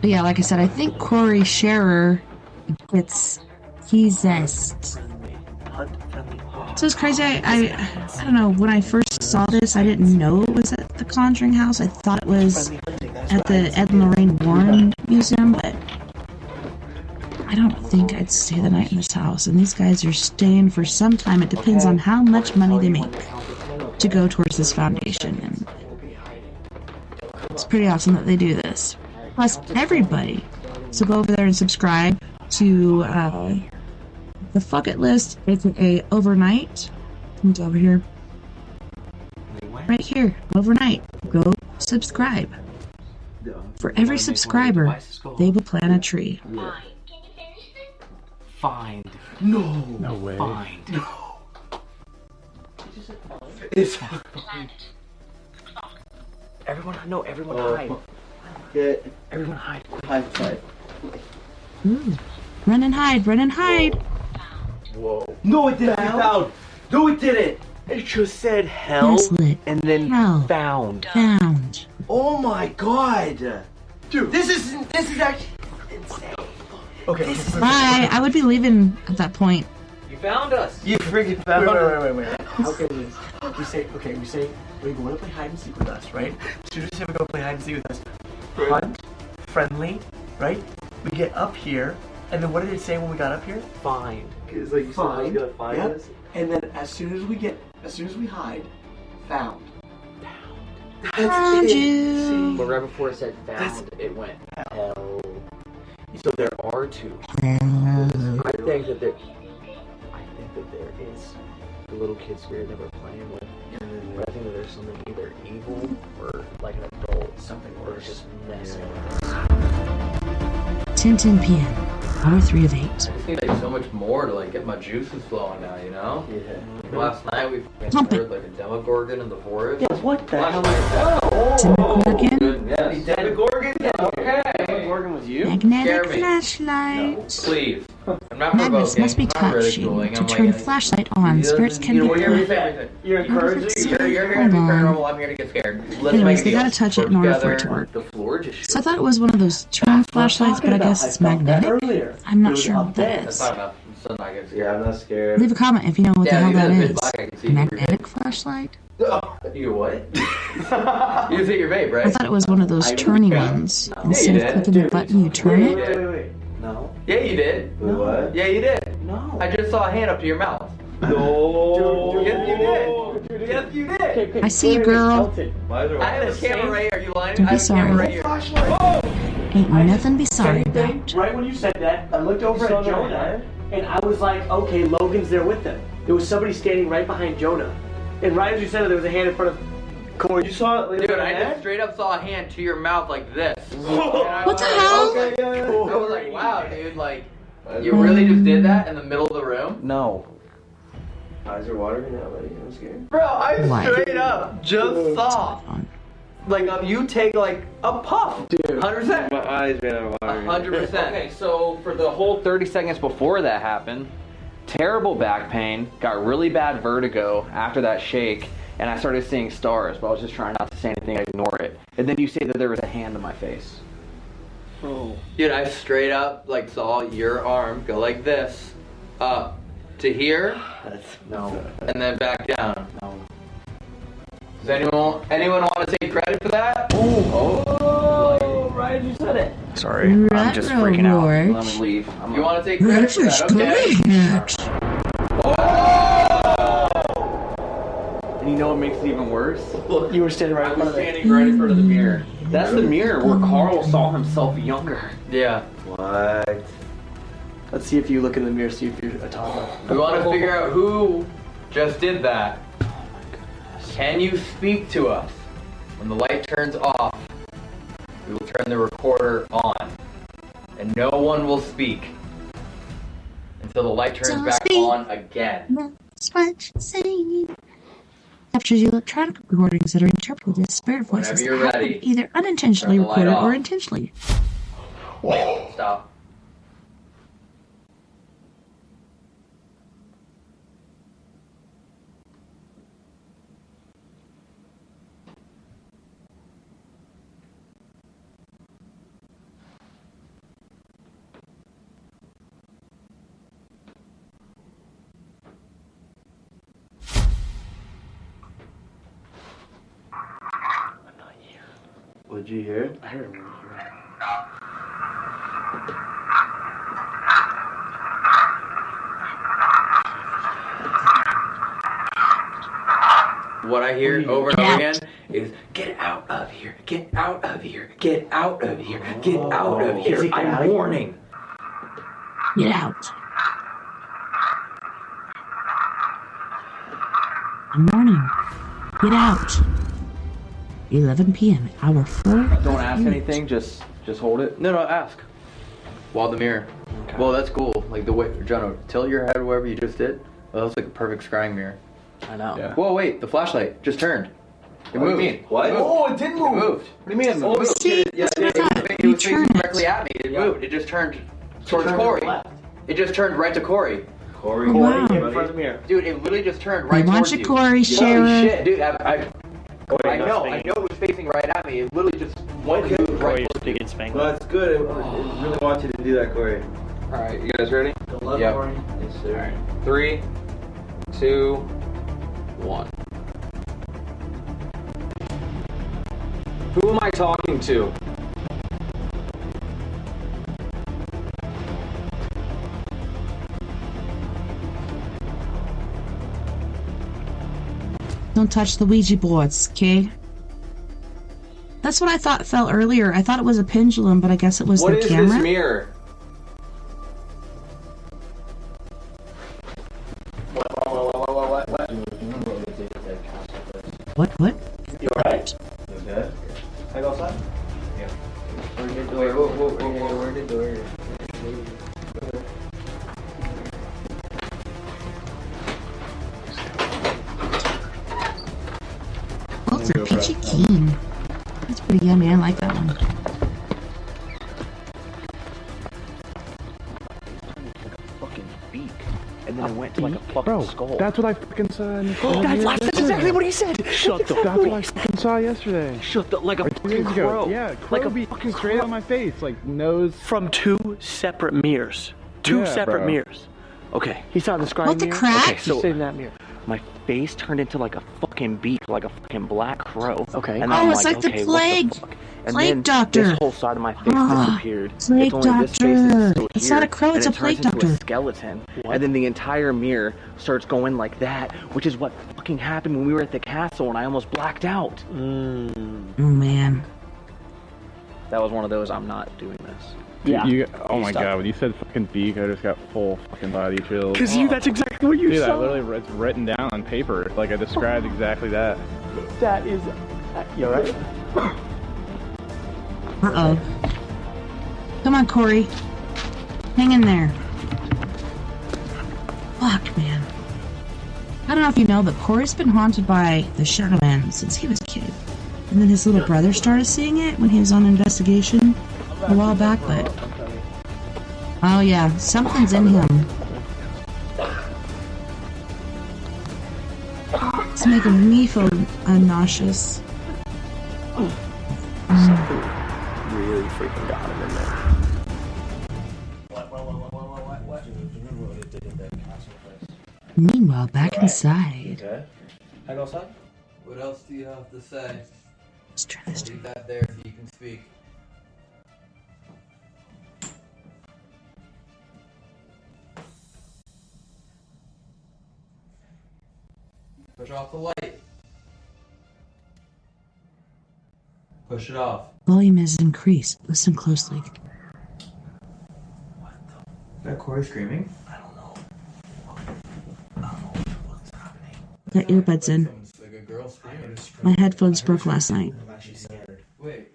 Speaker 1: But yeah, like I said, I think Corey Scherer gets possessed. So it's crazy. I don't know. When I first saw this, I didn't know it was at the Conjuring House. I thought it was at the Ed and Lorraine Warren Museum, but I don't think I'd stay the night in this house. And these guys are staying for some time. It depends on how much money they make to go towards this foundation. And it's pretty awesome that they do this. Plus, everybody. So go over there and subscribe to the Fuck It List, aka Overnight. Let me go over here. Right here, Overnight. Go subscribe. For every subscriber, they will plant a tree.
Speaker 6: Fine. Can you finish this?
Speaker 5: Find.
Speaker 3: No way.
Speaker 5: Find.
Speaker 6: Plant.
Speaker 5: Everyone hide.
Speaker 4: Get
Speaker 5: Everyone hide.
Speaker 4: high five.
Speaker 1: Ooh. Run and hide, run and hide.
Speaker 5: Whoa.
Speaker 4: No, it didn't. Found. No, it didn't.
Speaker 5: It just said hell
Speaker 1: Gaslit.
Speaker 5: and then
Speaker 1: Hell.
Speaker 5: found.
Speaker 1: Found.
Speaker 4: Oh my god.
Speaker 3: Dude.
Speaker 4: This is actually insane.
Speaker 3: Okay.
Speaker 1: Bye. I would be leaving at that point.
Speaker 5: You found us.
Speaker 4: You freaking found it.
Speaker 3: Wait. How can we say, we want to play hide and seek with us, right? Should we say we're going to play hide and seek with us? Hunt, friendly, right? We get up here, and then what did it say when we got up here?
Speaker 5: Find.
Speaker 4: It's like you said, I was gonna find
Speaker 3: Yep.
Speaker 4: us.
Speaker 3: And then as soon as we hide, found.
Speaker 1: Found you.
Speaker 5: But right before it said found, it went hell. So there are two. I think that there is the little kid spirit that we're playing with. But I think that there's something either evil or like an adult, something where it's just messing with us.
Speaker 1: 10:10 p.m. Hour 3 of 8.
Speaker 2: I just need like so much more to like get my juices flowing now, you know?
Speaker 4: Yeah.
Speaker 2: Last night we
Speaker 1: Pump
Speaker 2: heard like a demogorgon in the forest.
Speaker 4: Yeah, what the
Speaker 2: Last
Speaker 4: hell
Speaker 2: night,
Speaker 4: is that?
Speaker 1: Demogorgon?
Speaker 2: Goodness.
Speaker 4: Demogorgon?
Speaker 2: Okay.
Speaker 5: Demogorgon was you?
Speaker 1: Magnetic
Speaker 2: Scare me.
Speaker 1: flashlight.
Speaker 2: Please. I'm I'm not
Speaker 1: Magnets
Speaker 2: provoking.
Speaker 1: must be
Speaker 2: I'm not
Speaker 1: touched
Speaker 2: ridiculing.
Speaker 1: to
Speaker 2: I'm
Speaker 1: turn
Speaker 2: like,
Speaker 1: flashlight on. Spirits can be
Speaker 2: what you're
Speaker 1: quick.
Speaker 2: saying.
Speaker 3: You're encouraging.
Speaker 2: You're here to be paranormal. I'm here to get scared. Let's
Speaker 1: Anyways,
Speaker 2: make a
Speaker 1: they
Speaker 2: deal.
Speaker 1: gotta touch it
Speaker 2: Work
Speaker 1: in order for it to
Speaker 2: together.
Speaker 1: work.
Speaker 5: The floor just
Speaker 1: So I thought it was one of those turn flashlights, but I guess it's magnetic. I'm not sure what that
Speaker 2: That's
Speaker 1: is.
Speaker 2: not enough. I'm still not getting
Speaker 4: Yeah,
Speaker 2: scared.
Speaker 4: I'm not scared.
Speaker 1: Leave a comment if you know what the
Speaker 2: Yeah,
Speaker 1: hell
Speaker 2: even
Speaker 1: that
Speaker 2: if it's
Speaker 1: is.
Speaker 2: black, I can see
Speaker 1: A
Speaker 2: it.
Speaker 1: magnetic flashlight?
Speaker 2: You what? You just hit your vape, right?
Speaker 1: I thought it was one of those turny ones. Instead
Speaker 2: you
Speaker 1: of
Speaker 2: did.
Speaker 1: clicking the button, you turn it.
Speaker 3: Wait. No.
Speaker 2: Yeah, you did.
Speaker 4: Wait, what?
Speaker 2: Yeah, you did.
Speaker 3: No.
Speaker 2: I just saw a hand up to your mouth.
Speaker 4: No.
Speaker 2: Yes, you did. Yes, you did.
Speaker 1: I see you, girl.
Speaker 4: Why is there
Speaker 2: I have a camera right here. Are you lying?
Speaker 1: Don't
Speaker 2: I
Speaker 1: be
Speaker 2: have a camera right here.
Speaker 3: Flashlight.
Speaker 1: Ain't nothing to be sorry
Speaker 3: Same thing.
Speaker 1: about.
Speaker 3: Right when you said that, I looked over at Jonah, and I was like, okay, Logan's there with them. There was somebody standing right behind Jonah. And right as you said it, there was a hand in front of Corey. You saw it?
Speaker 2: Dude, I just straight up saw a hand to your mouth like this.
Speaker 1: What the hell?
Speaker 2: I was like, wow, dude, like, you really just did that in the middle of the room?
Speaker 5: No.
Speaker 4: Eyes are watering now, buddy. I'm scared.
Speaker 2: Bro, I
Speaker 1: Why?
Speaker 2: straight up just saw, like, you take, like, a puff. Dude. 100%.
Speaker 4: My eyes ran out of water.
Speaker 2: 100%.
Speaker 5: Okay, so for the whole 30 seconds before that happened, terrible back pain, got really bad vertigo after that shake, and I started seeing stars, but I was just trying not to say anything, I ignore it. And then you say that there was a hand in my face.
Speaker 3: Oh.
Speaker 2: Dude, I straight up, like, saw your arm go like this, up to here,
Speaker 5: No.
Speaker 2: and then back down.
Speaker 5: No.
Speaker 2: Does anyone want to take credit for that?
Speaker 3: Oh, right as you said it.
Speaker 5: Sorry, I'm just freaking out.
Speaker 1: Right,
Speaker 5: Let me leave.
Speaker 2: You want to take credit for that? Okay.
Speaker 5: And you know what makes it even worse?
Speaker 3: You were standing right in
Speaker 5: I'm
Speaker 3: front of it.
Speaker 5: standing right in front of the mirror. That's the mirror where Carl saw himself younger.
Speaker 2: Yeah.
Speaker 4: What?
Speaker 3: Let's see if you look in the mirror, see if you're a toddler.
Speaker 2: We want to figure out who just did that. Can you speak to us? When the light turns off, we will turn the recorder on. And no one will speak until the light turns
Speaker 1: Don't
Speaker 2: back
Speaker 1: speak.
Speaker 2: on again.
Speaker 1: That's what you're saying. Captures electronic recordings that are interpreted as spirit voices
Speaker 2: Whenever you're
Speaker 1: that have
Speaker 2: ready,
Speaker 1: been either unintentionally
Speaker 2: turn the light
Speaker 1: recorded or
Speaker 2: off.
Speaker 1: intentionally.
Speaker 2: Stop.
Speaker 4: What'd you hear?
Speaker 3: I heard him.
Speaker 2: What I hear over and over again is, get out of here, get out of here, get out of here, get out of here. I'm warning.
Speaker 1: Get out. I'm warning. Get out. 11 p.m. Hour 4.
Speaker 5: Don't ask anything, just hold it.
Speaker 2: No, ask. Wall the mirror.
Speaker 5: Okay.
Speaker 2: Well, that's cool. Like the way, Jono, tilt your head wherever you just did. Well, that's like a perfect scrying mirror.
Speaker 5: I know.
Speaker 4: Yeah.
Speaker 2: Whoa, wait, the flashlight just turned. It
Speaker 5: What do you
Speaker 2: moved.
Speaker 5: mean?
Speaker 4: What?
Speaker 2: It moved.
Speaker 3: Oh, it did move.
Speaker 2: It moved.
Speaker 5: What do you mean?
Speaker 2: It moved.
Speaker 1: See,
Speaker 2: Yeah,
Speaker 1: that's what I thought.
Speaker 2: it
Speaker 1: You
Speaker 2: was facing
Speaker 1: turn it.
Speaker 2: directly at me. It moved. It just turned towards
Speaker 3: Turned to
Speaker 2: Corey.
Speaker 3: the left.
Speaker 2: It just turned right to Corey.
Speaker 4: Corey.
Speaker 1: Wow.
Speaker 3: In front of
Speaker 4: buddy.
Speaker 3: the mirror.
Speaker 2: Dude, it literally just turned
Speaker 1: We
Speaker 2: right
Speaker 1: want
Speaker 2: towards
Speaker 1: you,
Speaker 2: you.
Speaker 1: Corey,
Speaker 2: Holy
Speaker 1: Sheriff.
Speaker 2: shit, dude, I
Speaker 3: Corey,
Speaker 2: know it was facing right at me. It literally just went right towards me.
Speaker 4: Well, that's good. I really want you to do that, Corey.
Speaker 5: Alright, you guys ready?
Speaker 3: The left,
Speaker 2: Yep.
Speaker 3: Corey.
Speaker 4: Yes, sir.
Speaker 5: Alright. 3, 2, 1. Who am I talking to?
Speaker 1: Don't touch the Ouija boards, okay? That's what I thought fell earlier. I thought it was a pendulum, but I guess it was
Speaker 5: What
Speaker 1: the
Speaker 5: is
Speaker 1: camera.
Speaker 5: this mirror?
Speaker 1: What?
Speaker 3: You alright?
Speaker 4: Okay.
Speaker 3: I go outside?
Speaker 2: Where's the door? Where's the door?
Speaker 1: Those are peachy keen. That's pretty yummy. I like that one.
Speaker 5: to like a fucking skull.
Speaker 7: That's what I fucking saw in the
Speaker 5: That's exactly what he said. Shut the
Speaker 7: That's what I fucking saw yesterday.
Speaker 5: Shut the like a fucking crow.
Speaker 7: Yeah,
Speaker 5: like a
Speaker 7: fucking straight on my face, like nose.
Speaker 5: From 2 separate mirrors. 2 separate mirrors. Okay.
Speaker 3: He saw the scrying
Speaker 1: What the
Speaker 3: mirror?
Speaker 1: crap?
Speaker 5: Okay, so
Speaker 3: Save that mirror.
Speaker 5: my face turned into like a fucking beak, like a fucking black crow.
Speaker 3: Okay.
Speaker 5: And
Speaker 1: Oh,
Speaker 5: I'm
Speaker 1: it's like the
Speaker 5: okay,
Speaker 1: plague.
Speaker 5: what the fuck? And
Speaker 1: Plague
Speaker 5: then
Speaker 1: doctor.
Speaker 5: this whole side of my face disappeared.
Speaker 1: Plague
Speaker 5: it's only this face that's
Speaker 1: doctor.
Speaker 5: still
Speaker 1: It's
Speaker 5: here,
Speaker 1: not a crow, it's
Speaker 5: and
Speaker 1: a
Speaker 5: it
Speaker 1: plague
Speaker 5: turns into
Speaker 1: doctor.
Speaker 5: a skeleton. And then the entire mirror starts going like that, which is what fucking happened when we were at the castle and I almost blacked out.
Speaker 1: Oh, man.
Speaker 5: That was one of those, I'm not doing this.
Speaker 7: Dude, oh my god, when you said fucking beak, I just got full fucking body chills.
Speaker 5: Because that's exactly what you
Speaker 7: Dude,
Speaker 5: saw.
Speaker 7: I literally, it's written down on paper. Like, I described exactly that.
Speaker 3: That is... you alright?
Speaker 1: Uh-oh. Come on, Corey. Hang in there. Fuck, man. I don't know if you know, but Corey's been haunted by the Shadow Man since he was a kid. And then his little brother started seeing it when he was on investigation a while back, but... Oh yeah, something's in him. It's making me feel nauseous.
Speaker 5: Really freaking got him in there.
Speaker 1: Meanwhile, back inside.
Speaker 4: Okay. I go outside?
Speaker 2: What else do you have to say?
Speaker 1: Let's try this.
Speaker 2: Leave that there so you can speak. Push off the light. Push it off.
Speaker 1: Volume has increased. Listen closely.
Speaker 4: Is that Corey screaming?
Speaker 1: Got earbuds in.
Speaker 2: It's like a girl screaming.
Speaker 1: My headphones broke last night.
Speaker 4: I'm actually scared.
Speaker 2: Wait.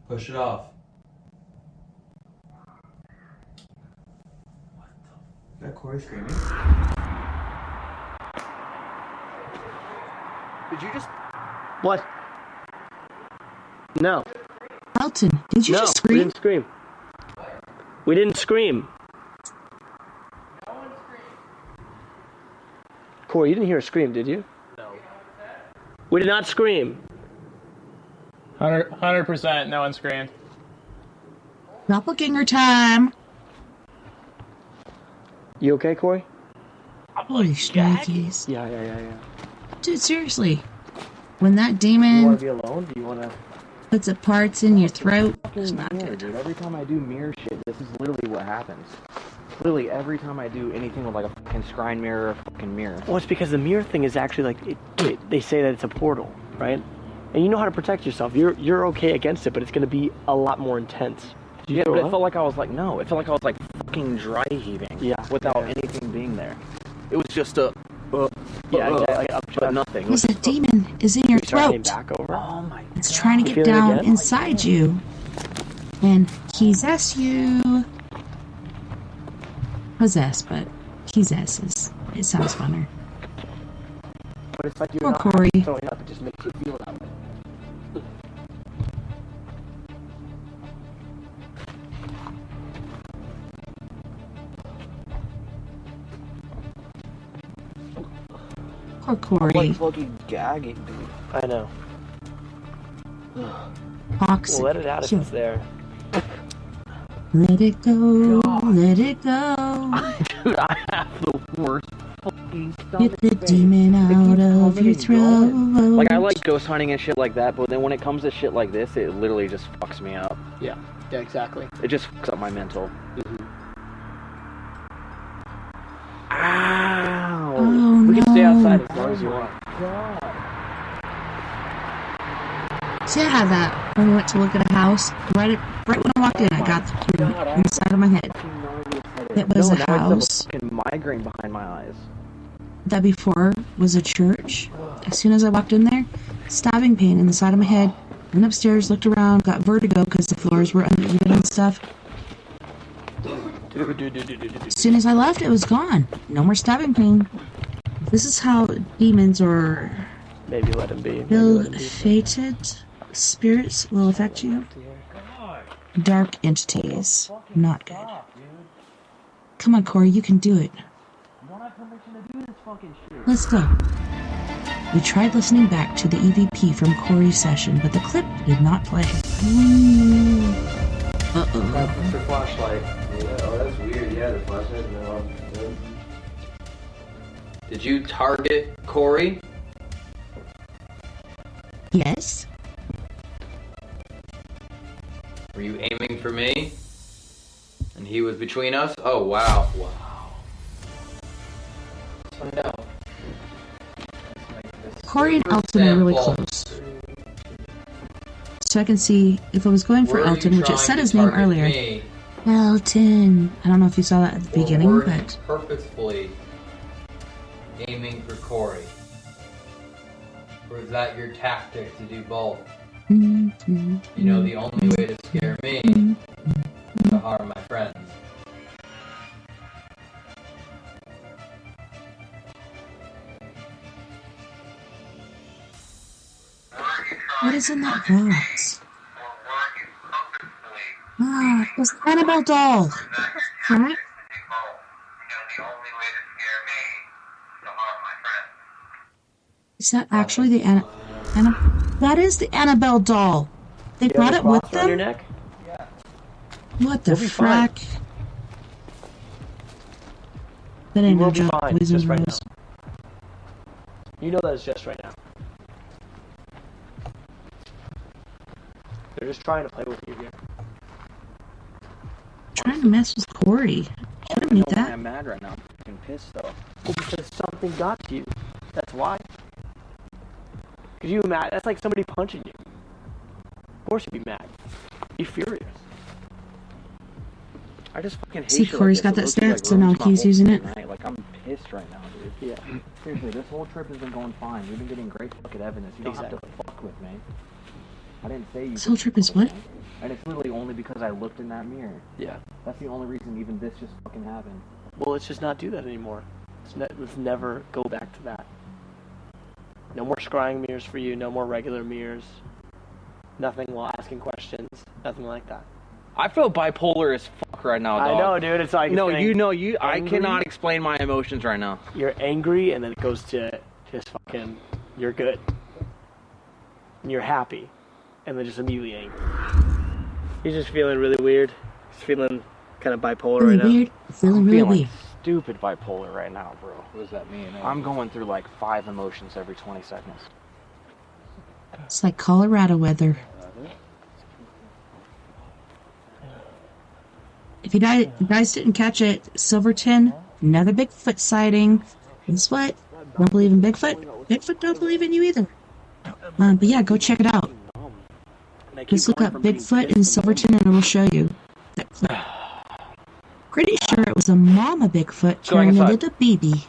Speaker 2: Push it off.
Speaker 4: Is that Corey screaming?
Speaker 5: Did you just...
Speaker 3: What? No.
Speaker 1: Elton, did you just scream?
Speaker 3: We didn't scream. We didn't scream. Corey, you didn't hear a scream, did you? No. We did not scream.
Speaker 7: 100%, no one screamed.
Speaker 1: Doppelganger time.
Speaker 3: You okay, Corey?
Speaker 1: Holy shnikes.
Speaker 3: Yeah.
Speaker 1: Dude, seriously. When that
Speaker 3: Do you want
Speaker 1: demon
Speaker 3: to be alone? Do you want to...
Speaker 1: puts its parts in your throat, it's not good.
Speaker 5: Dude, every time I do mirror shit, this is literally what happens. Literally every time I do anything with like a fucking scrying mirror or a fucking mirror.
Speaker 3: Well, it's because the mirror thing is actually like... they say that it's a portal, right? And you know how to protect yourself. You're okay against it, but it's going to be a lot more intense.
Speaker 5: Yeah, but it felt like I was like, no. It felt like I was like fucking dry heaving.
Speaker 3: Yeah.
Speaker 5: Without anything being there. It was just a...
Speaker 3: but
Speaker 5: nothing.
Speaker 1: Because that demon is in your
Speaker 3: Turning
Speaker 1: throat.
Speaker 3: back over.
Speaker 5: Oh my god.
Speaker 1: It's trying to
Speaker 3: You
Speaker 1: get
Speaker 3: feel it
Speaker 1: down
Speaker 3: again?
Speaker 1: inside you and possess you. Possess, but possesses. It sounds funner.
Speaker 3: But it's like you're
Speaker 1: Poor
Speaker 3: not
Speaker 1: Corey.
Speaker 3: throwing up. It just makes you feel that way.
Speaker 1: Poor Corey.
Speaker 5: Like fucking gagging, dude.
Speaker 3: I know.
Speaker 1: Toxic.
Speaker 3: Well, let it out if it's there.
Speaker 1: Let it go. Let it go.
Speaker 5: Dude, I have the worst fucking
Speaker 1: Get the demon out of your throat.
Speaker 5: Like, I like ghost hunting and shit like that, but then when it comes to shit like this, it literally just fucks me up.
Speaker 3: Yeah, exactly.
Speaker 5: It just fucks up my mental.
Speaker 3: Ow!
Speaker 1: Oh,
Speaker 3: We can stay
Speaker 1: no.
Speaker 3: outside as long as you want.
Speaker 1: See, I had that when we went to look at a house. Right when I walked in, I got the clue inside of my head. It was a
Speaker 5: now
Speaker 1: house
Speaker 5: I have a fucking migraine behind my eyes.
Speaker 1: that before was a church. As soon as I walked in there, stabbing pain in the side of my head. Went upstairs, looked around, got vertigo because the floors were uneven and stuff. As soon as I left, it was gone. No more stabbing pain. This is how demons or
Speaker 3: Maybe let him be. Maybe let him be.
Speaker 1: ill-fated spirits will affect you. Dark entities. Not good. Come on, Corey, you can do it.
Speaker 5: I don't have permission to do this fucking shit.
Speaker 1: Let's go. We tried listening back to the EVP from Corey's session, but the clip did not play. Uh-oh.
Speaker 4: That's your flashlight. Yeah, oh, that's weird. Yeah, the flashlight's been on.
Speaker 2: Did you target Corey?
Speaker 1: Yes?
Speaker 2: Were you aiming for me? And he was between us? Oh, wow. Wow. Let's find out.
Speaker 1: Corey and Elton are really close. So I can see if I was going for Elton, which it said his name earlier.
Speaker 2: Me,
Speaker 1: Elton. I don't know if you saw that at the beginning,
Speaker 2: or
Speaker 1: but...
Speaker 2: purposefully aiming for Corey? Or is that your tactic to do both? You know, the only way to scare me is to harm my friends.
Speaker 1: What is in that box? Ah, it's the Annabelle doll. Right? Is that actually the That is the Annabelle doll. They brought it with them?
Speaker 3: Your neck?
Speaker 2: Yeah.
Speaker 1: What the frack? That ain't no joke, boys and girls.
Speaker 3: You know that it's just right now. They're just trying to play with you here.
Speaker 1: Trying to mess with Corey. I don't need that.
Speaker 5: I'm mad right now. I'm fucking pissed though.
Speaker 3: Well, because something got to you. That's why. Because you were mad. That's like somebody punching you. Of course you'd be mad. Be furious.
Speaker 5: I just fucking hate
Speaker 1: See,
Speaker 5: shit
Speaker 1: Corey's
Speaker 5: like
Speaker 1: got
Speaker 5: this.
Speaker 1: that
Speaker 5: It looks
Speaker 1: stance, so now
Speaker 5: ruins my
Speaker 1: he's
Speaker 5: whole
Speaker 1: using it.
Speaker 5: night. Like, I'm pissed right now, dude.
Speaker 3: Yeah.
Speaker 5: Seriously, this whole trip has been going fine. We've been getting great fucking evidence. You don't have to fuck with me. I didn't say you.
Speaker 1: This whole trip is what?
Speaker 5: And it's literally only because I looked in that mirror.
Speaker 3: Yeah.
Speaker 5: That's the only reason even this just fucking happened.
Speaker 3: Well, let's just not do that anymore. Let's never go back to that. No more scrying mirrors for you. No more regular mirrors. Nothing while asking questions. Nothing like that.
Speaker 5: I feel bipolar as fuck right now, dog.
Speaker 3: I know, dude. It's like
Speaker 5: No,
Speaker 3: it's
Speaker 5: you know, I
Speaker 3: angry.
Speaker 5: cannot explain my emotions right now.
Speaker 3: You're angry, and then it goes to just fucking. You're good. And you're happy, and then just immediately angry. He's just feeling really weird. He's feeling kind of bipolar
Speaker 1: Really
Speaker 3: right now.
Speaker 1: weird. Feeling really weird.
Speaker 5: Stupid bipolar right now, bro.
Speaker 2: What does that mean?
Speaker 5: I'm going through like 5 emotions every 20 seconds.
Speaker 1: It's like Colorado weather. If you guys didn't catch it, Silverton, another Bigfoot sighting. Guess what? Don't believe in Bigfoot? Bigfoot don't believe in you either. But yeah, go check it out. Just look up Bigfoot in Silverton and it will show you. Pretty sure it was a mama Bigfoot carrying a little baby.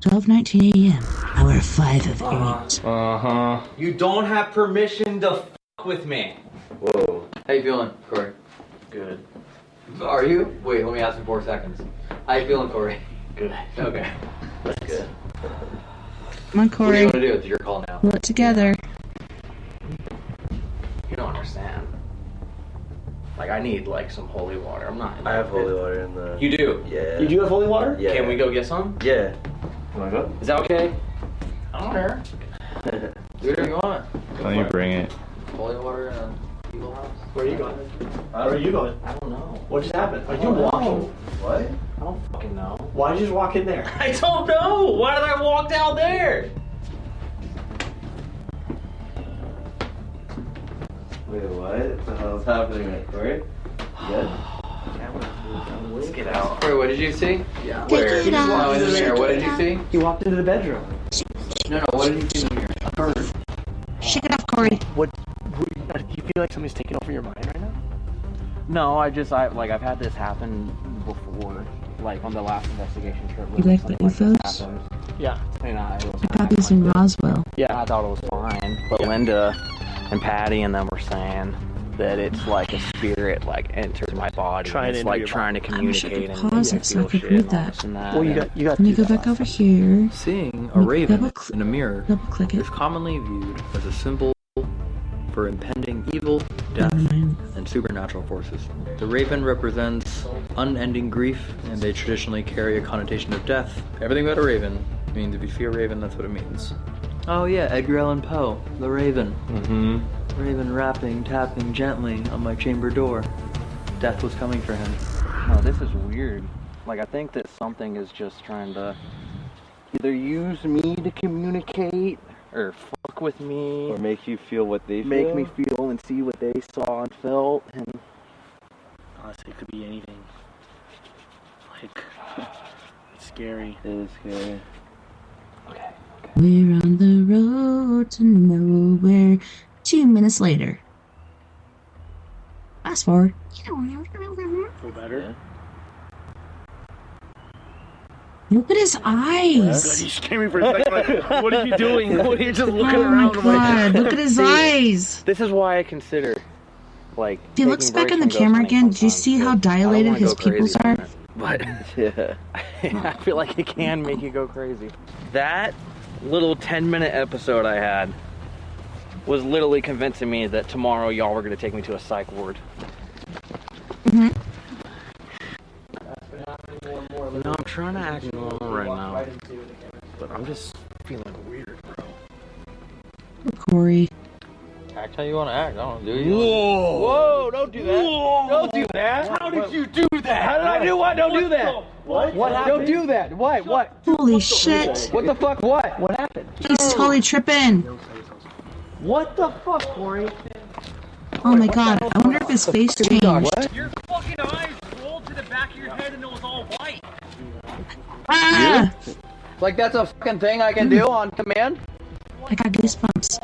Speaker 1: 12:19 a.m. Hour 5 of 8.
Speaker 5: You don't have permission to fuck with me.
Speaker 4: Whoa.
Speaker 2: How you feeling, Corey?
Speaker 5: Good.
Speaker 2: Are you? Wait, let me ask in 4 seconds. How you feeling, Corey?
Speaker 5: Good.
Speaker 2: Okay.
Speaker 5: That's good.
Speaker 1: Come on,
Speaker 2: What do
Speaker 1: Corey.
Speaker 2: you want to do? It's your call now.
Speaker 1: Pull it together.
Speaker 5: You don't understand. Like, I need, like, some holy water. I'm not...
Speaker 4: I have holy water in the...
Speaker 5: You do?
Speaker 4: Yeah.
Speaker 3: You do have holy water?
Speaker 4: Yeah.
Speaker 5: Can we go get some?
Speaker 4: Yeah.
Speaker 5: Wanna go? Is that okay?
Speaker 2: I don't care. Do whatever you want.
Speaker 7: Can you bring it?
Speaker 2: Holy water in a Eagle House?
Speaker 3: Where are you going? Where are you going?
Speaker 5: I don't know.
Speaker 3: What just happened? Are you
Speaker 5: don't know.
Speaker 3: walking?
Speaker 4: What?
Speaker 5: I don't fucking know.
Speaker 3: Why did you just walk in there?
Speaker 5: I don't know! Why did I walk down there?
Speaker 4: Wait, what the hell is happening at Corey? Good?
Speaker 5: Let's get out.
Speaker 2: Corey, what did you see?
Speaker 5: Yeah.
Speaker 1: Take it
Speaker 2: No,
Speaker 1: off.
Speaker 2: in the mirror. What did you see?
Speaker 3: You walked into the bedroom.
Speaker 2: No, what did you see in the mirror?
Speaker 3: A bird.
Speaker 1: Shake it off, Corey.
Speaker 3: What? Do you feel like somebody's taking over your mind right now?
Speaker 5: No, I've had this happen before, like on the last investigation trip.
Speaker 1: You like the UFOs?
Speaker 5: Happened,
Speaker 3: Yeah.
Speaker 5: and I was
Speaker 1: I got these in Roswell.
Speaker 3: Yeah.
Speaker 5: I thought it was fine, but Linda and Patty and them were saying that it's like a spirit like enters my body.
Speaker 3: Trying
Speaker 5: it's
Speaker 3: to
Speaker 5: like
Speaker 3: enter your
Speaker 5: trying to
Speaker 1: I wish I
Speaker 5: communicate
Speaker 1: could
Speaker 5: and
Speaker 1: pause
Speaker 5: make
Speaker 1: it so I
Speaker 5: feel
Speaker 1: could
Speaker 5: shit
Speaker 1: read
Speaker 5: and
Speaker 1: that.
Speaker 5: this and that.
Speaker 3: Well, you
Speaker 5: and-
Speaker 3: got to
Speaker 1: Let me
Speaker 3: do
Speaker 1: go
Speaker 3: that.
Speaker 1: back over here.
Speaker 2: Seeing a
Speaker 1: Double
Speaker 2: raven
Speaker 1: cl-
Speaker 2: in a mirror
Speaker 1: Double click it.
Speaker 2: is commonly viewed as a symbol for impending evil, death,
Speaker 1: Never mind.
Speaker 2: and supernatural forces. The raven represents unending grief, and they traditionally carry a connotation of death. Everything about a raven means if you see a raven, that's what it means. Oh yeah, Edgar Allan Poe, the raven. Mm-hmm. Raven rapping, tapping gently on my chamber door. Death was coming for him.
Speaker 5: Oh, this is weird. Like, I think that something is just trying to either use me to communicate, or fuck with me,
Speaker 4: Or make you feel what they feel.
Speaker 5: make me feel and see what they saw and felt, and
Speaker 3: Honestly, it could be anything. Like, it's scary.
Speaker 4: It is scary.
Speaker 5: okay.
Speaker 1: We're on the road to nowhere. 2 minutes later. Fast forward.
Speaker 3: Feel better?
Speaker 1: Look at his
Speaker 3: Good,
Speaker 1: eyes.
Speaker 3: you scared me for a second. Like, what are you doing? What are you just looking
Speaker 1: Oh my
Speaker 3: around? I'm like,
Speaker 1: god, look at his
Speaker 5: See,
Speaker 1: eyes.
Speaker 5: This is why I consider, like,
Speaker 1: If he looks back in the camera again, do you see how dilated his pupils are?
Speaker 5: But
Speaker 4: Yeah.
Speaker 5: I feel like it can make you go crazy. That little 10-minute episode I had was literally convincing me that tomorrow y'all were going to take me to a psych ward.
Speaker 1: Mm-hmm.
Speaker 5: You know, I'm trying to act normal right now, but I'm just feeling weird, bro.
Speaker 1: Corey.
Speaker 2: Act how you want to act, I don't know, do you?
Speaker 5: Whoa! Whoa, don't do that!
Speaker 3: Whoa.
Speaker 5: Don't do that!
Speaker 3: How did you do that?
Speaker 5: How did I do what? Don't do that!
Speaker 3: What?
Speaker 5: What happened? Don't do that! What?
Speaker 1: Holy shit.
Speaker 5: What the fuck? What happened?
Speaker 1: He's totally tripping.
Speaker 5: What the fuck, Corey?
Speaker 1: Oh my god, I wonder if his face changed.
Speaker 5: What?
Speaker 3: Your fucking eyes rolled to the back of your head and it was all white.
Speaker 1: Ah!
Speaker 2: Like that's a fucking thing I can do on command?
Speaker 1: I got goosebumps.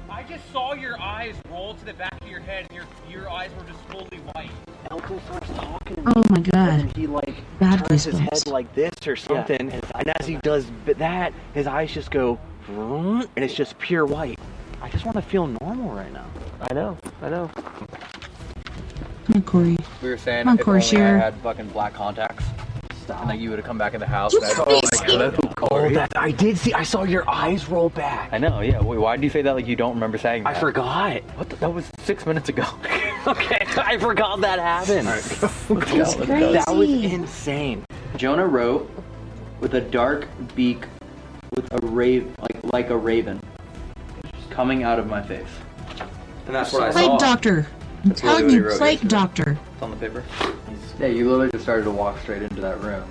Speaker 3: I just saw your eyes roll to the back of your head and your eyes were just fully white.
Speaker 5: Elton starts talking.
Speaker 1: Oh my
Speaker 5: And
Speaker 1: god.
Speaker 5: he like
Speaker 1: Bad
Speaker 5: turns his head
Speaker 1: goosebumps.
Speaker 5: like this or something, and as he does that, his eyes just go, and it's just pure white. I just want to feel normal right now.
Speaker 3: I know.
Speaker 1: Come on, Corey.
Speaker 2: We were saying
Speaker 1: Come on,
Speaker 2: if only I
Speaker 1: Corsair.
Speaker 2: had fucking black contacts. And like you would have come back in the house
Speaker 1: You
Speaker 2: and I'd
Speaker 1: always
Speaker 2: like, hello,
Speaker 5: Oh,
Speaker 2: Corey.
Speaker 5: that I did see. I saw your eyes roll back.
Speaker 2: I know, yeah. Wait, why did you say that like you don't remember saying that?
Speaker 5: I forgot.
Speaker 2: What the, that was 6 minutes ago.
Speaker 5: Okay, I forgot that happened.
Speaker 1: He's crazy.
Speaker 5: That was insane.
Speaker 2: Jonah wrote with a dark beak with a like a raven coming out of my face. And that's what I
Speaker 1: Plague
Speaker 2: saw.
Speaker 1: doctor. I'm
Speaker 2: That's really
Speaker 1: telling
Speaker 2: what he
Speaker 1: you,
Speaker 2: wrote
Speaker 1: plague
Speaker 2: yesterday.
Speaker 1: doctor.
Speaker 2: It's on the paper. Yeah, you literally just started to walk straight into that room.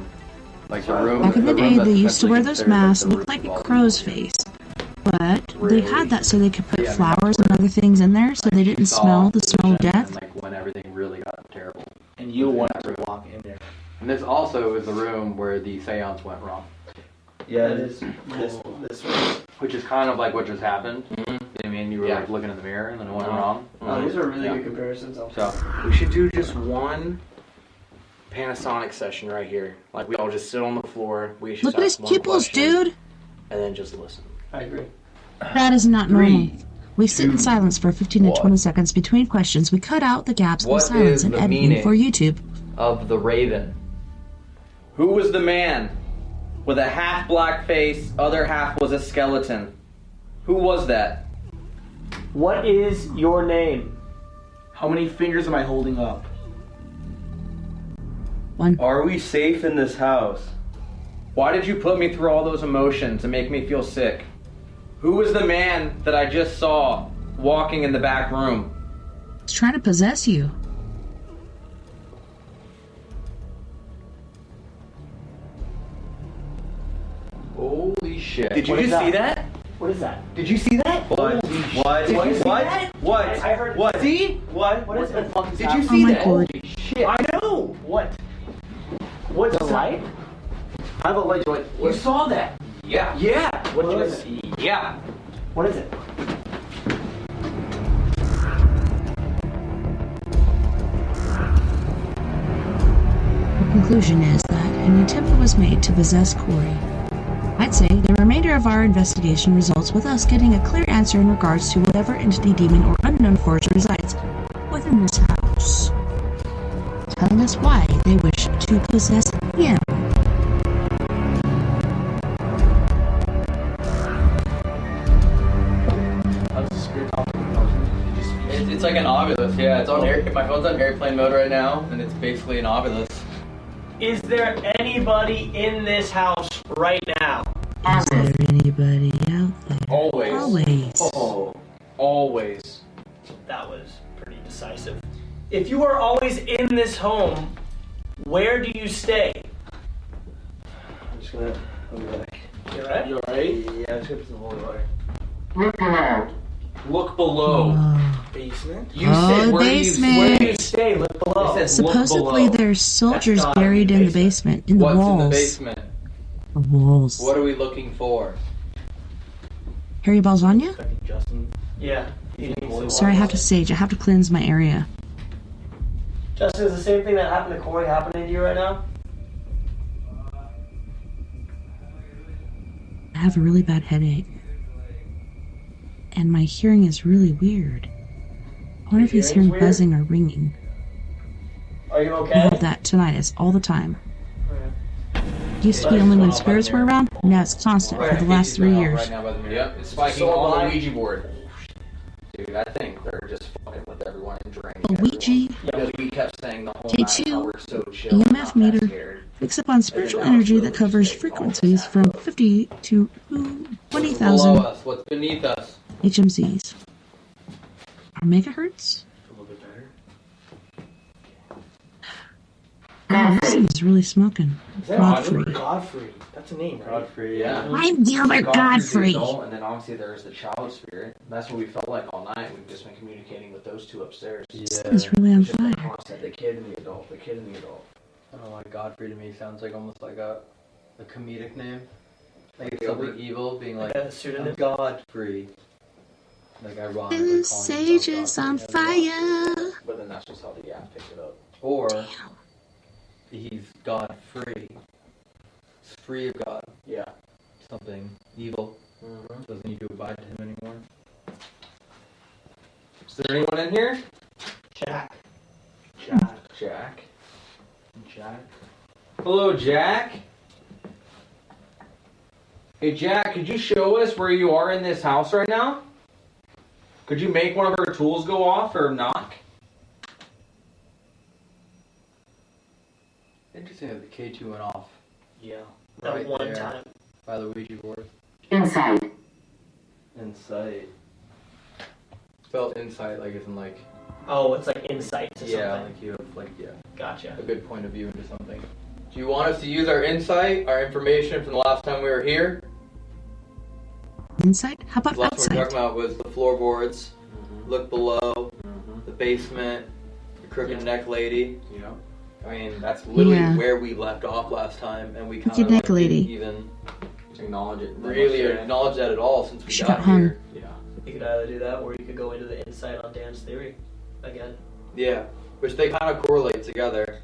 Speaker 2: Like the room.
Speaker 1: Back in the day,
Speaker 2: room that's
Speaker 1: they used to wear those
Speaker 2: considered
Speaker 1: masks
Speaker 2: the
Speaker 1: that
Speaker 2: room
Speaker 1: looked like
Speaker 2: of
Speaker 1: a
Speaker 2: all
Speaker 1: crow's
Speaker 2: people.
Speaker 1: face. But they
Speaker 2: Really?
Speaker 1: had that so they could put
Speaker 2: Yeah, I mean,
Speaker 1: flowers
Speaker 2: that's
Speaker 1: and other things in there so they didn't
Speaker 2: Saw
Speaker 1: smell the
Speaker 2: the
Speaker 1: smell of
Speaker 2: vision
Speaker 1: death.
Speaker 2: And, like when everything really got terrible.
Speaker 3: And you wanted to walk in there.
Speaker 2: And this also is the room where the seance went wrong.
Speaker 4: Yeah,
Speaker 3: That is this way.
Speaker 2: Which is kind of like what just happened. You know what I mean? You were
Speaker 5: Yeah.
Speaker 2: like looking in the mirror and then it went wrong.
Speaker 3: These are really
Speaker 2: Yeah.
Speaker 3: good comparisons.
Speaker 2: So,
Speaker 5: We should do just one Panasonic session right here. Like we all just sit on the floor. We should
Speaker 1: Look at his
Speaker 5: ask one
Speaker 1: pupils,
Speaker 5: question,
Speaker 1: dude.
Speaker 5: and then just listen.
Speaker 3: I agree.
Speaker 1: That is not normal.
Speaker 2: 3,
Speaker 1: We sit in
Speaker 2: 2,
Speaker 1: silence for 15 to 20
Speaker 2: 1.
Speaker 1: seconds between questions. We cut out the gaps in
Speaker 2: What
Speaker 1: silence
Speaker 2: is
Speaker 1: and
Speaker 2: the
Speaker 1: editing
Speaker 2: meaning?
Speaker 1: for YouTube.
Speaker 2: of the raven.
Speaker 5: Who was the man with a half black face, other half was a skeleton? Who was that?
Speaker 3: What is your name? How many fingers am I holding up?
Speaker 1: One.
Speaker 4: Are we safe in this house?
Speaker 5: Why did you put me through all those emotions and make me feel sick? Who was the man that I just saw walking in the back room?
Speaker 1: He's trying to possess you.
Speaker 2: Holy shit.
Speaker 5: Did you
Speaker 3: What is
Speaker 5: just see
Speaker 3: that?
Speaker 5: that?
Speaker 3: What is that?
Speaker 5: Did you see that?
Speaker 4: What?
Speaker 5: Did you see
Speaker 4: What?
Speaker 5: that?
Speaker 4: What?
Speaker 3: I heard.
Speaker 4: What?
Speaker 5: See?
Speaker 4: What?
Speaker 3: What is the fuck is
Speaker 5: Did you
Speaker 3: that?
Speaker 5: see
Speaker 1: my
Speaker 5: that?
Speaker 1: God.
Speaker 5: Holy shit.
Speaker 3: I know. What? What's the light? I have a light.
Speaker 5: You saw that? Yeah. Yeah.
Speaker 3: What is it?
Speaker 5: Yeah.
Speaker 3: What is it?
Speaker 1: The conclusion is that an attempt was made to possess Corey. I'd say the remainder of our investigation results with us getting a clear answer in regards to whatever entity, demon, or unknown force resides within this house, telling us why they wish to possess him.
Speaker 3: How does the spirit talk to the person? Did you speak?
Speaker 2: It's like like an Ovilus, yeah. It's on my phone's on airplane mode right now, and it's basically an Ovilus.
Speaker 3: Is there anybody in this house right now?
Speaker 1: Is there anybody out there?
Speaker 5: Always.
Speaker 1: Always.
Speaker 5: Oh, always.
Speaker 3: That was pretty decisive. If you are always in this home, where do you stay?
Speaker 4: I'm just gonna. I'll be back.
Speaker 3: You alright?
Speaker 5: You alright?
Speaker 4: Yeah, I'm just gonna put some holy water.
Speaker 5: Look below.
Speaker 3: Basement?
Speaker 5: You
Speaker 1: Oh,
Speaker 5: said
Speaker 1: the
Speaker 5: where
Speaker 1: basement.
Speaker 3: Where do you stay? Look below.
Speaker 5: It says look
Speaker 1: Supposedly
Speaker 5: below.
Speaker 1: there's soldiers
Speaker 3: That's not
Speaker 1: buried
Speaker 3: in
Speaker 1: in
Speaker 3: the
Speaker 1: the basement, in the
Speaker 2: What's
Speaker 1: walls.
Speaker 2: in the basement?
Speaker 1: The walls.
Speaker 2: What are we looking for?
Speaker 1: Harry Balzania?
Speaker 3: Justin. Yeah. He needs to
Speaker 1: Sorry, I have to sage. I have to cleanse my area.
Speaker 3: Justin, is the same thing that happened to Corey happening to you right now?
Speaker 1: I have a really bad headache. And my hearing is really weird. I wonder if he's
Speaker 3: hearing's
Speaker 1: hearing
Speaker 3: weird?
Speaker 1: buzzing or ringing.
Speaker 3: Are you
Speaker 1: I
Speaker 3: okay?
Speaker 1: have that tinnitus all the time. It used to be only when spirits were around. Now it's constant for the last 3 years.
Speaker 2: Right now by the
Speaker 5: Yep, it's spiking
Speaker 3: So
Speaker 5: on
Speaker 3: am
Speaker 5: the
Speaker 3: I.
Speaker 5: Ouija board. Dude, I think they're just fucking with everyone and draining
Speaker 1: A Ouija
Speaker 5: everyone. Because we kept saying the whole
Speaker 1: J2
Speaker 5: night how we're so chill and
Speaker 1: EMF
Speaker 5: not that
Speaker 1: meter
Speaker 5: scared.
Speaker 1: picks up on spiritual energy that covers frequencies from 50 to
Speaker 2: Below
Speaker 1: 20,000
Speaker 2: us. What's beneath us?
Speaker 1: HMZs. Or megahertz?
Speaker 4: A little bit better.
Speaker 1: Oh, this thing's really smoking. Godfrey.
Speaker 3: Godfrey. That's a name, right?
Speaker 4: Godfrey.
Speaker 5: Yeah.
Speaker 1: I'm Gilbert
Speaker 5: Godfrey's the
Speaker 1: Godfrey.
Speaker 5: adult, and then obviously there's the child spirit. That's what we felt like all night. We've just been communicating with those two upstairs.
Speaker 1: This thing's really on
Speaker 5: It's just been
Speaker 1: fire.
Speaker 5: constant. The kid and the adult. The kid and the adult.
Speaker 2: I don't know why Godfrey to me sounds like almost like a comedic name. Like
Speaker 5: Gilbert.
Speaker 2: something evil being like
Speaker 3: A pseudonym?
Speaker 2: I'm Godfrey. Like ironically
Speaker 1: The
Speaker 2: calling
Speaker 1: sage
Speaker 2: himself
Speaker 1: is on
Speaker 2: Godfrey as well.
Speaker 1: fire.
Speaker 5: But then that's just how the app picked it up.
Speaker 2: Or he's God free. He's free of God.
Speaker 5: Yeah.
Speaker 2: Something evil.
Speaker 5: Mm-hmm.
Speaker 2: Doesn't need to abide to him anymore.
Speaker 5: Is there anyone in here?
Speaker 3: Jack.
Speaker 5: Jack. Hello, Jack. Hey, Jack, could you show us where you are in this house right now? Could you make one of our tools go off or knock?
Speaker 2: Interesting that the K2 went off
Speaker 3: Yeah. That
Speaker 2: right
Speaker 3: one
Speaker 2: there
Speaker 3: time.
Speaker 2: by the Ouija board.
Speaker 4: Insight.
Speaker 2: Felt insight, like it's in like
Speaker 3: Oh, it's like insight to
Speaker 2: yeah,
Speaker 3: something.
Speaker 2: like you have like
Speaker 3: Gotcha.
Speaker 2: a good point of view into something. Do you want us to use our insight, our information from the last time we were here?
Speaker 1: Inside? How about
Speaker 2: The last one we were
Speaker 1: outside?
Speaker 2: talking about was the floorboards, look below, the basement, the crooked neck lady.
Speaker 5: Yeah.
Speaker 2: I mean, that's literally
Speaker 1: Yeah.
Speaker 2: where we left off last time, and we kind
Speaker 1: Crooked
Speaker 2: of
Speaker 1: neck lady.
Speaker 2: didn't even
Speaker 5: Acknowledge it.
Speaker 2: really acknowledge that at all since we
Speaker 1: She
Speaker 2: got
Speaker 1: got hung.
Speaker 2: here.
Speaker 5: Yeah.
Speaker 3: You could either do that or you could go into the insight on Dan's theory again.
Speaker 2: Yeah, which they kind of correlate together.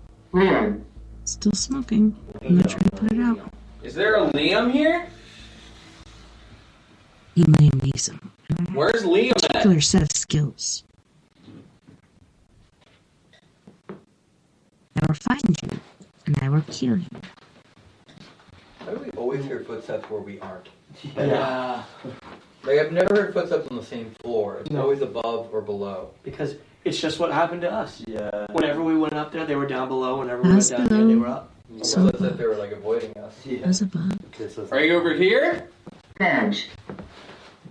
Speaker 1: Still smoking. I'm not trying to put it out.
Speaker 5: Is there a Liam here?
Speaker 1: He may need some
Speaker 5: Where's Liam at?
Speaker 1: particular set of skills. I will find you, and I will kill you.
Speaker 2: Why do we always hear footsteps where we aren't?
Speaker 5: Yeah.
Speaker 2: Like, I've never heard footsteps on the same floor. It's
Speaker 3: No.
Speaker 2: always above or below.
Speaker 3: Because it's just what happened to us.
Speaker 4: Yeah.
Speaker 3: Whenever we went up there, they were down below. Whenever we went
Speaker 1: Us
Speaker 3: down here, they
Speaker 1: below.
Speaker 3: were up.
Speaker 2: Almost
Speaker 1: So
Speaker 2: as if they were, like, avoiding us.
Speaker 1: As above.
Speaker 4: This was
Speaker 5: Are you over here?
Speaker 6: Bench.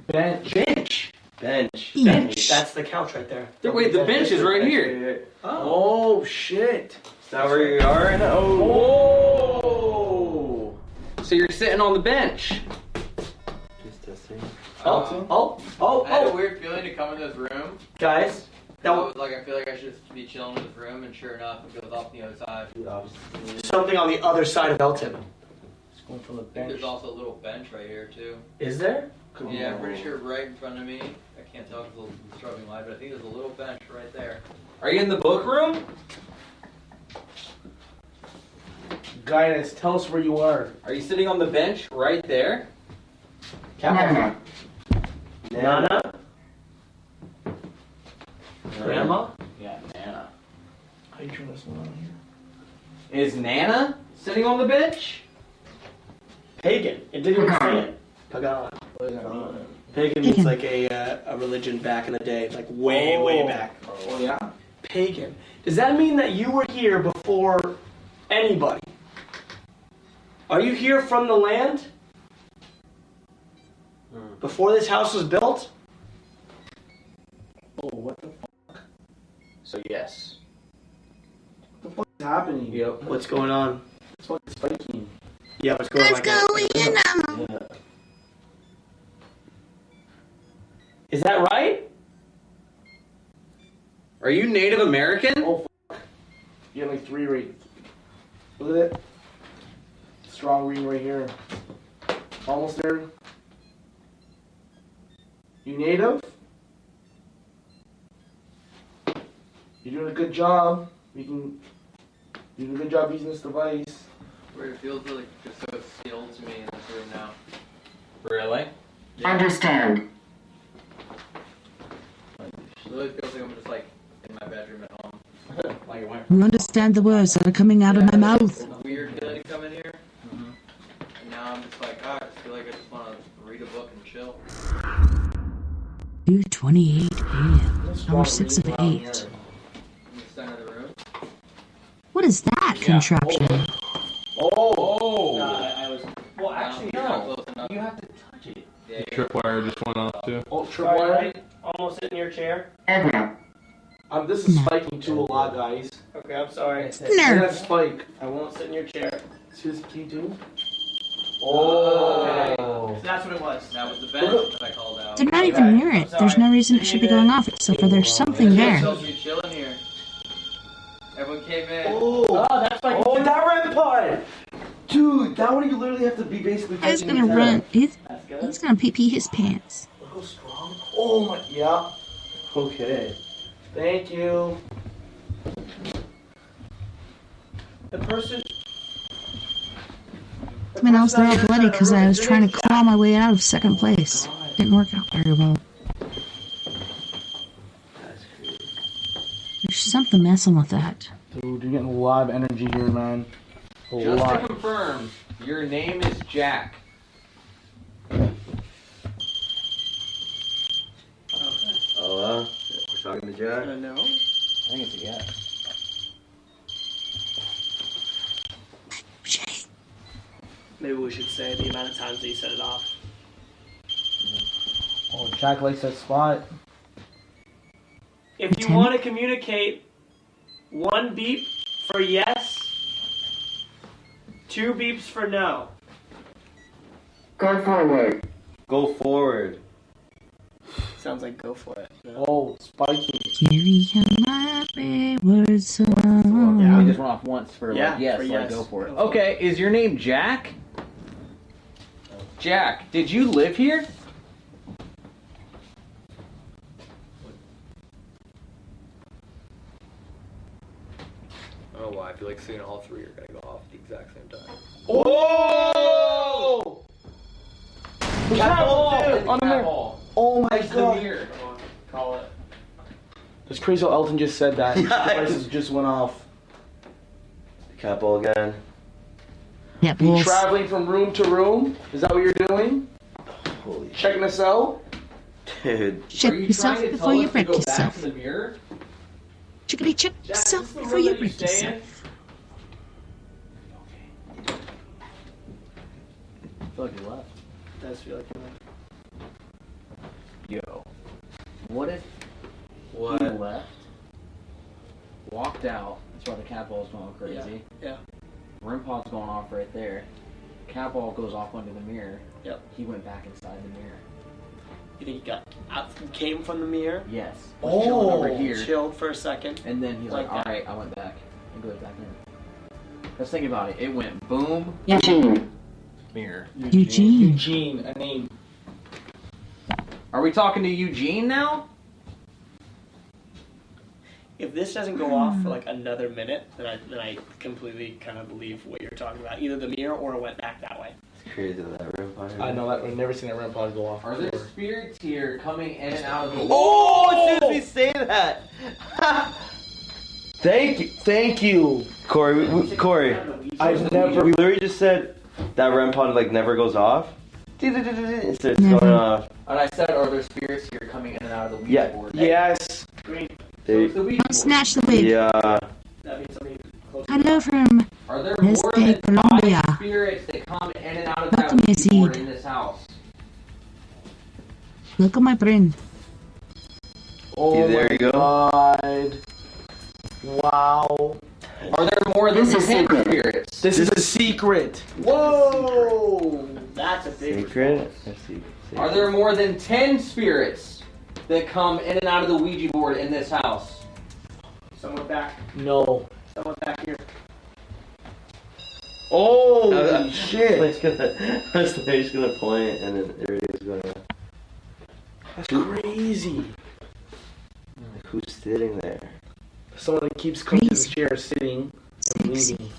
Speaker 5: Bench.
Speaker 4: bench?
Speaker 1: Bench.
Speaker 3: That's the couch right there.
Speaker 5: Wait, the bench is right here.
Speaker 3: Oh.
Speaker 5: Oh, shit.
Speaker 4: Is that where you are? No.
Speaker 5: Oh. So you're sitting on the bench.
Speaker 4: Just testing.
Speaker 2: I had a weird feeling to come in this room.
Speaker 3: Guys,
Speaker 2: I was like, I feel like I should just be chilling in this room, and sure enough, it goes off the other side.
Speaker 3: something on the other side of Elton. It's going from the
Speaker 2: I think
Speaker 3: bench.
Speaker 2: there's also a little bench right here, too.
Speaker 3: Is there?
Speaker 2: Yeah, I'm pretty sure right in front of me. I can't tell because of the struggling light, but I think there's a little bench right there.
Speaker 5: Are you in the book room?
Speaker 3: Guidance, tell us where you are.
Speaker 5: Are you sitting on the bench right there?
Speaker 6: Nana.
Speaker 3: Nana? Grandma?
Speaker 5: Yeah, Nana.
Speaker 3: How you turn this one on here?
Speaker 5: Is Nana sitting on the bench?
Speaker 3: Pagan. It didn't even say it. Pagan. What does that mean? Pagan means like a religion back in the day, like way back.
Speaker 5: Oh yeah.
Speaker 3: Pagan. Does that mean that you were here before anybody? Are you here from the land? Before this house was built?
Speaker 5: Oh, what the fuck? So yes.
Speaker 3: What the fuck is happening?
Speaker 5: Yep.
Speaker 3: What's going on?
Speaker 5: It's fucking spiking.
Speaker 3: Yeah, what's going on?
Speaker 5: Yeah.
Speaker 3: Is that right?
Speaker 5: Are you Native American?
Speaker 3: Oh, fuck. You have like 3 rates. Look at it. Strong reading right here. Almost there. You native? You're doing a good job. You're doing a good job using this device.
Speaker 2: Where it feels like just so still to me in this room now.
Speaker 5: Really?
Speaker 8: Understand.
Speaker 2: It really feels like I'm just like in my bedroom at home.
Speaker 5: Like it went.
Speaker 1: You understand the words that are coming out of my mouth.
Speaker 2: Weird feeling to come in here. And now I'm just like, I just feel like I just want to read a book and chill.
Speaker 1: 2:28 a.m. Hour 6 of 8.
Speaker 2: In the center of the room.
Speaker 1: What is that contraption?
Speaker 5: Oh.
Speaker 3: I was. Well, actually,
Speaker 2: You're not
Speaker 3: no.
Speaker 2: close enough.
Speaker 3: You have to touch it.
Speaker 2: Yeah,
Speaker 7: Tripwire just went off too.
Speaker 3: Oh, tripwire. Almost sitting in your chair.
Speaker 8: Edna.
Speaker 3: This is spiking too a lot, guys. Okay, I'm sorry.
Speaker 1: Nerd.
Speaker 3: That spike. I won't sit in your chair. Seriously, can you do? Oh.
Speaker 2: Okay.
Speaker 3: So that's what it was.
Speaker 2: That was the vent that I called out.
Speaker 1: They're not even near it. There's no reason it should be going off except for there's something there.
Speaker 2: You chilling here. Everyone came in.
Speaker 3: Oh, that's like. Oh, that REM pod.
Speaker 4: Dude, that one you literally have to be basically.
Speaker 1: He's
Speaker 4: touching
Speaker 1: gonna
Speaker 4: his
Speaker 1: run.
Speaker 4: head.
Speaker 1: He's gonna pee his pants.
Speaker 3: Look how strong. Oh my. Yeah.
Speaker 4: Okay.
Speaker 3: Thank you. The person.
Speaker 1: My nails, they're all bloody because I was trying to claw my way out of second place. Didn't work out very well. There's something messing with that.
Speaker 3: Dude, you're getting a lot of energy here, man. A
Speaker 5: Just
Speaker 3: lot.
Speaker 5: to confirm, your name is Jack.
Speaker 4: Oh, we're talking to Jack.
Speaker 3: No.
Speaker 5: I think it's a yes.
Speaker 3: Maybe we should say the amount of times that you set it off. Oh, Jack likes that spot. If you want to communicate, 1 beep for yes, 2 beeps for no.
Speaker 8: Go forward.
Speaker 4: Go forward.
Speaker 3: Sounds like go for it. No. Oh, spiky.
Speaker 1: Carry on my wayward song.
Speaker 5: Yeah, we just run off once for
Speaker 3: Yeah,
Speaker 5: like yes,
Speaker 3: for
Speaker 5: like
Speaker 3: yes.
Speaker 5: go for it.
Speaker 3: Go for
Speaker 5: Okay, is your name Jack? Jack, did you live here?
Speaker 2: I don't know why. I feel like soon all 3 are gonna go off at the exact same time.
Speaker 3: Oh! On the mirror. Oh my god.
Speaker 5: Mirror.
Speaker 3: Call it. It's crazy how Elton just said that.
Speaker 4: Yeah.
Speaker 3: Devices just went off.
Speaker 4: Cat ball again.
Speaker 1: Yeah,
Speaker 3: You
Speaker 1: bulls.
Speaker 3: traveling from room to room? Is that what you're doing?
Speaker 4: Holy shit.
Speaker 3: Checking us out?
Speaker 4: Dude.
Speaker 1: Check
Speaker 5: Are you
Speaker 1: yourself
Speaker 5: trying to
Speaker 1: before
Speaker 5: tell
Speaker 1: you
Speaker 5: us to
Speaker 1: break
Speaker 5: go back
Speaker 1: yourself.
Speaker 5: to the mirror?
Speaker 1: Chickadee, check yourself before you break yourself.
Speaker 5: I feel like you left.
Speaker 3: Does feel like
Speaker 5: Yo. What if
Speaker 2: What?
Speaker 5: he left, walked out, that's why the cat ball's going crazy.
Speaker 3: Yeah.
Speaker 5: REM pod's going off right there. Cat ball goes off under the mirror.
Speaker 3: Yep.
Speaker 5: He went back inside the mirror.
Speaker 3: You think he got out, came from the mirror?
Speaker 5: Yes. Was chilling over here.
Speaker 3: Chilled for a second.
Speaker 5: And then he's like,
Speaker 3: Like that.
Speaker 5: alright, I went back. And goes back in. Let's think about it. It went boom,
Speaker 8: Eugene.
Speaker 5: mirror.
Speaker 1: Eugene.
Speaker 3: Eugene, a name.
Speaker 5: Are we talking to Eugene now?
Speaker 3: If this doesn't go off for like another minute, then I completely kind of believe what you're talking about. Either the mirror or it went back that way.
Speaker 4: It's crazy that REM pod.
Speaker 3: I know that. I've never seen that REM pod go off.
Speaker 5: Are there spirits here coming in and out of the
Speaker 4: Oh, as soon as we say that.
Speaker 3: Thank you.
Speaker 4: Corey, Corey,
Speaker 3: I've never.
Speaker 4: we literally just said that REM pod like never goes off. It starts going off.
Speaker 5: And I said, are there spirits here coming in and out of the Ouija board?
Speaker 3: Yes. Green.
Speaker 5: So it's the Ouija board.
Speaker 1: Snatch the wig.
Speaker 4: Yeah.
Speaker 3: That means somebody close.
Speaker 1: Hello from
Speaker 5: Are there more
Speaker 1: Este
Speaker 5: than
Speaker 1: Colombia.
Speaker 5: 5 spirits that come in and out of that
Speaker 1: Welcome,
Speaker 5: Ouija board
Speaker 1: Yazid.
Speaker 5: in this house?
Speaker 1: Look at my brain.
Speaker 3: Oh
Speaker 4: There
Speaker 3: my
Speaker 4: you go.
Speaker 3: God. Wow.
Speaker 5: Are there more than
Speaker 8: This is
Speaker 5: 10
Speaker 8: secret.
Speaker 5: spirits?
Speaker 3: This is a secret. Whoa. That's a big
Speaker 4: Secret? Secret.
Speaker 5: Are there more than 10 spirits that come in and out of the Ouija board in this house?
Speaker 3: Someone back. No. Someone back here. Oh shit.
Speaker 4: I was just gonna point and then everything's going on.
Speaker 3: That's crazy.
Speaker 4: Like, who's sitting there?
Speaker 3: Someone that keeps coming to the chair, sitting and leaving.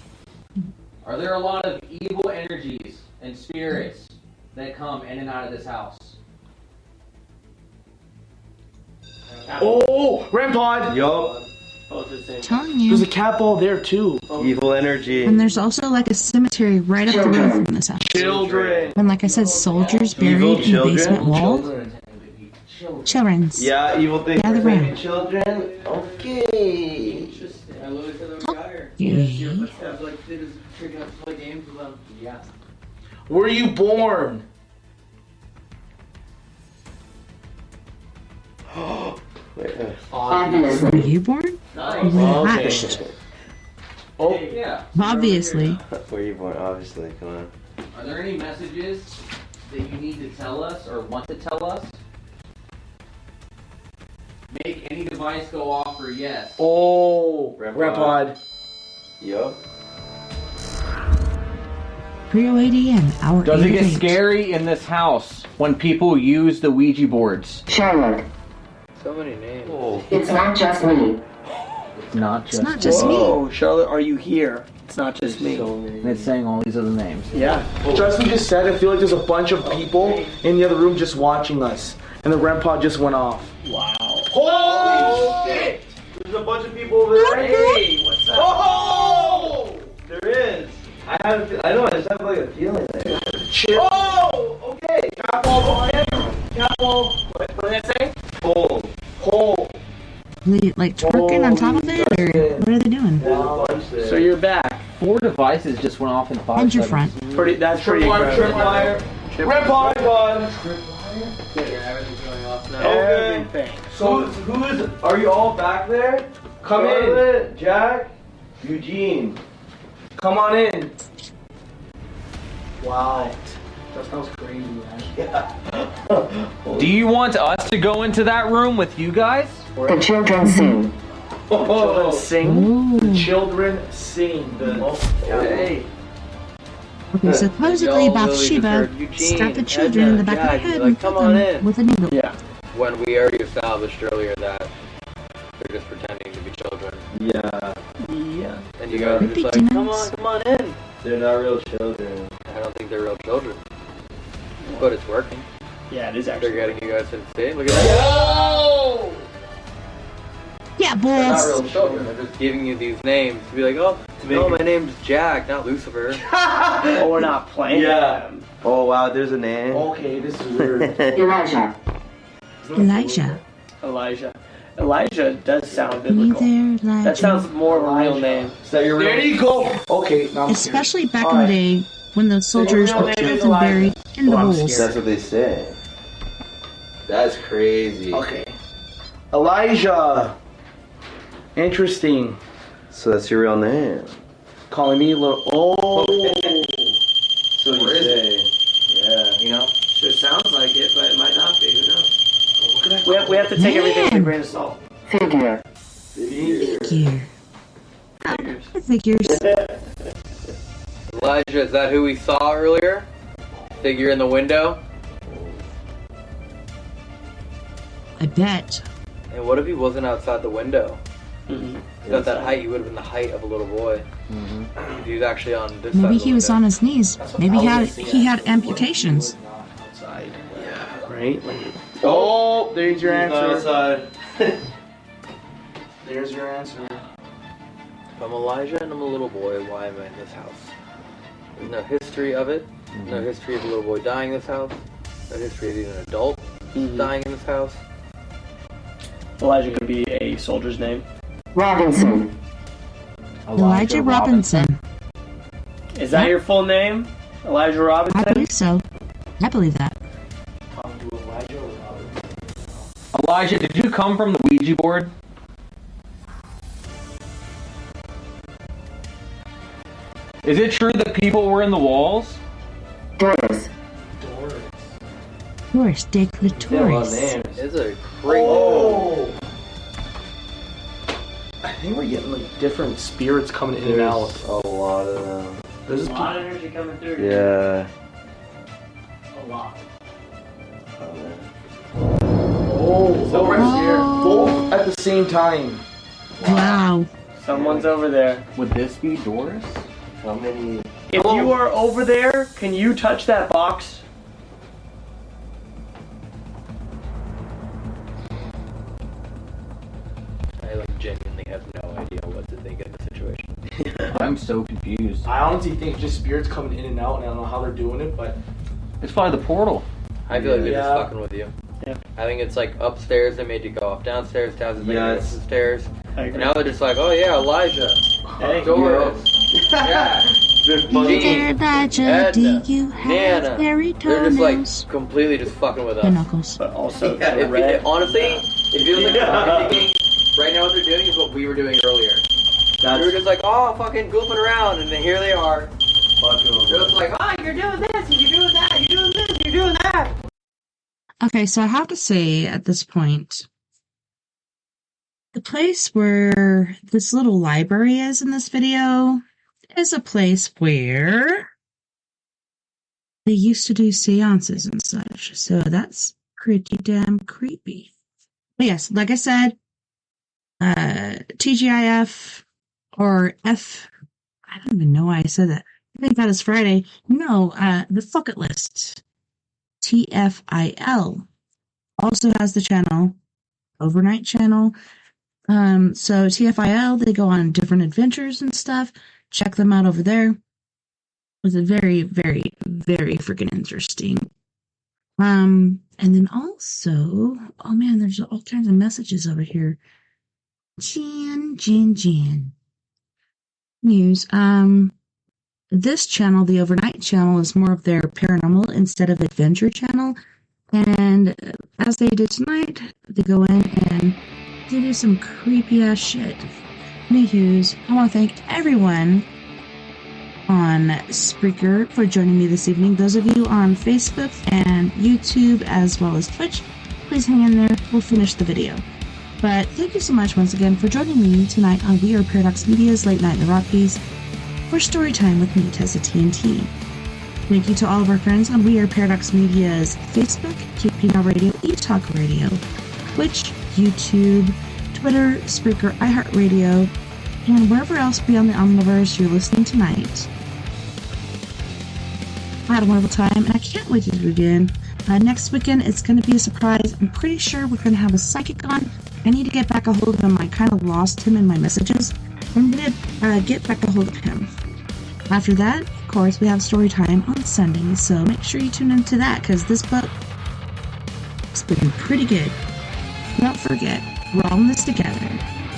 Speaker 5: Are there a lot of evil energies and spirits that come in and out of this house?
Speaker 3: Oh, REM pod.
Speaker 4: Yup.
Speaker 1: Telling you.
Speaker 3: There's a cat ball there too.
Speaker 4: Evil energy.
Speaker 1: And there's also like a cemetery right up the road from this house.
Speaker 3: Children.
Speaker 1: And like I said, soldiers
Speaker 4: Evil
Speaker 1: buried in the
Speaker 4: children?
Speaker 1: basement wall. Children's.
Speaker 4: Yeah, evil things
Speaker 1: Gather
Speaker 4: for baby
Speaker 1: round.
Speaker 4: children. Okay.
Speaker 2: I literally said that was a guy here.
Speaker 1: Yeah.
Speaker 2: Like, they just freaking out to play games with them. Yeah.
Speaker 3: Where are you born?
Speaker 4: Wait,
Speaker 8: Obviously.
Speaker 1: Were you born?
Speaker 2: Nice.
Speaker 1: You were
Speaker 3: Okay.
Speaker 1: hatched.
Speaker 3: Oh,
Speaker 2: Yeah.
Speaker 1: Obviously.
Speaker 4: where you born? Obviously, come on.
Speaker 5: Are there any messages that you need to tell us or want to tell us? Make any device go off for yes.
Speaker 3: oh,
Speaker 4: REM
Speaker 3: REM pod.
Speaker 4: Yup.
Speaker 1: 3:08 a.m. Hour
Speaker 5: Does it
Speaker 1: 8
Speaker 5: get
Speaker 1: of 8.
Speaker 5: scary in this house when people use the Ouija boards?
Speaker 8: Charlotte.
Speaker 2: So many names.
Speaker 4: Oh.
Speaker 8: It's not just me.
Speaker 5: It's not
Speaker 1: It's not just me.
Speaker 3: Whoa, Charlotte, are you here? It's not just me.
Speaker 4: So many.
Speaker 5: And it's saying all these other names.
Speaker 3: Yeah. Justin just said, I feel like there's a bunch of people in the other room just watching us. And the REM pod just went off. Wow. Holy shit!
Speaker 4: There's a bunch of people over there.
Speaker 3: Hey, what's that?
Speaker 4: Oh! There is. I know. I just have like a feeling there.
Speaker 3: Chill. Oh! Okay. Cat ball going in. Cat ball. What did I say?
Speaker 4: Cold.
Speaker 3: Hole.
Speaker 1: Like twerking on top of it, or what are they doing?
Speaker 4: There's a bunch there.
Speaker 3: So you're back.
Speaker 5: 4 devices just went off in 5
Speaker 1: And your
Speaker 5: seconds.
Speaker 1: front.
Speaker 3: That's pretty incredible.
Speaker 4: Tripwire.
Speaker 3: REM pod.
Speaker 2: Yeah, everything's going off now.
Speaker 3: Everything.
Speaker 4: So are you all back there?
Speaker 3: Come in.
Speaker 4: Charlotte, Jack, Eugene.
Speaker 3: Come on in. Wow. That was crazy, man.
Speaker 5: Do you want us to go into that room with you guys?
Speaker 8: The children sing.
Speaker 3: Children sing.
Speaker 1: Ooh.
Speaker 3: The children sing. Hey.
Speaker 1: Okay, supposedly
Speaker 2: Y'all literally just
Speaker 1: Bathsheba
Speaker 2: heard Eugene,
Speaker 1: stabbed the children in the back of
Speaker 2: Edna,
Speaker 1: the
Speaker 2: Jack,
Speaker 1: head
Speaker 2: you're
Speaker 1: and
Speaker 2: like,
Speaker 1: killed
Speaker 2: "Come on
Speaker 1: them
Speaker 2: in."
Speaker 1: with a needle.
Speaker 3: Yeah.
Speaker 2: When we already established earlier that they're just pretending to be children.
Speaker 4: Yeah.
Speaker 3: Yeah.
Speaker 2: And you guys are
Speaker 1: Creepy
Speaker 2: just like,
Speaker 1: demons.
Speaker 2: come on in.
Speaker 4: They're not real children.
Speaker 2: I don't think they're real children. But it's working.
Speaker 3: Yeah, it is
Speaker 2: They're
Speaker 3: actually.
Speaker 2: getting you guys insane. Look at that.
Speaker 3: Yo!
Speaker 1: Yeah,
Speaker 2: They're not
Speaker 1: boys.
Speaker 2: real children. They're just giving you these names to be like, oh, no, my name's Jack, not Lucifer.
Speaker 3: Oh, we're not playing.
Speaker 4: Yeah. Oh wow, there's a name.
Speaker 3: Okay, this is weird.
Speaker 8: Elijah.
Speaker 1: Elijah.
Speaker 3: Elijah. Elijah does sound
Speaker 1: Be
Speaker 3: biblical.
Speaker 1: there, Elijah.
Speaker 3: That sounds more of a real name.
Speaker 4: Is that your real
Speaker 3: There you go. Okay, now I'm
Speaker 1: Especially
Speaker 3: serious.
Speaker 1: back
Speaker 3: All
Speaker 1: in the
Speaker 3: right.
Speaker 1: day when the soldiers
Speaker 3: real
Speaker 1: were
Speaker 3: name
Speaker 1: killed
Speaker 3: is
Speaker 1: and
Speaker 3: Elijah.
Speaker 1: buried in the
Speaker 3: Oh, I'm
Speaker 1: holes.
Speaker 3: scared.
Speaker 4: That's what they say. That's crazy.
Speaker 3: Okay. Elijah. Interesting.
Speaker 4: So that's your real name.
Speaker 3: Calling me a little. Oh.
Speaker 4: So you
Speaker 3: Where is
Speaker 4: say. Yeah.
Speaker 3: You know? Sure sounds like it, but it might not be. Who knows? Oh, look at that. We have to take everything with a
Speaker 1: Man.
Speaker 3: grain of salt.
Speaker 8: Figure.
Speaker 1: Figure. Oh, figures.
Speaker 2: Elijah, is that who we saw earlier? Figure in the window?
Speaker 1: I bet.
Speaker 2: And what if he wasn't outside the window?
Speaker 3: Mm-hmm.
Speaker 2: He's at that height, he would have been the height of a little boy. He was actually on this side
Speaker 1: Maybe
Speaker 2: of the
Speaker 1: he was
Speaker 2: window.
Speaker 1: on his knees. Maybe he had amputations.
Speaker 3: Outside. Yeah. Right? Oh, there's your answer.
Speaker 4: Outside.
Speaker 3: There's your answer.
Speaker 2: If I'm Elijah and I'm a little boy, why am I in this house? There's no history of it. No history of a little boy dying in this house. No history of even an adult dying in this house.
Speaker 3: Elijah could be a soldier's name.
Speaker 8: Robinson.
Speaker 1: Elijah Robinson.
Speaker 3: Is that your full name? Elijah Robinson?
Speaker 1: I believe so. I believe that.
Speaker 5: Elijah, did you come from the Ouija board? Is it true that people were in the walls?
Speaker 8: Doris.
Speaker 1: Doris de Clitoris.
Speaker 2: It's a great.
Speaker 3: Oh! I think we're getting like different spirits coming in and out.
Speaker 4: A lot of them.
Speaker 3: There's a lot of energy coming through.
Speaker 4: Yeah.
Speaker 3: A lot.
Speaker 4: Oh, man.
Speaker 3: Oh, so right here. Both at the same time.
Speaker 1: Wow.
Speaker 3: Someone's over there.
Speaker 5: Would this be Doris?
Speaker 4: How many?
Speaker 3: If you are over there, can you touch that box?
Speaker 2: I like genuinely have no idea what to think of the situation.
Speaker 5: I'm so confused.
Speaker 3: I honestly think just spirits coming in and out, and I don't know how they're doing it, but
Speaker 5: It's probably the portal.
Speaker 2: I feel like they're just
Speaker 3: Yeah.
Speaker 2: fucking with you.
Speaker 3: Yeah.
Speaker 2: I think it's like upstairs they made you go up, downstairs they made you go up
Speaker 4: Yes.
Speaker 2: the stairs.
Speaker 3: I
Speaker 2: And
Speaker 3: agree.
Speaker 2: now they're just like, oh yeah, Elijah,
Speaker 3: Hey,
Speaker 2: Doris, yeah,
Speaker 1: Dear Elijah,
Speaker 2: Edna,
Speaker 1: do you have
Speaker 2: Nana.
Speaker 1: hairy
Speaker 2: They're just
Speaker 1: toenails?
Speaker 2: like completely just fucking with
Speaker 1: The
Speaker 2: us.
Speaker 1: knuckles.
Speaker 3: but also
Speaker 2: Yeah,
Speaker 3: the red.
Speaker 2: honestly, it feels like
Speaker 3: Yeah.
Speaker 2: they're thinking, right now what they're doing is what we were doing earlier. We were just like, oh, fucking goofing around, and then here they are. They're just like, oh, you're doing this, and you're doing that, you're doing this, you're doing that.
Speaker 1: Okay, so I have to say at this point, the place where this little library is in this video is a place where they used to do seances and such. So that's pretty damn creepy. But yes, like I said, TGIF or F, I don't even know why I said that. I think that is Friday. No, the Fuck It List. TFIL also has the channel, Overnight channel. So TFIL, they go on different adventures and stuff. Check them out over there. It was a very, very, very freaking interesting. And then also, oh man, there's all kinds of messages over here. Jan. News. This channel, the Overnight channel, is more of their paranormal instead of adventure channel. And as they did tonight, they go in and they do some creepy ass shit. Anywho's, I want to thank everyone on Spreaker for joining me this evening. Those of you on Facebook and YouTube as well as Twitch, please hang in there. We'll finish the video. But thank you so much once again for joining me tonight on We Are Paradox Media's Late Night in the Rockies for Storytime with me, TessaTNT. Thank you to all of our friends on We Are Paradox Media's Facebook, KPNL Radio, eTalk Radio, Twitch, YouTube, Twitter, Spreaker, iHeartRadio, and wherever else beyond the Omniverse you're listening tonight. I had a wonderful time, and I can't wait to do it again. Next weekend, it's going to be a surprise. I'm pretty sure we're going to have a psychic on. I need to get back a hold of him. I kind of lost him in my messages. I'm going to get back a hold of him. After that, of course, we have story time on Sunday, so make sure you tune into that, because this book has been pretty good. Don't forget, we're all in this together.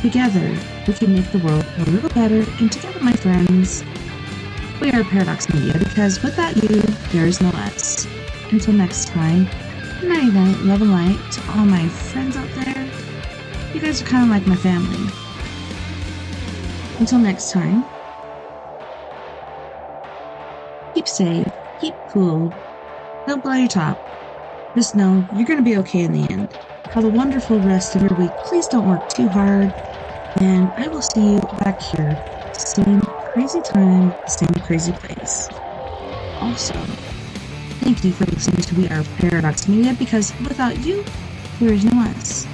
Speaker 1: Together, we can make the world a little better, and together, my friends, we are Paradox Media, because without you, there is no us. Until next time, night, love and light to all my friends out there. You guys are kind of like my family. Until next time, keep safe, keep cool, don't blow your top. Just know you're going to be okay in the end. Have a wonderful rest of your week. Please don't work too hard. And I will see you back here. Same crazy time, same crazy place. Also, thank you for listening to We Are Paradox Media, because without you, there is no us.